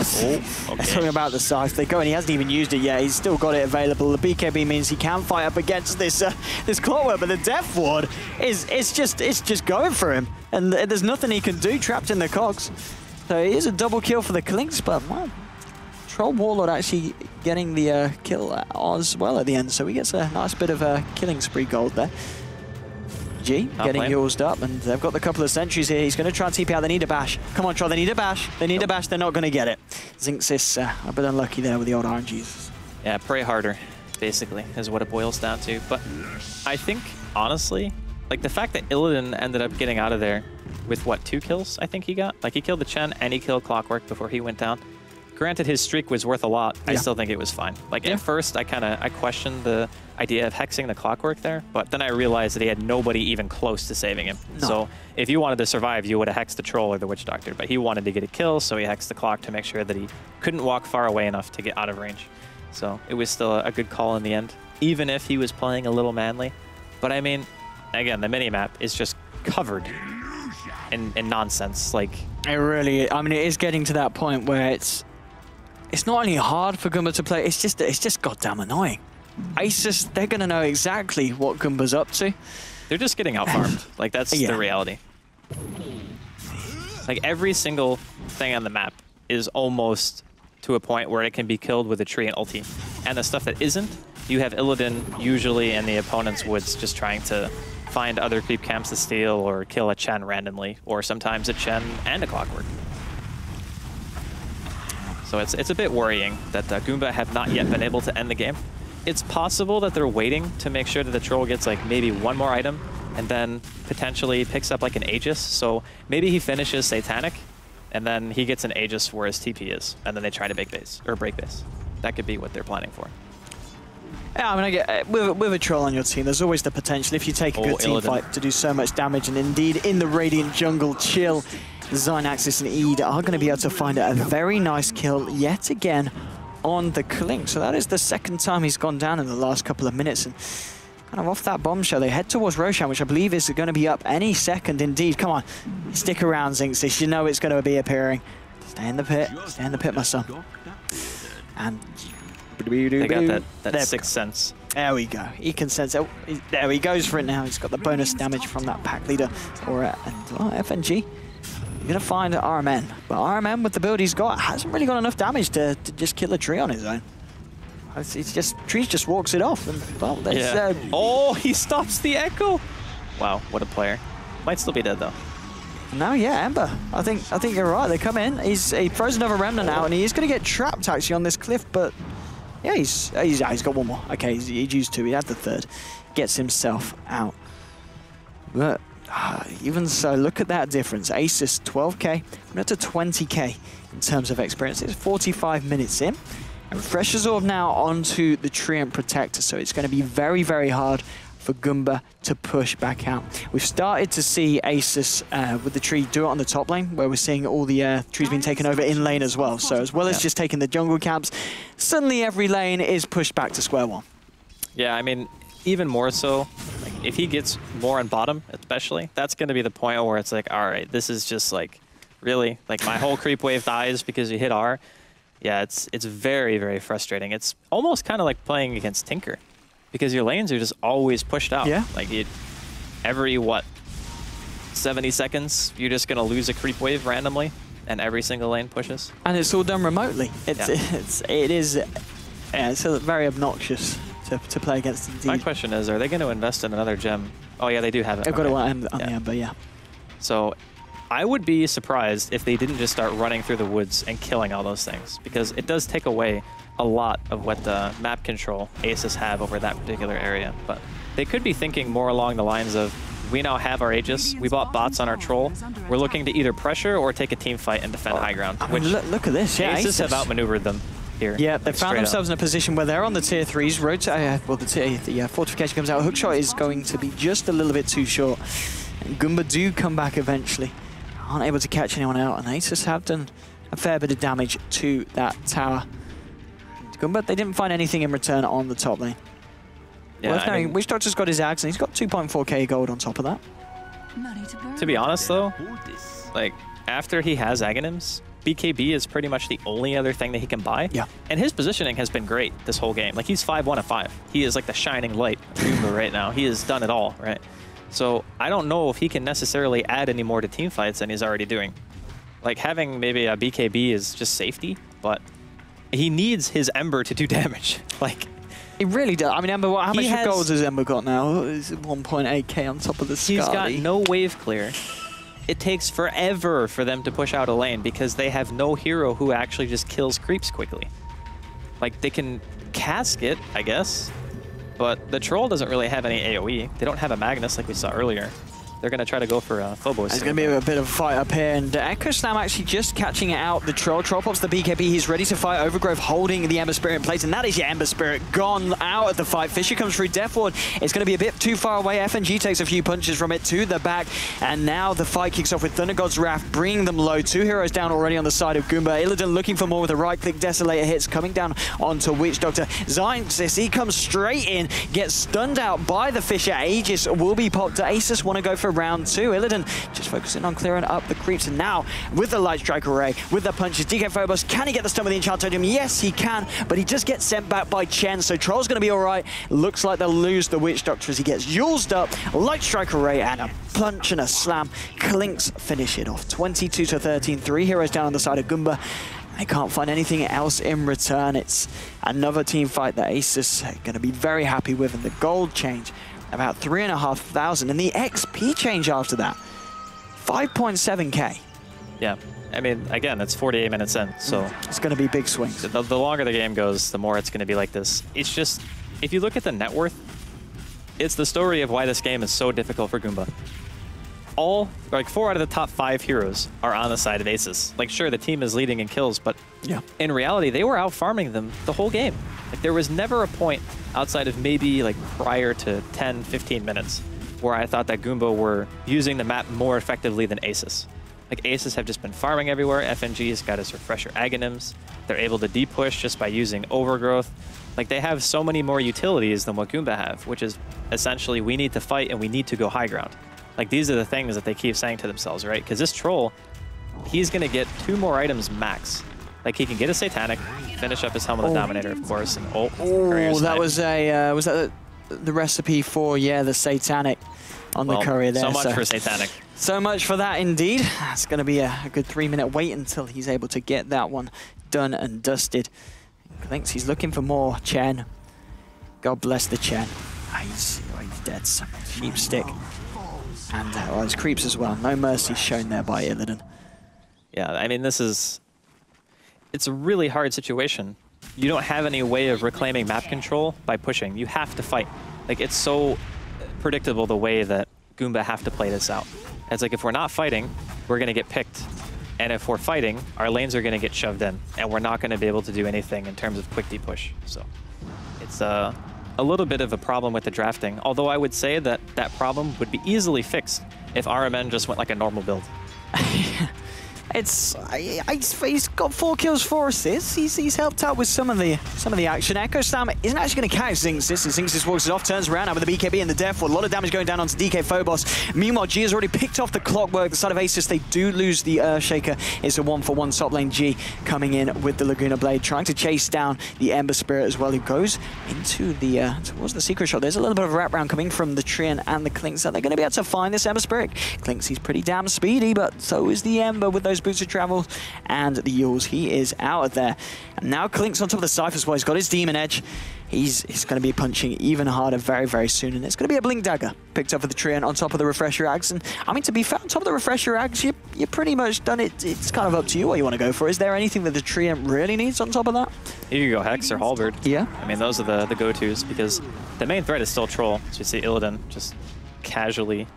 Something about the scythe. They go and he hasn't even used it yet. He's still got it available. The BKB means he can fight up against this this Clockwork, but the Death Ward it's just going for him, and there's nothing he can do trapped in the cogs. So it is a double kill for the Klinks, but wow, Troll Warlord actually getting the kill as well at the end. So he gets a nice bit of a killing spree gold there. G getting used up, and they've got the couple of sentries here. He's going to try and TP out. They need a bash. Come on, Troll, they need a bash. They need a bash. They're not going to get it. Zinxis a bit unlucky there with the old RNGs. Yeah, pray harder, basically, is what it boils down to. But I think, honestly, like the fact that Illidan ended up getting out of there with, what, 2 kills I think he got? Like, he killed the Chen and he killed Clockwork before he went down. Granted, his streak was worth a lot. I still think it was fine. Like, at first, I questioned the idea of hexing the Clockwork there, but then I realized that he had nobody even close to saving him. No. So if you wanted to survive, you would have hexed the Troll or the Witch Doctor, but he wanted to get a kill, so he hexed the Clock to make sure that he couldn't walk far away enough to get out of range. So it was still a good call in the end, even if he was playing a little manly. But I mean, again, the minimap is just covered in nonsense. Like, it really, I mean, it is getting to that point where it's not only hard for Goomba to play, it's just goddamn annoying. Asus, they're going to know exactly what Goomba's up to. They're just getting out-farmed. Like, that's the reality. Like, every single thing on the map is almost to a point where it can be killed with a tree and ulti. And the stuff that isn't, you have Illidan usually in the opponent's woods just trying to find other creep camps to steal or kill a Chen randomly, or sometimes a Chen and a Clockwork. So it's a bit worrying that Goomba have not yet been able to end the game. It's possible that they're waiting to make sure that the troll gets like maybe one more item and then potentially picks up like an Aegis. So maybe he finishes Satanic and then he gets an Aegis where his TP is, and then they try to break base. That could be what they're planning for. Yeah, I mean, I get with a troll on your team, there's always the potential, if you take a good team fight, to do so much damage. And indeed, in the Radiant jungle, Chill, Zynaxis and Eid are going to be able to find a very nice kill yet again on the Kling. So that is the second time he's gone down in the last couple of minutes. And kind of off that bombshell, they head towards Roshan, which I believe is going to be up any second indeed. Come on, stick around, Zinxis. You know it's going to be appearing. Stay in the pit, my son. And they got that sixth sense. There we go. He can sense it. There he goes for it now. He's got the bonus damage from that pack leader. FNG. You're going to find RMN. But RMN, with the build he's got, hasn't really got enough damage to just kill a tree on his own. Trees just walks it off. And, well, oh, he stops the echo. Wow, what a player. Might still be dead, though. No, yeah, Ember. I think you're right. They come in. He throws another remnant out, and he's going to get trapped, actually, on this cliff. But, yeah, he's got one more. Okay, he's used two. He had the third. Gets himself out. But even so, look at that difference. Asus, 12k, went up to 20k in terms of experience. It's 45 minutes in. And Refresher's Orb now onto the Treant Protector, so it's going to be very, very hard for Goomba to push back out. We've started to see Asus with the tree do it on the top lane, where we're seeing all the trees being taken over in lane as well. So as well as just taking the jungle camps, suddenly every lane is pushed back to square one. Yeah, I mean, even more so, like, if he gets more on bottom, especially, that's going to be the point where it's like, all right, this is just like, really? Like, my whole creep wave dies because you hit R? Yeah, it's very, very frustrating. It's almost kind of like playing against Tinker, because your lanes are just always pushed out. Yeah. Like, every, 70 seconds, you're just going to lose a creep wave randomly, and every single lane pushes. And it's all done remotely. It's very obnoxious to play against indeed. My question is, are they going to invest in another gem? Oh, yeah, they do have it. They've got it on the Ember, yeah. So I would be surprised if they didn't just start running through the woods and killing all those things, because it does take away a lot of what the map control Asus have over that particular area. But they could be thinking more along the lines of, we now have our Aegis, we bought bots on our troll, we're looking to either pressure or take a team fight and defend high ground. I mean, look at this, yeah. Asus have outmaneuvered them here. Yeah, they found themselves in a position where they're on the tier 3s. The fortification comes out. Hookshot is going to be just a little bit too short. And Goomba do come back eventually. Aren't able to catch anyone out, and Asus have done a fair bit of damage to that tower. Goomba, they didn't find anything in return on the top lane. Yeah, Witch Doctor's got his axe, and he's got 2.4k gold on top of that. To be honest, though, like, after he has Aghanims, BKB is pretty much the only other thing that he can buy. Yeah. And his positioning has been great this whole game. Like, he's 5-1 of 5. He is like the shining light of Goomba right now. He has done it all, right? So I don't know if he can necessarily add any more to team fights than he's already doing. Like, having maybe a BKB is just safety, but he needs his Ember to do damage. Like, he really does. I mean, Ember, how much gold has Ember got now? Is it 1.8k on top of the Scarly? He's got no wave clear. It takes forever for them to push out a lane because they have no hero who actually just kills creeps quickly. Like, they can cask it, I guess, but the troll doesn't really have any AoE. They don't have a Magnus like we saw earlier. they're going to try to go for Phobos. There's going to be a bit of a fight up here, and Echo Slam actually just catching it out. The Troll pops the BKB. He's ready to fight. Overgrowth holding the Ember Spirit in place, and that is your Ember Spirit gone out of the fight. Fisher comes through Death Ward. It's going to be a bit too far away. FNG takes a few punches from it to the back, and now the fight kicks off with Thunder God's Wrath, bringing them low. 2 heroes down already on the side of Goomba. Illidan looking for more with a right-click Desolator hits, coming down onto Witch Doctor. Xyxis, he comes straight in, gets stunned out by the Fisher. Aegis will be popped. Asus want to go for round 2. Illidan just focusing on clearing up the creeps, and now with the Light Strike Array, with the punches, DK Phobos, can he get the stun with the Enchantodium? Yes, he can, but he just gets sent back by Chen, so Troll's going to be all right. Looks like they'll lose the Witch Doctor as he gets Yulesed up. Light Strike Array and a punch and a slam. Clinks finish it off. 22-13, 3 heroes down on the side of Goomba. They can't find anything else in return. It's another team fight that Asus are going to be very happy with, and the gold change about 3,500, and the XP change after that, 5.7k. Yeah, I mean, again, it's 48 minutes in, so it's going to be big swings. The longer the game goes, the more it's going to be like this. It's just, if you look at the net worth, it's the story of why this game is so difficult for Goomba. Like 4 out of the top 5 heroes are on the side of Asus. Like, sure, the team is leading in kills, but yeah, in reality, they were out farming them the whole game. Like, there was never a point outside of maybe like prior to 10, 15 minutes where I thought that Goomba were using the map more effectively than Asus. Like, Asus have just been farming everywhere. FNG's got his Refresher Aghanims. They're able to depush just by using Overgrowth. Like, they have so many more utilities than what Goomba have, which is essentially, we need to fight and we need to go high ground. Like, these are the things that they keep saying to themselves, right? Because this Troll, he's going to get 2 more items max. Like, he can get a Satanic, finish up his Helm of the Dominator, of course, and that was a was that the recipe for, yeah, the Satanic on the courier there. So much for Satanic. So much for that, indeed. It's going to be a good 3-minute wait until he's able to get that one done and dusted. Thinks he's looking for more. Chen. God bless the Chen. He's dead. Cheap stick. And his creeps as well. No mercy shown there by Illidan. Yeah, I mean, it's a really hard situation. You don't have any way of reclaiming map control by pushing. You have to fight. Like, it's so predictable the way that Goomba have to play this out. It's like, if we're not fighting, we're going to get picked. And if we're fighting, our lanes are going to get shoved in. And we're not going to be able to do anything in terms of quick depush. So it's a little bit of a problem with the drafting. Although I would say that that problem would be easily fixed if RMN just went like a normal build. He's got 4 kills, 4 assists. He's helped out with some of the action. Echo Slam isn't actually going to catch Xyxis. Xyxis walks it off, turns around now with the BKB and the Death Ward. A lot of damage going down onto DK Phobos. Meanwhile, G has already picked off the Clockwork. The side of Asus, they do lose the Earthshaker. It's a 1-for-1 top lane. G coming in with the Laguna Blade, trying to chase down the Ember Spirit as well, who goes into the towards the secret shot. There's a little bit of a wraparound coming from the Trian and the Clinks. So they're going to be able to find this Ember Spirit. Clinks, he's pretty damn speedy, but so is the Ember with those boots of travel. And the Yules, he is out of there. And now Clink's on top of the Cypher Spot. He's got his Demon Edge. He's going to be punching even harder very, very soon. And it's going to be a Blink Dagger picked up for the Trian on top of the Refresher Ags. And I mean, to be fair, on top of the Refresher Ags, you're pretty much done it. It's kind of up to you what you want to go for. Is there anything that the Trian really needs on top of that? You can go Hex or Halberd. Yeah. I mean, those are the go-tos, because the main threat is still Troll. So we see Illidan just casually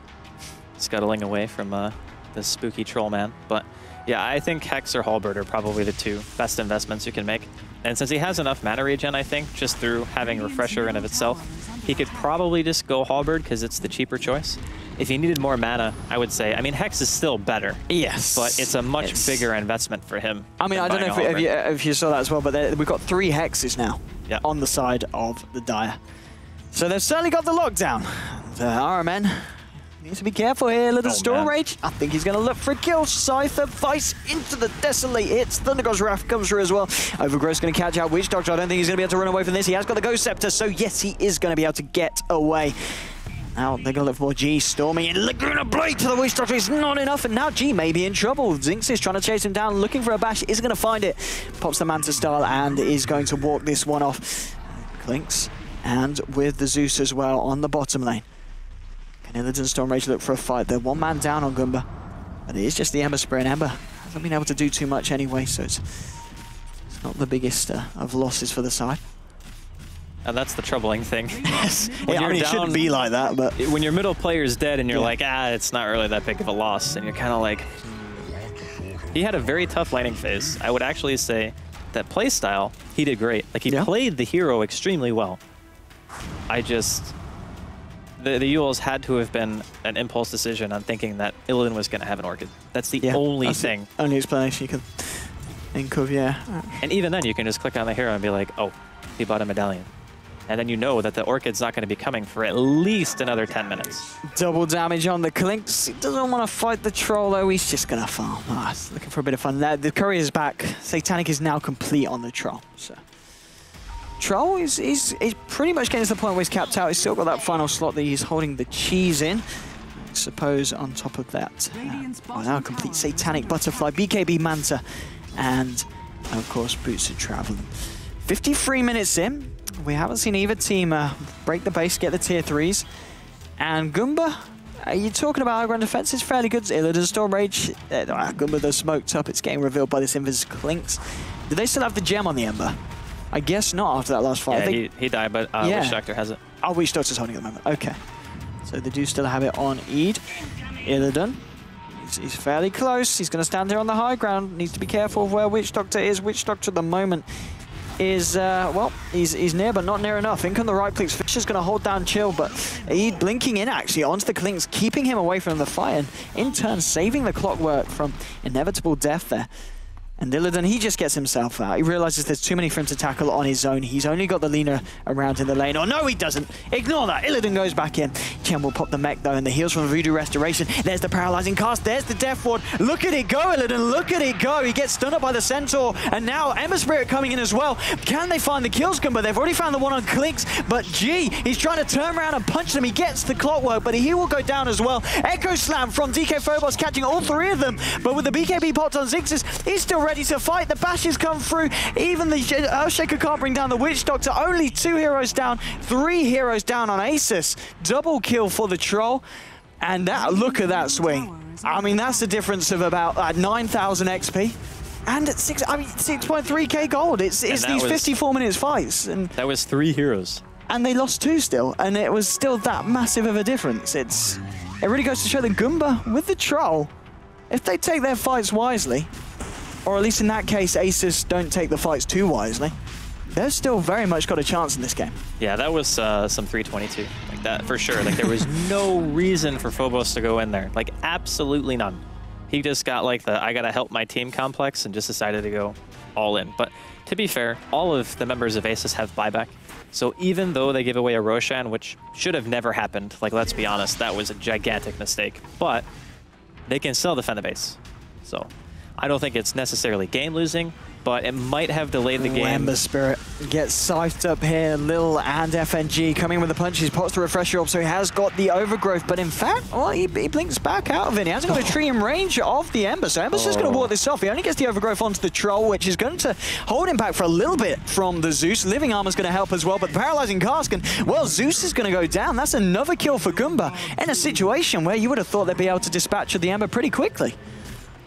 scuttling away from this spooky Troll man. But yeah, I think Hex or Halberd are probably the 2 best investments you can make. And since he has enough mana regen, I think, just through having Refresher in of itself, he could probably just go Halberd because it's the cheaper choice. If he needed more mana, I would say, I mean, Hex is still better. Yes. But it's a much bigger investment for him. I mean, I don't know if you saw that as well, but we've got 3 Hexes now on the side of the Dire. So they've certainly got the lockdown. The RMN needs to be careful here. Little Storm Rage. I think he's going to look for a kill. Scyther fights into the Desolate hits. Thunder God's Wrath comes through as well. Overgrowth's going to catch out Witch Doctor. I don't think he's going to be able to run away from this. He has got the Ghost Scepter, so yes, he is going to be able to get away. Now they're going to look for more G. Storming in. Laguna Blade to the Witch Doctor is not enough, and now G may be in trouble. Xyxis is trying to chase him down, looking for a bash. Isn't going to find it. Pops the Manta Style and is going to walk this one off. Clinks, and with the Zeus as well on the bottom lane. Can Illidan Storm Rage look for a fight? They're 1 man down on Goomba. But it is just the Ember Spirit, and Ember hasn't been able to do too much anyway, so it's not the biggest of losses for the side. And that's the troubling thing. Yes. When I you're mean, it down- shouldn't be like that, but When your middle player's dead and you're like, it's not really that big of a loss, and you're kind of like, he had a very tough laning phase. I would actually say that playstyle, he did great. Like, he played the hero extremely well. I just, the Yules had to have been an impulse decision on thinking that Illidan was going to have an Orchid. That's the only thing. The only explanation you can think of, And even then, you can just click on the hero and be like, oh, he bought a medallion. And then you know that the Orchid's not going to be coming for at least another 10 minutes. Double damage on the Clinks. He doesn't want to fight the troll, though. He's just going to farm. He's looking for a bit of fun there. The courier's back. Satanic is now complete on the troll. So troll is pretty much getting to the point where he's capped out. He's still got that final slot that he's holding the cheese in. I suppose on top of that, now complete Satanic Butterfly, BKB Manta, and of course Boots of Travel. 53 minutes in. We haven't seen either team break the base, get the tier 3s. And Goomba, you're talking about high ground defense, is fairly good. Illidan Storm Rage, Goomba though smoked up. It's getting revealed by this Invis Clinks. Do they still have the gem on the Ember? I guess not after that last fight. Yeah, he died, but Witch Doctor has it. Oh, Witch Doctor's holding it at the moment. Okay. So they do still have it on Eid. Illidan, he's fairly close. He's going to stand here on the high ground. Needs to be careful of where Witch Doctor is. Witch Doctor at the moment is, well, he's near, but not near enough. In come the right clicks. Fisher's going to hold down Chill, but Eid blinking in, actually, onto the Clinks, keeping him away from the fight, and in turn, saving the Clockwork from inevitable death there. And Illidan, he just gets himself out. He realizes there's too many for him to tackle on his own. He's only got the Lina around in the lane. Oh, no, he doesn't. Ignore that. Illidan goes back in. Chen will pop the mech, though, and the heals from Voodoo Restoration. There's the paralyzing cast. There's the Death Ward. Look at it go, Illidan. Look at it go. He gets stunned up by the Centaur, and now Ember Spirit coming in as well. Can they find the kills, Goomba? They've already found the one on Clinks, but G, he's trying to turn around and punch them. He gets the Clockwork, but he will go down as well. Echo Slam from DK Phobos catching all three of them, but with the BKB popped on Ziggs, he's still ready to fight. The bashes come through. Even the Earthshaker can't bring down the Witch Doctor. Only 2 heroes down, 3 heroes down on Asus. Double kill for the troll. And that, look at that swing. I mean, that's the difference of about 9,000 XP. And at 6.3k gold. It's these 54 minutes fights. And that was 3 heroes. And they lost 2 still. And it was still that massive of a difference. It really goes to show that Goomba with the troll, if they take their fights wisely, or at least in that case, Asus don't take the fights too wisely, they've still very much got a chance in this game. Yeah, that was some 322, like that for sure. Like there was no reason for Phobos to go in there, like absolutely none. He just got like the I gotta help my team complex and just decided to go all in. But to be fair, all of the members of Asus have buyback. So even though they give away a Roshan, which should have never happened, like let's be honest, that was a gigantic mistake, but they can still defend the base. So I don't think it's necessarily game losing, but it might have delayed the game. Ember Spirit gets scythed up here. Lil and FNG coming with the punches, pots the refresher up, so he has got the overgrowth, but in fact, well, he blinks back out of it. He hasn't got a tree in range of the Ember, so Ember's just going to walk this off. He only gets the overgrowth onto the troll, which is going to hold him back for a little bit from the Zeus. Living Armor's going to help as well, but the paralyzing cask, and well, Zeus is going to go down. That's another kill for Goomba in a situation where you would have thought they'd be able to dispatch the Ember pretty quickly.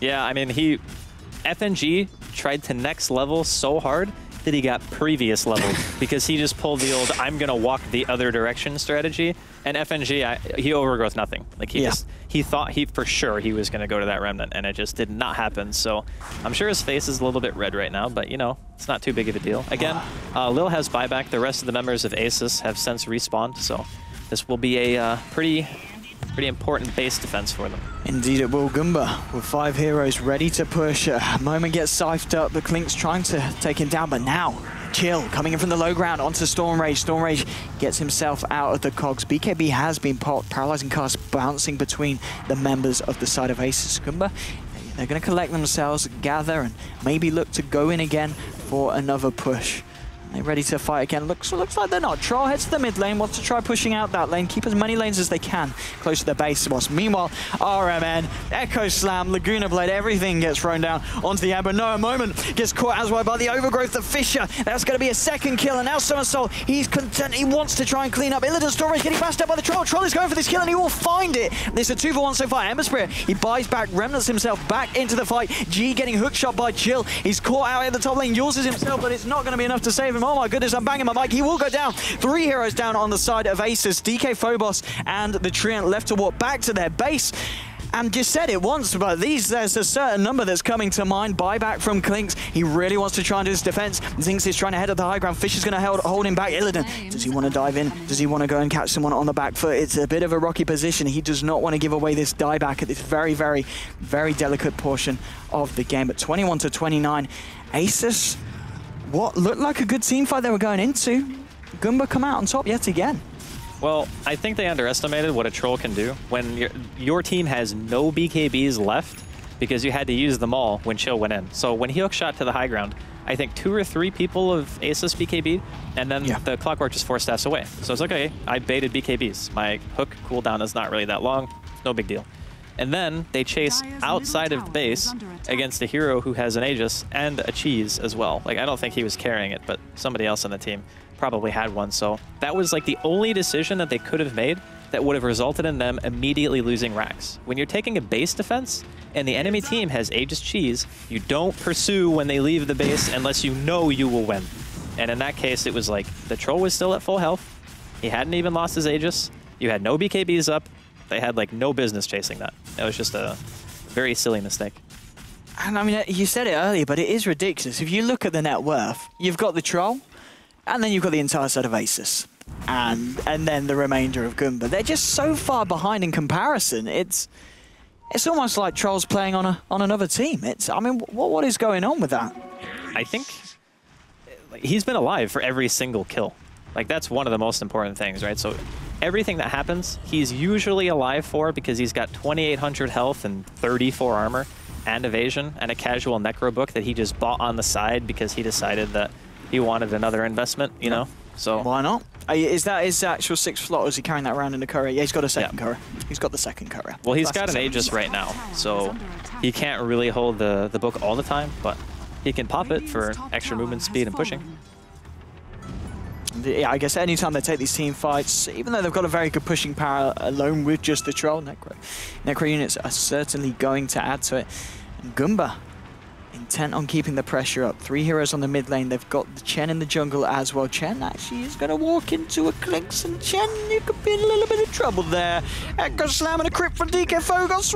Yeah, I mean, FNG tried to next level so hard that he got previous level because he just pulled the old I'm gonna walk the other direction strategy, and FNG he overgrowth nothing. Like he thought for sure he was gonna go to that remnant, and it just did not happen. So I'm sure his face is a little bit red right now, but you know, it's not too big of a deal. Again, Lil has buyback. The rest of the members of Asus have since respawned, so this will be a pretty important base defense for them. Indeed it will. Goomba with 5 heroes ready to push. Moment gets scythed up. The Clink's trying to take him down, but now Chill coming in from the low ground onto Storm Rage. Storm Rage gets himself out of the cogs. BKB has been popped. Paralyzing cast bouncing between the members of the side of Asus. Goomba, they're going to collect themselves, gather, and maybe look to go in again for another push. They're ready to fight again. Looks like they're not. Troll heads to the mid lane, wants to try pushing out that lane, keep as many lanes as they can close to the base. Meanwhile, RMN, Echo Slam, Laguna Blade, everything gets thrown down onto the Ember. No, a moment gets caught as well by the overgrowth of Fisher. That's going to be a second kill, and now Somersault, he's content. He wants to try and clean up. Illidan Storage getting bashed up by the Troll. Troll is going for this kill, and he will find it. There's a 2-for-1 so far. Ember Spirit, he buys back, remnants himself back into the fight. G getting hookshot by Chill. He's caught out at the top lane, uses himself, but it's not going to be enough to save him. him. Oh my goodness, I'm banging my mic. He will go down. 3 heroes down on the side of Asus. DK Phobos and the Treant left to walk back to their base. And just said it once, but there's a certain number that's coming to mind. Buyback from Klinks. He really wants to try and do his defense. Zinx is trying to head up the high ground. Fish is going to hold him back. Illidan, does he want to dive in? Does he want to go and catch someone on the back foot? It's a bit of a rocky position. He does not want to give away this dieback at this very, very, very delicate portion of the game. But 21-29, Asus, what looked like a good team fight they were going into. Goomba come out on top yet again. Well, I think they underestimated what a troll can do when your team has no BKBs left because you had to use them all when Chill went in. So when he hook shot to the high ground, I think 2 or 3 people of Asus BKB'd, and then the Clockwork just 4 staffs away. So it's okay, I baited BKBs. My hook cooldown is not really that long, no big deal. And then they chase outside of base against a hero who has an Aegis and a cheese as well. Like, I don't think he was carrying it, but somebody else on the team probably had one. So that was like the only decision that they could have made that would have resulted in them immediately losing racks. When you're taking a base defense and the enemy team has Aegis cheese, you don't pursue when they leave the base unless you know you will win. And in that case, it was like the troll was still at full health. He hadn't even lost his Aegis. You had no BKBs up. They had like no business chasing that. It was just a very silly mistake. And I mean, you said it earlier, but it is ridiculous. If you look at the net worth, you've got the troll, and then you've got the entire set of Asus, and then the remainder of Goomba. They're just so far behind in comparison. It's almost like Troll's playing on another team. I mean, what is going on with that? I think he's been alive for every single kill. Like, that's one of the most important things, right? So everything that happens, he's usually alive for because he's got 2,800 health and 34 armor and evasion and a casual necro book that he just bought on the side because he decided that he wanted another investment, you know? So why not? Is that his actual 6th slot, or is he carrying that around in the courier? Yeah, he's got a second courier. He's got the second courier. Well, he's got an Aegis right now, so he can't really hold the book all the time, but he can pop it for extra movement speed and pushing. Yeah, I guess anytime they take these team fights, even though they've got a very good pushing power alone with just the troll, necro units are certainly going to add to it. And Goomba, intent on keeping the pressure up. 3 heroes on the mid lane. They've got the Chen in the jungle as well. Chen actually is going to walk into a Klinks, and Chen, you could be in a little bit of trouble there. Echo Slam and a crit from DK Phobos.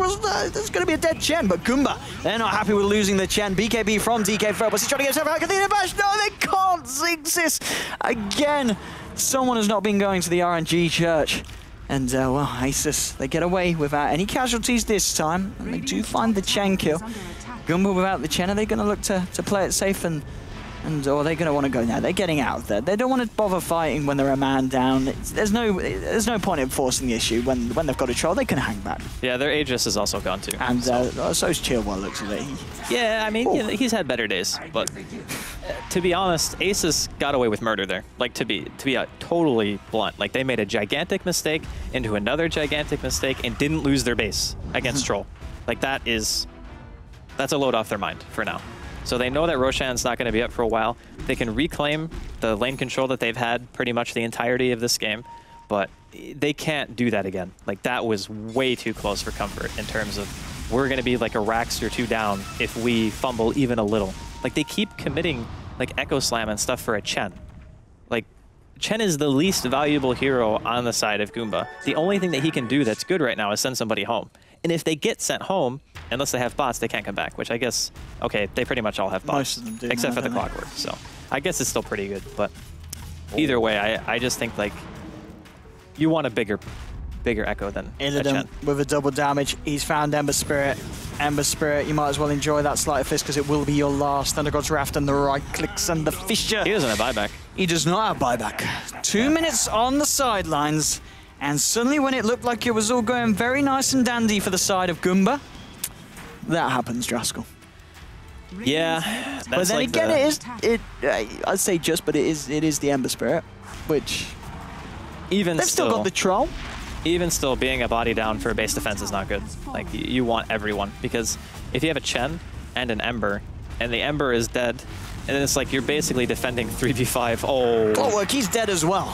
There's going to be a dead Chen, but Goomba, they're not happy with losing the Chen. BKB from DK Phobos. He's trying to get himself out. Cathedral Bash. No, they can't. Zinxis again. Someone has not been going to the RNG church. And, well, Asus, they get away without any casualties this time. And they do find the Chen kill. Goomba without the Chen, are they going to look to play it safe or are they going to want to go now? They're getting out of there. They don't want to bother fighting when they're a man down. There's no point in forcing the issue. When they've got a troll, they can hang back. Yeah, their Aegis is also gone too. And so's Chill by the looks of it. Yeah, I mean, he's had better days, but to be honest, Asus got away with murder there. Like, to be totally blunt, like they made a gigantic mistake into another gigantic mistake and didn't lose their base against Troll. Like, that's a load off their mind for now. So they know that Roshan's not going to be up for a while. They can reclaim the lane control that they've had pretty much the entirety of this game, but they can't do that again. Like, that was way too close for comfort in terms of we're going to be like a Rax or 2 down if we fumble even a little. Like, they keep committing like Echo Slam and stuff for a Chen. Like, Chen is the least valuable hero on the side of Goomba. The only thing that he can do that's good right now is send somebody home. And if they get sent home, unless they have bots, they can't come back, which I guess, okay, they pretty much all have bots. Most of them do, except for the Clockwork, so I guess it's still pretty good. But either way, I just think, like, you want a bigger Echo than a Chen. With a double damage, he's found Ember Spirit. Ember Spirit, you might as well enjoy that Sleight of Fist because it will be your last. Thunder God's Wrath and the right clicks and the Fissure. He doesn't have buyback. He does not have buyback. 2 minutes on the sidelines. And suddenly when it looked like it was all going very nice and dandy for the side of Goomba, that happens, Draskell. Yeah. But then like again, I'd say but it is the Ember Spirit, which even they've still got the Troll. Even still, being a body down for a base defense is not good. Like, you want everyone, because if you have a Chen and an Ember, and the Ember is dead, And it's like you're basically defending 3v5. Oh. Clockwork, he's dead as well.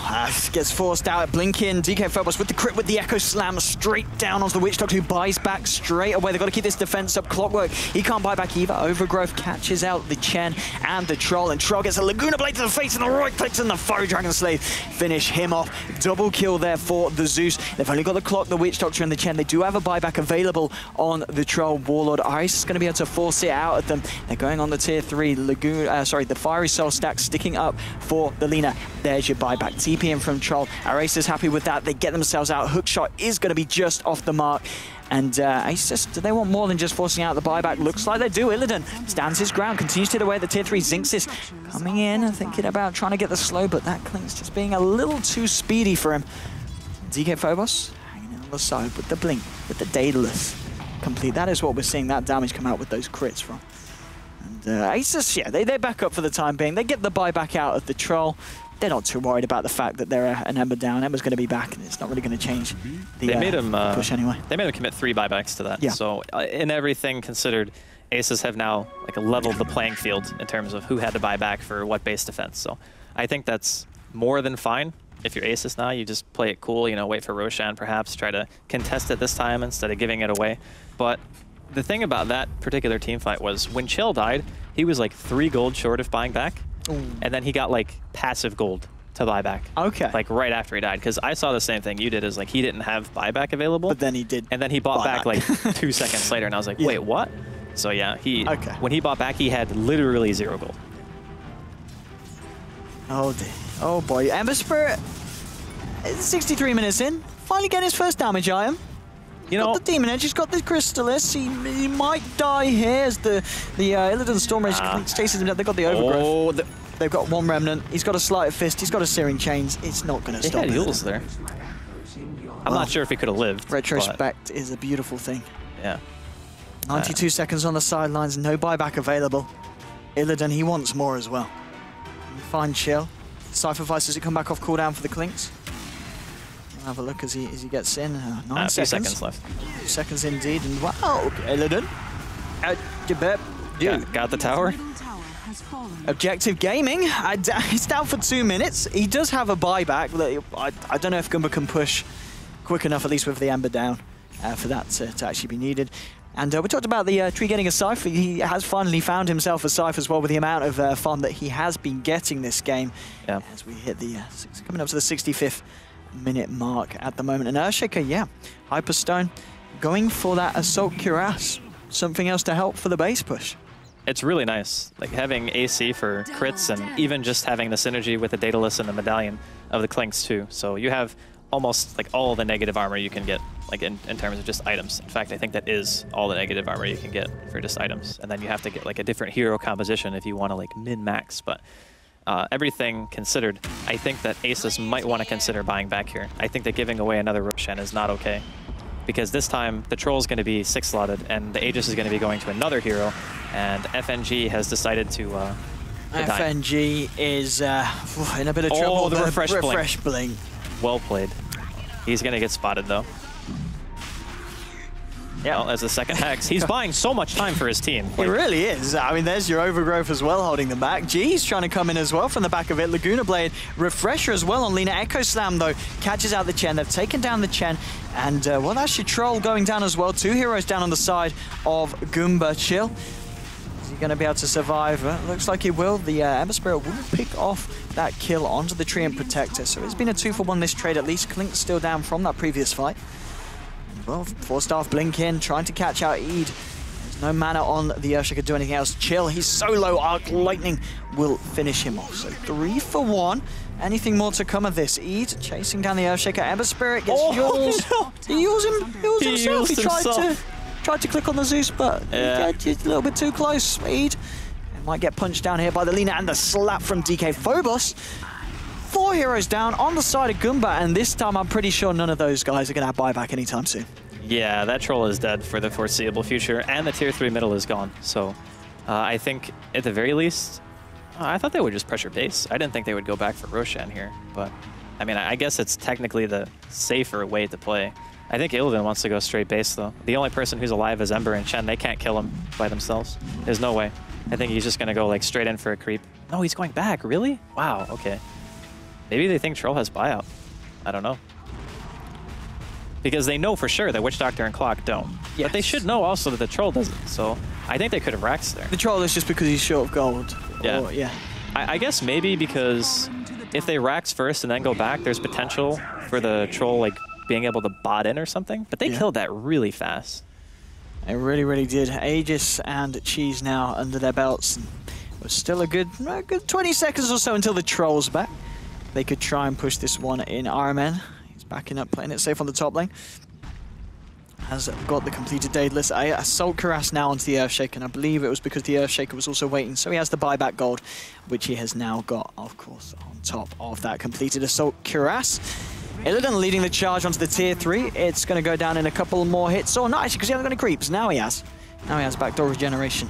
Gets forced out. Blinkin, DK Phobos with the crit with the Echo Slam straight down onto the Witch Doctor, who buys back straight away. They've got to keep this defense up. Clockwork, he can't buy back either. Overgrowth catches out the Chen and the Troll, and Troll gets a Laguna Blade to the face and the right clicks, and the Fire Dragon Slave finish him off. Double kill there for the Zeus. They've only got the Clock, the Witch Doctor, and the Chen. They do have a buyback available on the Troll. Warlord Ice is going to be able to force it out at them. They're going on the tier 3. The Fiery Soul stack sticking up for the Lina. There's your buyback. TP in from Troll. Asus happy with that. They get themselves out. Hookshot is going to be just off the mark. And Asus, do they want more than just forcing out the buyback? Looks like they do. Illidan stands his ground, continues to hit away at the tier 3. Zinxis coming in and thinking about trying to get the slow, but that Clink's just being a little too speedy for him. DK Phobos hanging on the side with the Blink, with the Daedalus complete. That is what we're seeing that damage come out with those crits from. And Asus, yeah, they back up for the time being. They get the buyback out of the Troll. They're not too worried about the fact that they're an Ember down. Ember's going to be back, and it's not really going to change the push anyway. They made him commit 3 buybacks to that. Yeah. So in everything considered, Aces have now like leveled the playing field in terms of who had to buy back for what base defense. So I think that's more than fine. If you're Aces now, you just play it cool, you know, wait for Roshan perhaps, try to contest it this time instead of giving it away. But the thing about that particular team fight was when Chill died, he was like 3 gold short of buying back. Ooh. And then he got like passive gold to buy back. Okay. Like right after he died. Because I saw the same thing you did, is like he didn't have buyback available. But then he did. And then he bought back like 2 seconds later, and I was like, wait, what? So yeah, when he bought back, he had literally 0 gold. Oh dear. Oh boy. Ember Spirit, 63 minutes in, finally getting his first damage item. You know, got the Demon Edge, he's got the Crystallis, he might die here as the Illidan Stormrage chases him down. They've got the Overgrowth. They've got 1 Remnant, he's got a Sleight of Fist, he's got a Searing Chains. It's not going to stop him. He had heals there. I'm not sure if he could have lived. Retrospect is a beautiful thing. Yeah. 92 seconds on the sidelines, no buyback available. Illidan, he wants more as well. Fine Chill. Cypher Vice, does it come back off cooldown for the Clinks? We'll have a look as he gets in. 9 seconds left. 2 seconds indeed, and wow, Illidan. Got the tower. Objective Gaming, it's down for 2 minutes. He does have a buyback. I don't know if Goomba can push quick enough, at least with the Ember down, for that to actually be needed. And we talked about the Tree getting a Cypher. He has finally found himself a Cypher as well, with the amount of farm that he has been getting this game. Yeah. As we hit the, coming up to the 65th minute mark at the moment. And Earthshaker, yeah, Hyperstone, going for that Assault Cuirass. Something else to help for the base push. It's really nice, like having AC for crits, and even just having the synergy with the Daedalus and the Medallion of the Clinks too. So you have almost like all the negative armor you can get, like in terms of just items. In fact, I think that is all the negative armor you can get for just items. And then you have to get like a different hero composition if you want to like min-max. But everything considered, I think that Asus might want to consider buying back here. I think that giving away another Roshan is not okay, because this time the Troll is going to be 6-slotted and the Aegis is going to be going to another hero, and FNG has decided to FNG is in a bit of trouble. Oh, the refresh blink. Well played. He's going to get spotted though. Yeah, well, as the second Hex. He's buying so much time for his team. Like, it really is. I mean, there's your Overgrowth as well, holding them back. G's trying to come in as well from the back of it. Laguna Blade, Refresher as well on Lina. Echo Slam, though, catches out the Chen. They've taken down the Chen. And, well, that's your Troll going down as well. 2 heroes down on the side of Goomba. Chill. Is he going to be able to survive? Looks like he will. The Ember Spirit will pick off that kill onto the Treant Protector. So it's been a 2-for-1 this trade, at least. Clink's still down from that previous fight. Well, 4-staff blink in, trying to catch out Eid. There's no mana on the Earthshaker to do anything else. Chill, he's so low, Arc Lightning will finish him off. So 3-for-1. Anything more to come of this? Eid chasing down the Earthshaker. Ember Spirit gets yours. No. He used himself. He tried to click on the Zeus, but he got a little bit too close. Eid might get punched down here by the Lina, and the slap from DK Phobos. 4 heroes down on the side of Goomba, and this time I'm pretty sure none of those guys are going to have buyback anytime soon. Yeah, that Troll is dead for the foreseeable future, and the tier 3 middle is gone. So I think at the very least, I thought they would just pressure base. I didn't think they would go back for Roshan here, but I mean, I guess it's technically the safer way to play. I think Illidan wants to go straight base though. The only person who's alive is Ember and Chen. They can't kill him by themselves. There's no way. I think he's just going to go like straight in for a creep. No, he's going back. Really? Wow. Okay. Maybe they think Troll has buyout. I don't know. Because they know for sure that Witch Doctor and Clock don't. Yes. But they should know also that the Troll doesn't. So I think they could have Raxed there. The Troll is just because he's short of gold. Yeah. Or, yeah. I guess maybe because if they Rax first and then go back, there's potential for the Troll like being able to bot in or something. But they killed that really fast. It really, really did. Aegis and Cheese now under their belts. It was still a good 20 seconds or so until the Troll's back. They could try and push this one in. RMN, he's backing up, playing it safe on the top lane. Has got the completed Daedalus. Assault Cuirass now onto the Earthshaker, and I believe it was because the Earthshaker was also waiting, so he has the buyback gold, which he has now got, of course, on top of that completed Assault Cuirass. Illidan leading the charge onto the tier 3. It's going to go down in a couple more hits, or not actually, because he hasn't got any creeps. Now he has. Now he has backdoor regeneration.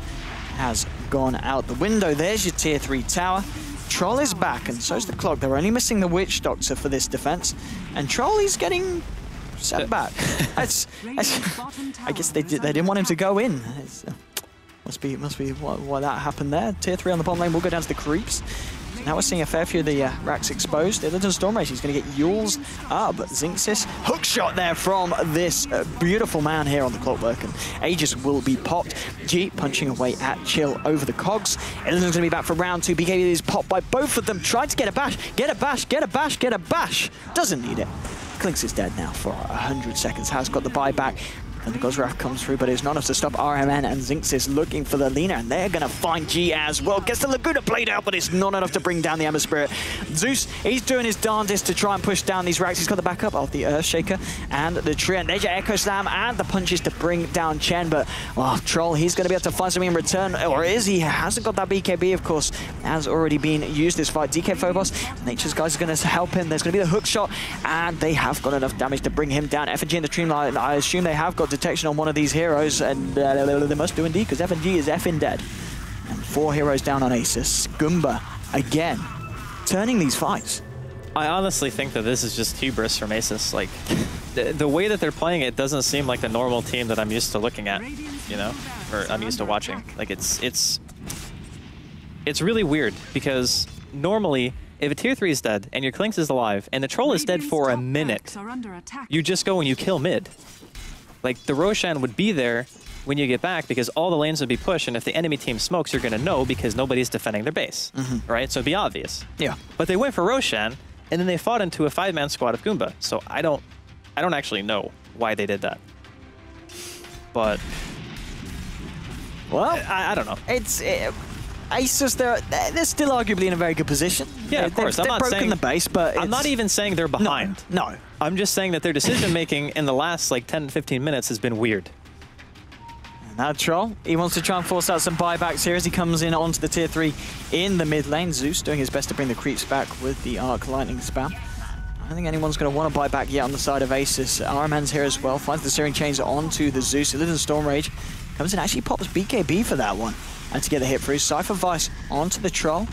Has gone out the window. There's your tier 3 tower. Troll is back, and so's the Clock. They're only missing the Witch Doctor for this defense, and Troll is getting set back. I guess they didn't want him to go in. Must be why that happened there. Tier 3 on the bottom lane will go down to the creeps. So now we're seeing a fair few of the racks exposed. Illidan Stormrage, he's going to get Yule's up. Zinxis, hook shot there from this beautiful man here on the Clockwork, and Aegis will be popped. G punching away at Chill over the cogs. Illidan's going to be back for round 2. BKB is popped by both of them. Tried to get a bash, get a bash, get a bash, get a bash. Doesn't need it. Clinks is dead now for 100 seconds. Has got the buyback. And the Gozrath comes through, but it's not enough to stop RMN, and Zinxis looking for the leaner, and they're going to find G as well. Gets the Laguna played out, but it's not enough to bring down the Ember Spirit. Zeus, he's doing his darndest to try and push down these racks. He's got the backup of the Earthshaker and the Treant. There's your Echo Slam and the punches to bring down Chen, but Troll, he's going to be able to find something in return, or is he? Hasn't got that BKB, of course, has already been used this fight. DK Phobos, Nature's guys are going to help him. There's going to be the hook shot, and they have got enough damage to bring him down. FNG and the Dreamlight, I assume they have got detection on one of these heroes, and they must do indeed, because FNG is effing dead. And 4 heroes down on Asus. Goomba, again, turning these fights. I honestly think that this is just hubris from Asus. Like, the way that they're playing it doesn't seem like the normal team that I'm used to looking at, you know? Or I'm used to watching. Like, it's really weird, because normally, if a tier 3 is dead, and your Klinks is alive, and the Troll is dead for a minute, you just go and you kill mid. Like, the Roshan would be there when you get back because all the lanes would be pushed, and if the enemy team smokes, you're going to know because nobody's defending their base, right? So it'd be obvious. Yeah. But they went for Roshan, and then they fought into a 5-man squad of Goomba. So I don't actually know why they did that. But, well, I don't know. It's Asus, they're still arguably in a very good position. Yeah, of course. They've broken the base, but I'm not even saying they're behind. No. I'm just saying that their decision-making in the last, like, 10 to 15 minutes has been weird. And now Troll, he wants to try and force out some buybacks here as he comes in onto the tier 3 in the mid lane. Zeus doing his best to bring the creeps back with the Arc Lightning spam. I don't think anyone's going to want to buy back yet on the side of Asus. Arman's here as well, finds the Searing Chains onto the Zeus. Illidan Stormrage comes in, actually pops BKB for that one. And to get the hit through, Cypher Vice onto the Troll.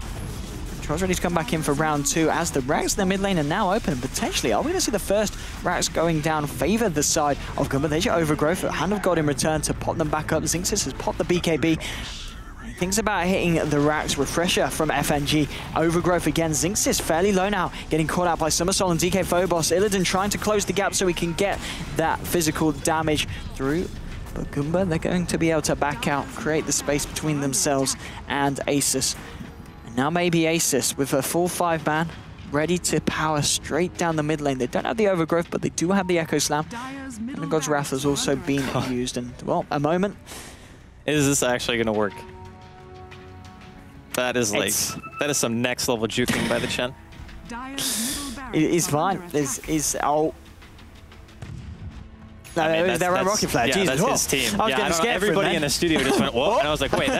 Troll's ready to come back in for round 2 as the racks in the mid lane are now open. And potentially, are we going to see the first racks going down favor the side of Goomba? There's your Overgrowth, a Hand of God in return to pop them back up. Zinxis has popped the BKB. He thinks about hitting the racks. Refresher from FNG. Overgrowth again. Zinxis fairly low now, getting caught out by Summersol and DK Phobos. Illidan trying to close the gap so he can get that physical damage through. But Goomba, they're going to be able to back out, create the space between themselves and Asus. Now maybe Asus with a full 5-man, ready to power straight down the mid lane. They don't have the Overgrowth, but they do have the Echo Slam. And the God's Wrath has also been used. And, well, a moment. Is this actually going to work? That is like, that is some next level juking by the Chen. It's fine. No, I mean, they're on Rocket Flare. Yeah, Jesus. that's his team. I was getting scared. Everybody in the studio just went, whoa, and I was like, wait,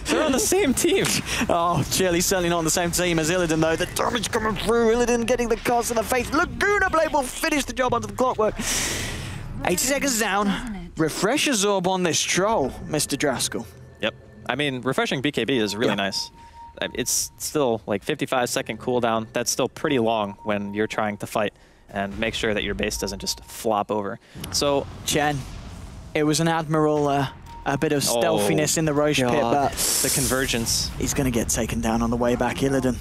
they're on the same team. Oh, Chili's certainly not on the same team as Illidan, though. The damage coming through. Illidan getting the cards in the face. Laguna Blade will finish the job onto the Clockwork. 80 seconds down. Refresh Absorb on this Troll, Mr. Draskell. Yep. I mean, refreshing BKB is really nice. It's still like 55-second cooldown. That's still pretty long when you're trying to fight. And make sure that your base doesn't just flop over. So Chen, it was an admirable a bit of stealthiness in the Roche pit, but the convergence. he's going to get taken down on the way back. Illidan,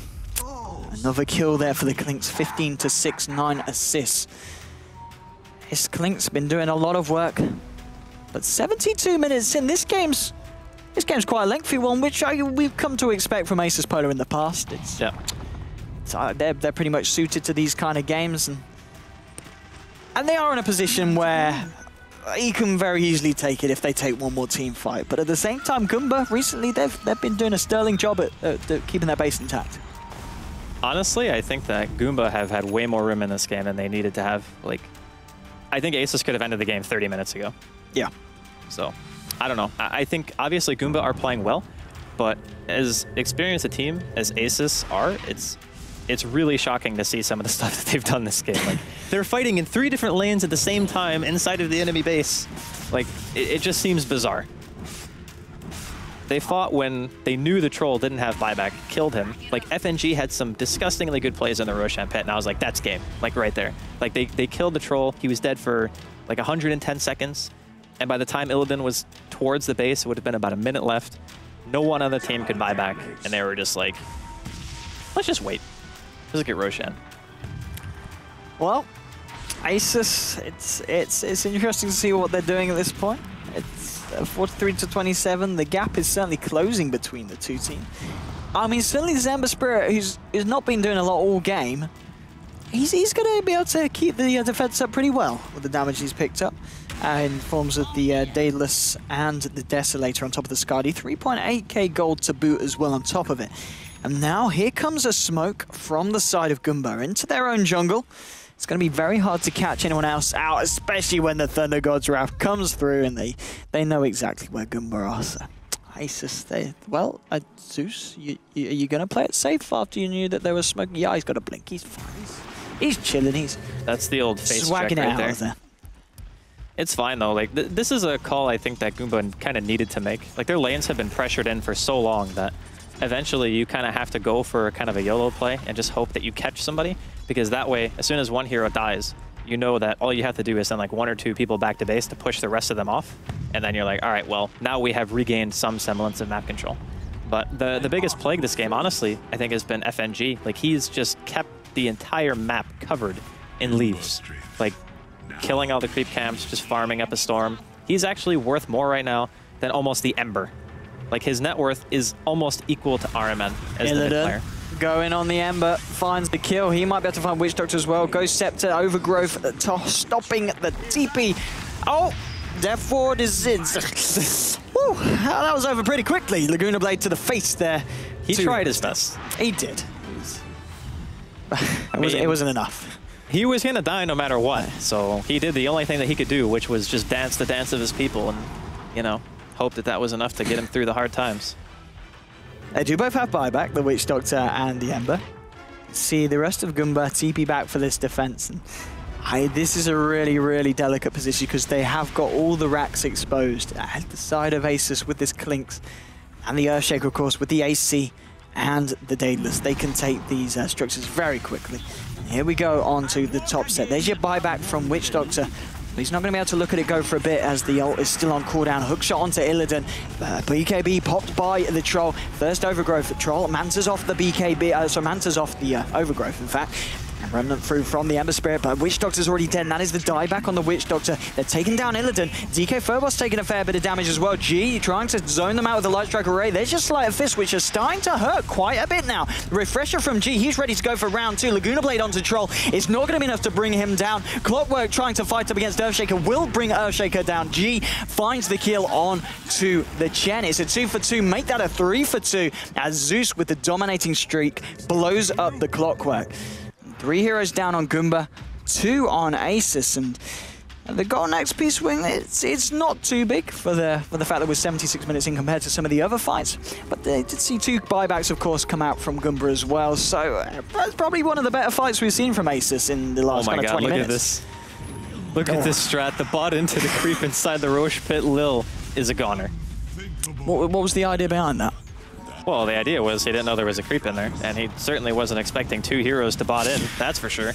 another kill there for the Clinks, 15-6, 9 assists. His Clink's been doing a lot of work, but 72 minutes in, this game's quite a lengthy one, which we've come to expect from Asus.Polar in the past. They're pretty much suited to these kind of games, and they are in a position where you can very easily take it if they take one more team fight. But at the same time, Goomba, recently, they've been doing a sterling job at keeping their base intact. Honestly, I think that Goomba have had way more room in this game than they needed to have. Like, I think Asus could have ended the game 30 minutes ago. Yeah. So, I don't know. I think, obviously, Goomba are playing well, but as experienced a team as Asus are, it's really shocking to see some of the stuff that they've done this game. Like, they're fighting in 3 different lanes at the same time inside of the enemy base. Like, it just seems bizarre. They fought when they knew the troll didn't have buyback, killed him. Like, FNG had some disgustingly good plays in the Roshan pit, and I was like, that's game. Like, right there. Like, they killed the troll. He was dead for, like, 110 seconds. And by the time Illidan was towards the base, it would have been about a minute left. No one on the team could buy back, and they were just like, let's just wait. Let's look at Roshan. Well, Asus, it's interesting to see what they're doing at this point. It's 43-27. The gap is certainly closing between the two teams. I mean, certainly the Ember Spirit, who's not been doing a lot all game, he's going to be able to keep the defense up pretty well with the damage he's picked up in forms of the Daedalus and the Desolator on top of the Skadi. 3.8k gold to boot as well on top of it. And now here comes a smoke from the side of Goomba into their own jungle. It's going to be very hard to catch anyone else out, especially when the Thunder God's Wrath comes through and they know exactly where Goomba are. So, Asus, well, Zeus, are you going to play it safe after you knew that there was smoke? Yeah, he's got a blink. He's fine. He's chilling. That's the old face swagging check it right out there. It's fine, though. Like, this is a call I think that Goomba kind of needed to make. Like, their lanes have been pressured in for so long that eventually you kind of have to go for kind of a YOLO play and just hope that you catch somebody, because that way, as soon as one hero dies, you know that all you have to do is send like 1 or 2 people back to base to push the rest of them off, and then you're like, all right, well, now we have regained some semblance of map control. But the biggest plague this game, honestly, I think has been FNG. Like, he's just kept the entire map covered in leaves. Like, killing all the creep camps, just farming up a storm. He's actually worth more right now than almost the Ember. Like, his net worth is almost equal to RMN as the mid player. Going on the Ember, finds the kill. He might be able to find Witch Doctor as well. Goes Scepter, Overgrowth, stopping the TP. Oh, Death Forward is in. Woo, that was over pretty quickly. Laguna Blade to the face there. He tried his best. He did. It wasn't enough. He was going to die no matter what, so he did the only thing that he could do, which was just dance the dance of his people and, you know, hope that that was enough to get him through the hard times. They do both have buyback, the Witch Doctor and the Ember. See the rest of Goomba TP back for this defense. And this is a really, really delicate position because they have got all the racks exposed at the side of Asus with this Clinks and the Earthshaker, of course, with the AC and the Daedalus. They can take these structures very quickly. Here we go on to the top set. There's your buyback from Witch Doctor. He's not going to be able to look at it go for a bit as the ult is still on cooldown. Hookshot onto Illidan. BKB popped by the Troll. First Overgrowth. Troll Manta's off the BKB. So Manta's off the Overgrowth, in fact. And Remnant through from the Ember Spirit, but Witch Doctor's already dead, and that is the dieback on the Witch Doctor. They're taking down Illidan. DK Phobos taking a fair bit of damage as well. G trying to zone them out with the Light Strike Array. There's just Sleight of Fist, which is starting to hurt quite a bit now. Refresher from G, he's ready to go for round 2. Laguna Blade onto Troll. It's not going to be enough to bring him down. Clockwork trying to fight up against Earthshaker will bring Earthshaker down. G finds the kill on to the Chen. It's a 2 for 2. Make that a 3 for 2 as Zeus with the dominating streak blows up the Clockwork. 3 heroes down on Goomba, 2 on Asus, and the golden XP swing, it's not too big for the fact that we're 76 minutes in compared to some of the other fights. But they did see 2 buybacks, of course, come out from Goomba as well. So that's probably one of the better fights we've seen from Asus in the last kind of 20 minutes. Look at this. Look at this strat. The bot into the creep inside the Roche pit. Lil is a goner. What was the idea behind that? Well, the idea was he didn't know there was a creep in there, and he certainly wasn't expecting 2 heroes to bot in, that's for sure.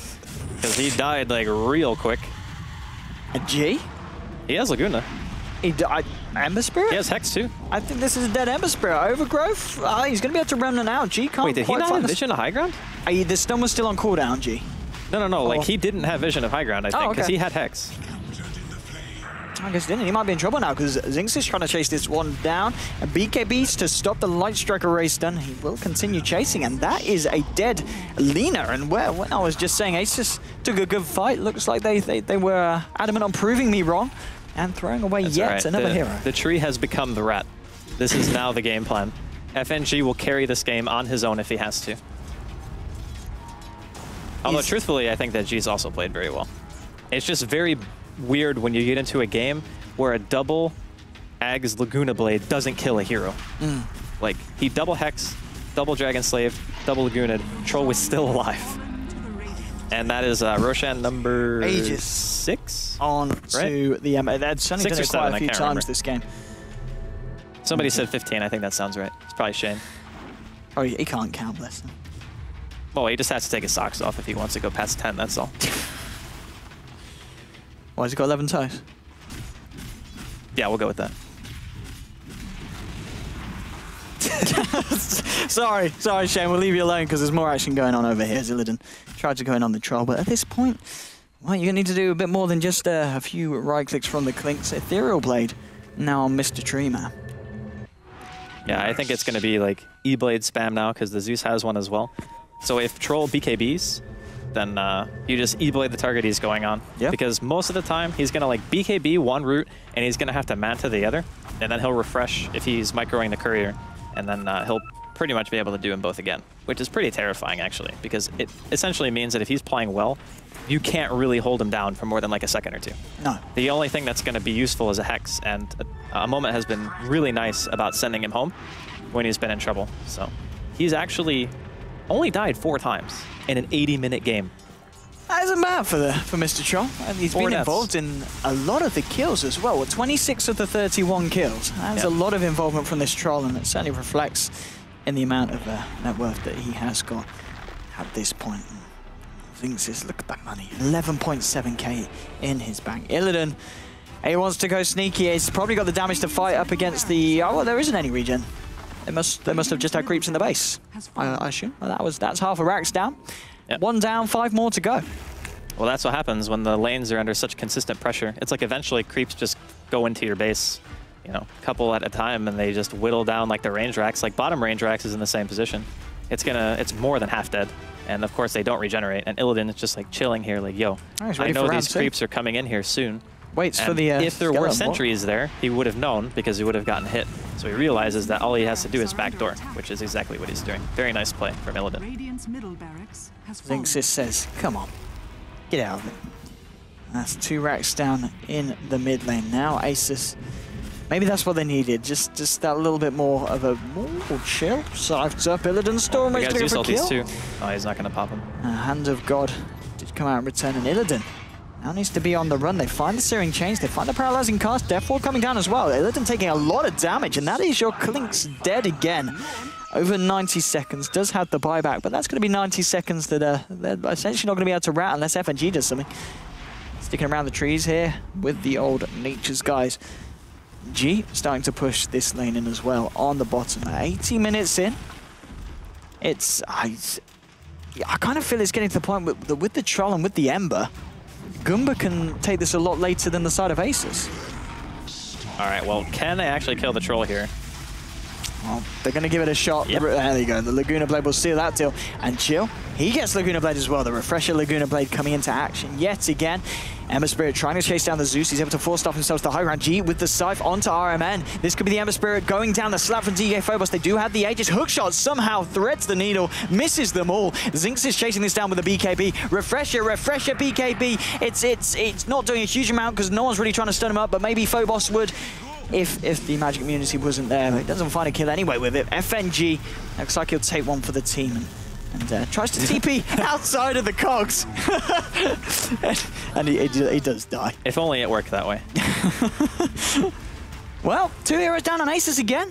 Because he died, like, real quick. A G? He has Laguna. Ember Spirit? He has Hex too. I think this is a dead Ember Spirit. Overgrowth? He's going to be able to Remnant out. G can't Wait, did he quite not find have Vision of High Ground? the stun was still on cooldown, G. No. Like, he didn't have Vision of High Ground, I think, because he had Hex. I guess he didn't. He might be in trouble now because Zinx is trying to chase this one down. And BKB's to stop the Light Strike array stun. He will continue chasing, and that is a dead Lina. And when I was just saying Asus took a good fight, looks like they were adamant on proving me wrong and throwing away yet another hero. The tree has become the rat. This is now the game plan. FNG will carry this game on his own if he has to. Although, truthfully, I think that G's also played very well. It's just very weird when you get into a game where a double Ag's Laguna Blade doesn't kill a hero. Like, he double Hex, double Dragon Slave, double Laguna, Troll was still alive. And that is Roshan number 6? On to the Ember. They'd certainly done it quite a few times this game. Somebody said 15, I think that sounds right. It's probably Shane. Oh, he can't count, bless him. Well, he just has to take his socks off if he wants to go past 10, that's all. Why has he got 11 toes? Yeah, we'll go with that. sorry, Shane. We'll leave you alone because there's more action going on over here. Zillidan tried to go in on the troll, but at this point, well, you're going to need to do a bit more than just a few right clicks from the Clinks. Ethereal Blade now on Mr. Treeman. Yeah, I think it's going to be like E-Blade spam now because the Zeus has one as well. So if Troll BKBs, then you just E-Blade the target he's going on. Yep. Because most of the time, he's going to like BKB one route, and he's going to have to Manta the other, and then he'll refresh if he's microing the courier, and then he'll pretty much be able to do them both again, which is pretty terrifying, actually, because it essentially means that if he's playing well, you can't really hold him down for more than like a second or two. No. The only thing that's going to be useful is a Hex, and a Moment has been really nice about sending him home when he's been in trouble. So he's actually only died 4 times in an 80-minute game. That isn't bad for Mr. Troll. And he's been involved in a lot of the kills as well. 26 of the 31 kills. That's a lot of involvement from this Troll, and it certainly reflects in the amount of net worth that he has got at this point. Zinx, look at that money. 11.7k in his bank. Illidan, he wants to go sneaky. He's probably got the damage to fight up against the... Oh, well, there isn't any regen. They must have just had creeps in the base, I assume. Well, that's half a Rax down. Yep. 1 down, 5 more to go. Well, that's what happens when the lanes are under such consistent pressure. It's like eventually creeps just go into your base, you know, a couple at a time, and they just whittle down like the range racks. Like bottom range racks is in the same position. It's more than half dead. And of course they don't regenerate. And Illidan is just like chilling here, like, yo, I know these creeps are coming in here soon. Waits for the if there were sentries there, he would have known because he would have gotten hit. So he realizes that all he has to do is backdoor, which is exactly what he's doing. Very nice play from Illidan. Zinxis says, come on, get out of it. That's 2 racks down in the mid lane. Now Asus, maybe that's what they needed. Just that little bit more of a chill. Scythed up, Illidan Storm ready to go for kill. Too. Oh, he's not going to pop him. Hand of God did come out and return, and Illidan now needs to be on the run. They find the Searing Chains, they find the Paralyzing Cast, Death Ward coming down as well. Illidan taking a lot of damage, and that is your Clinks dead again. Over 90 seconds, does have the buyback, but that's going to be 90 seconds that they're essentially not going to be able to rat unless FNG does something. Sticking around the trees here with the old Nature's guys. G starting to push this lane in as well on the bottom. 80 minutes in. It's... I kind of feel it's getting to the point with the Troll and with the Ember, Goomba can take this a lot later than the side of Asus. All right, well, can they actually kill the Troll here? Well, they're going to give it a shot. Yep. There you go. The Laguna Blade will seal that deal. And Chill, he gets Laguna Blade as well. The Refresher Laguna Blade coming into action yet again. Ember Spirit trying to chase down the Zeus. He's able to force stuff himself to the high ground. G with the Scythe onto RMN. This could be the Ember Spirit going down the slap from DK Phobos. They do have the Aegis. Hookshot somehow threads the needle, misses them all. Zinx is chasing this down with the BKB. Refresher BKB. It's not doing a huge amount because no one's really trying to stun him up, but maybe Phobos would. If the magic immunity wasn't there, but he doesn't find a kill anyway with it. FNG looks like he'll take one for the team and tries to TP outside of the cogs. and he does die. If only it worked that way. Well, 2 heroes down on Asus again.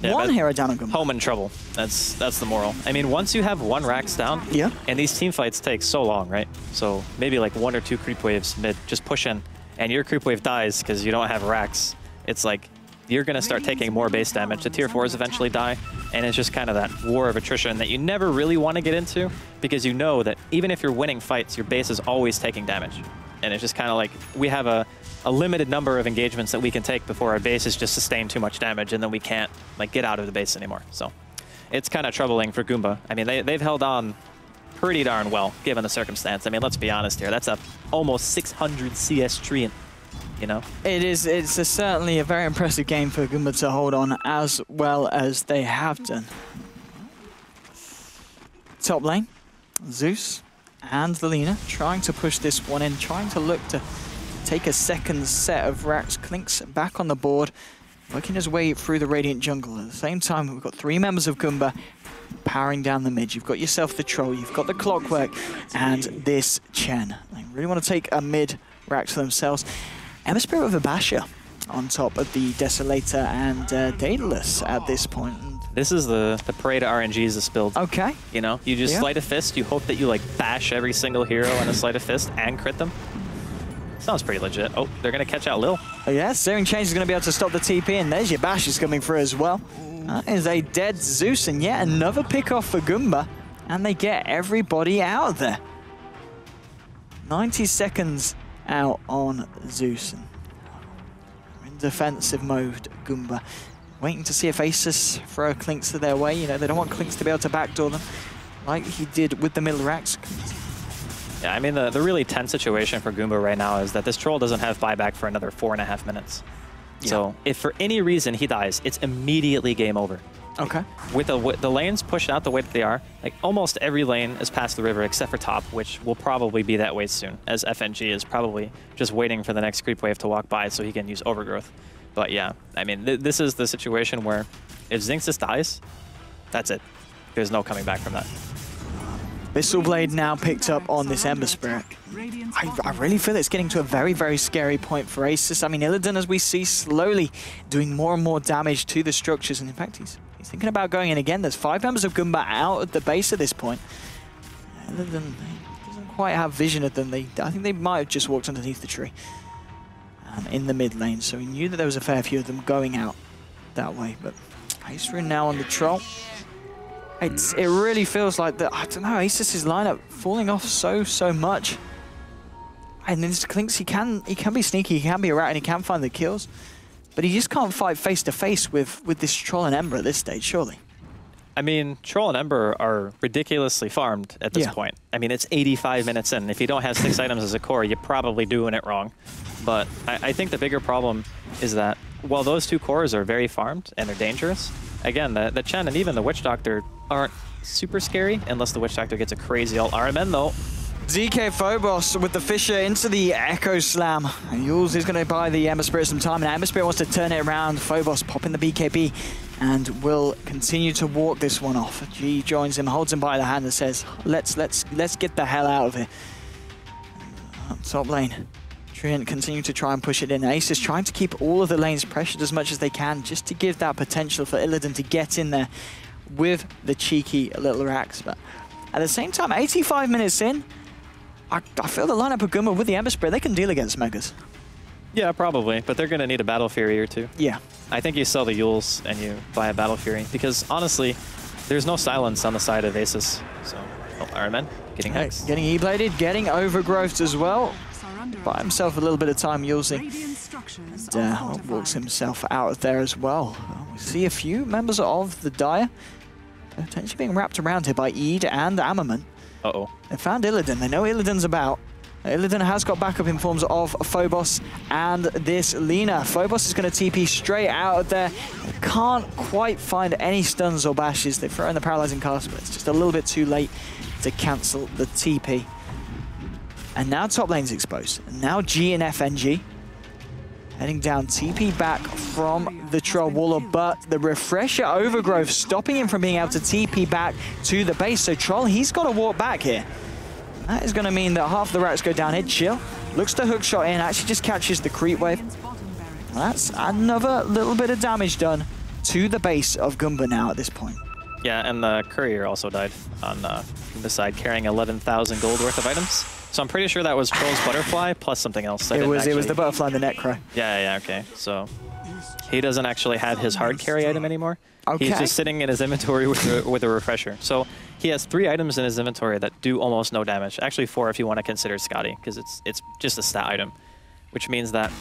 Yeah, 1 hero down on Goomba. Home in trouble. That's the moral. I mean, once you have 1 Rax down, and these team fights take so long, right? So maybe like 1 or 2 creep waves mid, just push in, and your creep wave dies because you don't have Rax. it's like you're going to start taking more base damage. The tier 4s eventually die, and it's just kind of that war of attrition that you never really want to get into, because you know that even if you're winning fights, your base is always taking damage. And it's just kind of like we have a limited number of engagements that we can take before our base is just sustained too much damage, and then we can't like get out of the base anymore. So it's kind of troubling for Goomba. I mean, they've held on pretty darn well, given the circumstance. I mean, let's be honest here. That's a almost 600 CS treant. You know? It's certainly a very impressive game for Goomba to hold on as well as they have done. Top lane, Zeus and the Lina trying to push this one in, trying to look to take a second set of racks. Clinks back on the board, working his way through the Radiant jungle. At the same time, we've got 3 members of Goomba powering down the mid. You've got yourself the Troll, you've got the Clockwork, and this Chen. They really want to take a mid rack to themselves. Ember Spirit with a Basher on top of the Desolator and Daedalus at this point. This is the prey to RNGs this build. Okay. You know, you just Sleight of Fist, you hope that you like bash every single hero in a Sleight of Fist and crit them. Sounds pretty legit. Oh, they're going to catch out Lil. Oh yeah, Searing Change is going to be able to stop the TP, and there's your Bashes coming through as well. That is a dead Zeus, and yet another pick off for Goomba, and they get everybody out of there. 90 seconds out on Zeus. In defensive mode, Goomba. Waiting to see if Asus throw Clinks to their way. You know, they don't want Clinks to be able to backdoor them like he did with the middle racks. Yeah, I mean, the really tense situation for Goomba right now is that this Troll doesn't have buyback for another 4.5 minutes. Yeah. So if for any reason he dies, it's immediately game over. Okay. With the lanes pushed out the way that they are, like almost every lane is past the river except for top, which will probably be that way soon, as FNG is probably just waiting for the next creep wave to walk by so he can use Overgrowth. But yeah, I mean, this is the situation where if Xinxus dies, that's it. There's no coming back from that. Bissell Blade now picked up on this Ember Spirit. I really feel it's getting to a very, very scary point for Asus. I mean, Illidan, as we see, slowly doing more and more damage to the structures. And in fact, he's thinking about going in again. There's 5 members of Goomba out at the base at this point. Illidan doesn't quite have vision of them. I think they might have just walked underneath the tree in the mid lane. So he knew that there was a fair few of them going out that way. But Ace-Rune now on the Troll. It really feels like that. I don't know, Asus' lineup falling off so much. And then Clinks, he can be sneaky, he can be a rat, and he can find the kills, but he just can't fight face to face with this Troll and Ember at this stage, surely. I mean, Troll and Ember are ridiculously farmed at this point. I mean, it's 85 minutes in. If you don't have 6 items as a core, you're probably doing it wrong. But I think the bigger problem is that while those 2 cores are very farmed and they're dangerous, again, the Chen and even the Witch Doctor aren't super scary unless the Witch Doctor gets a crazy ult. RMN though. ZK Phobos with the Fissure into the Echo Slam. Yules is going to buy the Ember Spirit some time, and Ember Spirit wants to turn it around. Phobos popping the BKB and will continue to walk this one off. G joins him, holds him by the hand and says, let's get the hell out of here. Top lane. Treant continue to try and push it in. Ace is trying to keep all of the lanes pressured as much as they can, just to give that potential for Illidan to get in there with the cheeky little racks. But at the same time, 85 minutes in, I feel the lineup of Goomba with the Ember Spirit, they can deal against Megas. Yeah, probably, but they're going to need a Battle Fury or 2. Yeah. I think you sell the Yules and you buy a Battle Fury, because honestly, there's no silence on the side of Asus. So, RMN getting hexed. Getting E-bladed, getting overgrowth as well. Buy himself a little bit of time, Yulesy. And walks himself out of there as well. We see a few members of the Dire potentially being wrapped around here by Eid and Ammerman. Uh-oh. They found Illidan. They know Illidan's about. Illidan has got backup in forms of Phobos and this Lina. Phobos is going to TP straight out of there. They can't quite find any stuns or bashes. They throw in the Paralyzing Cast, but it's just a little bit too late to cancel the TP. And now top lane's exposed. And now G and FNG heading down, TP back from the Troll Waller, but the Refresher Overgrowth stopping him from being able to TP back to the base. So Troll, he's got to walk back here. That is going to mean that half the racks go down. Chill looks to hook shot in, actually just catches the creep wave. That's another little bit of damage done to the base of Goomba now at this point. Yeah, and the Courier also died on the side, carrying 11,000 gold worth of items. So I'm pretty sure that was Troll's Butterfly plus something else. It was the Butterfly and the Necro. Yeah, okay. So he doesn't actually have his hard carry item anymore. Okay. He's just sitting in his inventory with a refresher. So he has 3 items in his inventory that do almost no damage. Actually 4 if you want to consider Scotty, because it's just a stat item, which means that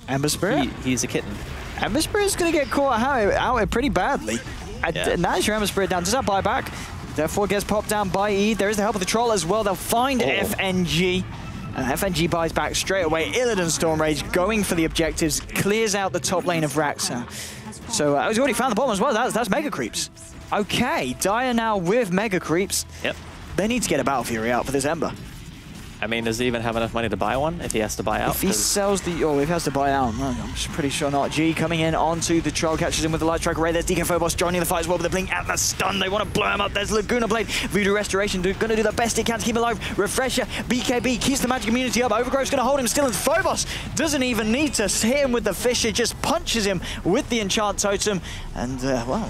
Ember Spirit? he's a kitten. Ember Spirit's going to get caught out pretty badly. Yeah. And that's your Ember Spirit down. Does that buyback? Therefore gets popped down by E. There is the help of the troll as well. They'll find FNG. And FNG buys back straight away. Illidan Stormrage going for the objectives. Clears out the top lane of Raxa. So he's already found the bottom as well. That's Mega Creeps. Okay, Dire now with Mega Creeps. Yep. They need to get a Battle Fury out for this Ember. I mean, does he even have enough money to buy one if he has to buy out? If he sells the... Oh, if he has to buy out, no, I'm pretty sure not. G coming in onto the troll, catches him with the Light Strike Array. There's DK Phobos joining the fight as well with the blink and the stun. They want to blow him up. There's Laguna Blade. Voodoo Restoration going to do the best it can to keep him alive. Refresher, BKB keeps the magic immunity up. Overgrowth's going to hold him still, and Phobos doesn't even need to hit him with the Fissure, just punches him with the Enchant Totem. And, well,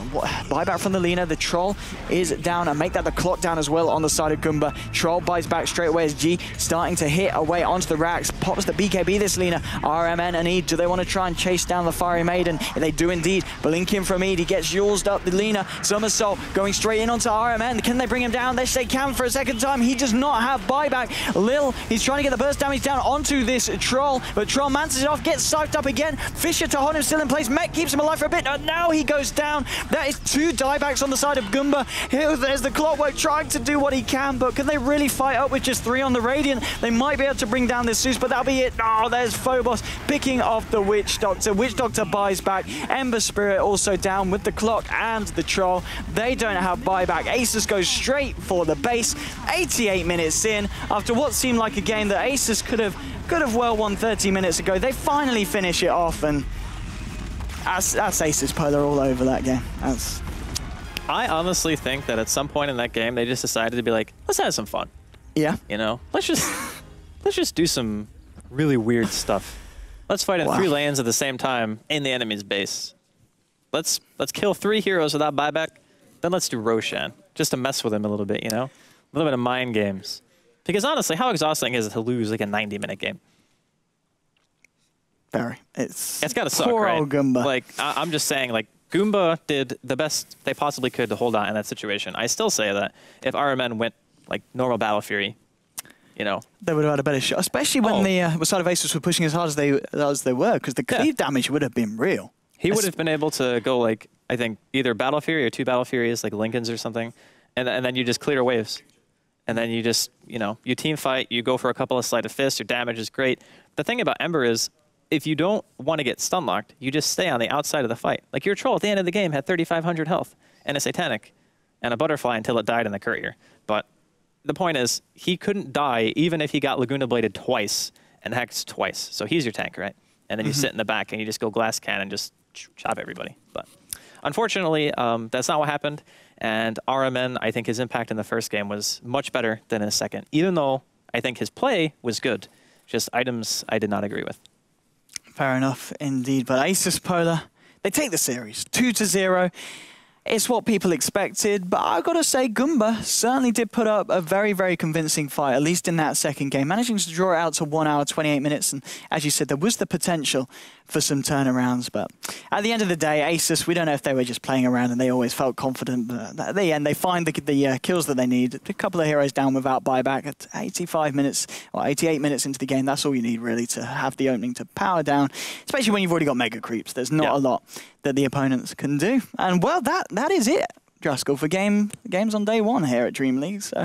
buyback from the Lina. The troll is down, and make that the clock down as well on the side of Goomba. Troll buys back straight away as G starting to hit away onto the racks. Pops the BKB this Lina. RMN and E, do they want to try and chase down the Fiery Maiden? They do indeed. Blinking from E, he gets Yulesed up. The Lina, Somersault going straight in onto RMN. Can they bring him down? They can for a second time. He does not have buyback. Lil, he's trying to get the burst damage down onto this Troll, but Troll mances it off, gets psyched up again. Fissure to hold him still in place. Mech keeps him alive for a bit. Now he goes down. That is 2 diebacks on the side of Goomba. Here, there's the Clockwork trying to do what he can, but can they really fight up with just 3 on the Radiant? They might be able to bring down this Zeus, but that'll be it. Oh, there's Phobos picking off the Witch Doctor. Witch Doctor buys back. Ember Spirit also down with the clock and the Troll. They don't have buyback. Asus goes straight for the base. 88 minutes in, after what seemed like a game that Asus could have well won 30 minutes ago. They finally finish it off, and that's Asus.Polar all over that game. I honestly think that at some point in that game, they just decided to be like, let's have some fun. Yeah. You know, let's just do some really weird stuff. Let's fight in 3 lanes at the same time in the enemy's base. Let's kill 3 heroes without buyback. Then let's do Roshan, just to mess with him a little bit, you know? A little bit of mind games. Because honestly, how exhausting is it to lose like a 90-minute game? Very. It's got to suck, poor right? Old Goomba. Like, I'm just saying, like, Goomba did the best they possibly could to hold on in that situation. I still say that if RMN went like normal Battle Fury, you know, they would have had a better shot, especially when the side of Asus were pushing as hard as they were, because the cleave damage would have been real. He would have been able to go like, I think either Battle Fury or 2 Battle Furies, like Lincolns or something, and then you just clear waves, and then you just, you know, you team fight, you go for a couple of Sleight of Fists, your damage is great. The thing about Ember is, if you don't want to get stun locked, you just stay on the outside of the fight. Like your Troll at the end of the game had 3,500 health and a Satanic and a Butterfly until it died in the Courier. But the point is, he couldn't die even if he got Laguna Bladed twice and Hexed twice. So he's your tank, right? And then you sit in the back and you just go Glass Cannon and just chop everybody. But unfortunately, that's not what happened. And RMN, I think his impact in the first game was much better than in the second, even though I think his play was good. Just items I did not agree with. Fair enough, indeed. But Asus.Polar, they take the series 2-0. It's what people expected, but I've got to say Goomba certainly did put up a very, very convincing fight, at least in that second game, managing to draw it out to 1 hour, 28 minutes. And as you said, there was the potential for some turnarounds. But at the end of the day, Asus, we don't know if they were just playing around and they always felt confident. But at the end, they find the kills that they need. A couple of heroes down without buyback at 85 minutes or 88 minutes into the game. That's all you need, really, to have the opening to power down, especially when you've already got Mega Creeps. There's not a lot that the opponents can do. And, well, that is it, Driscoll, for games on day 1 here at DreamLeague. So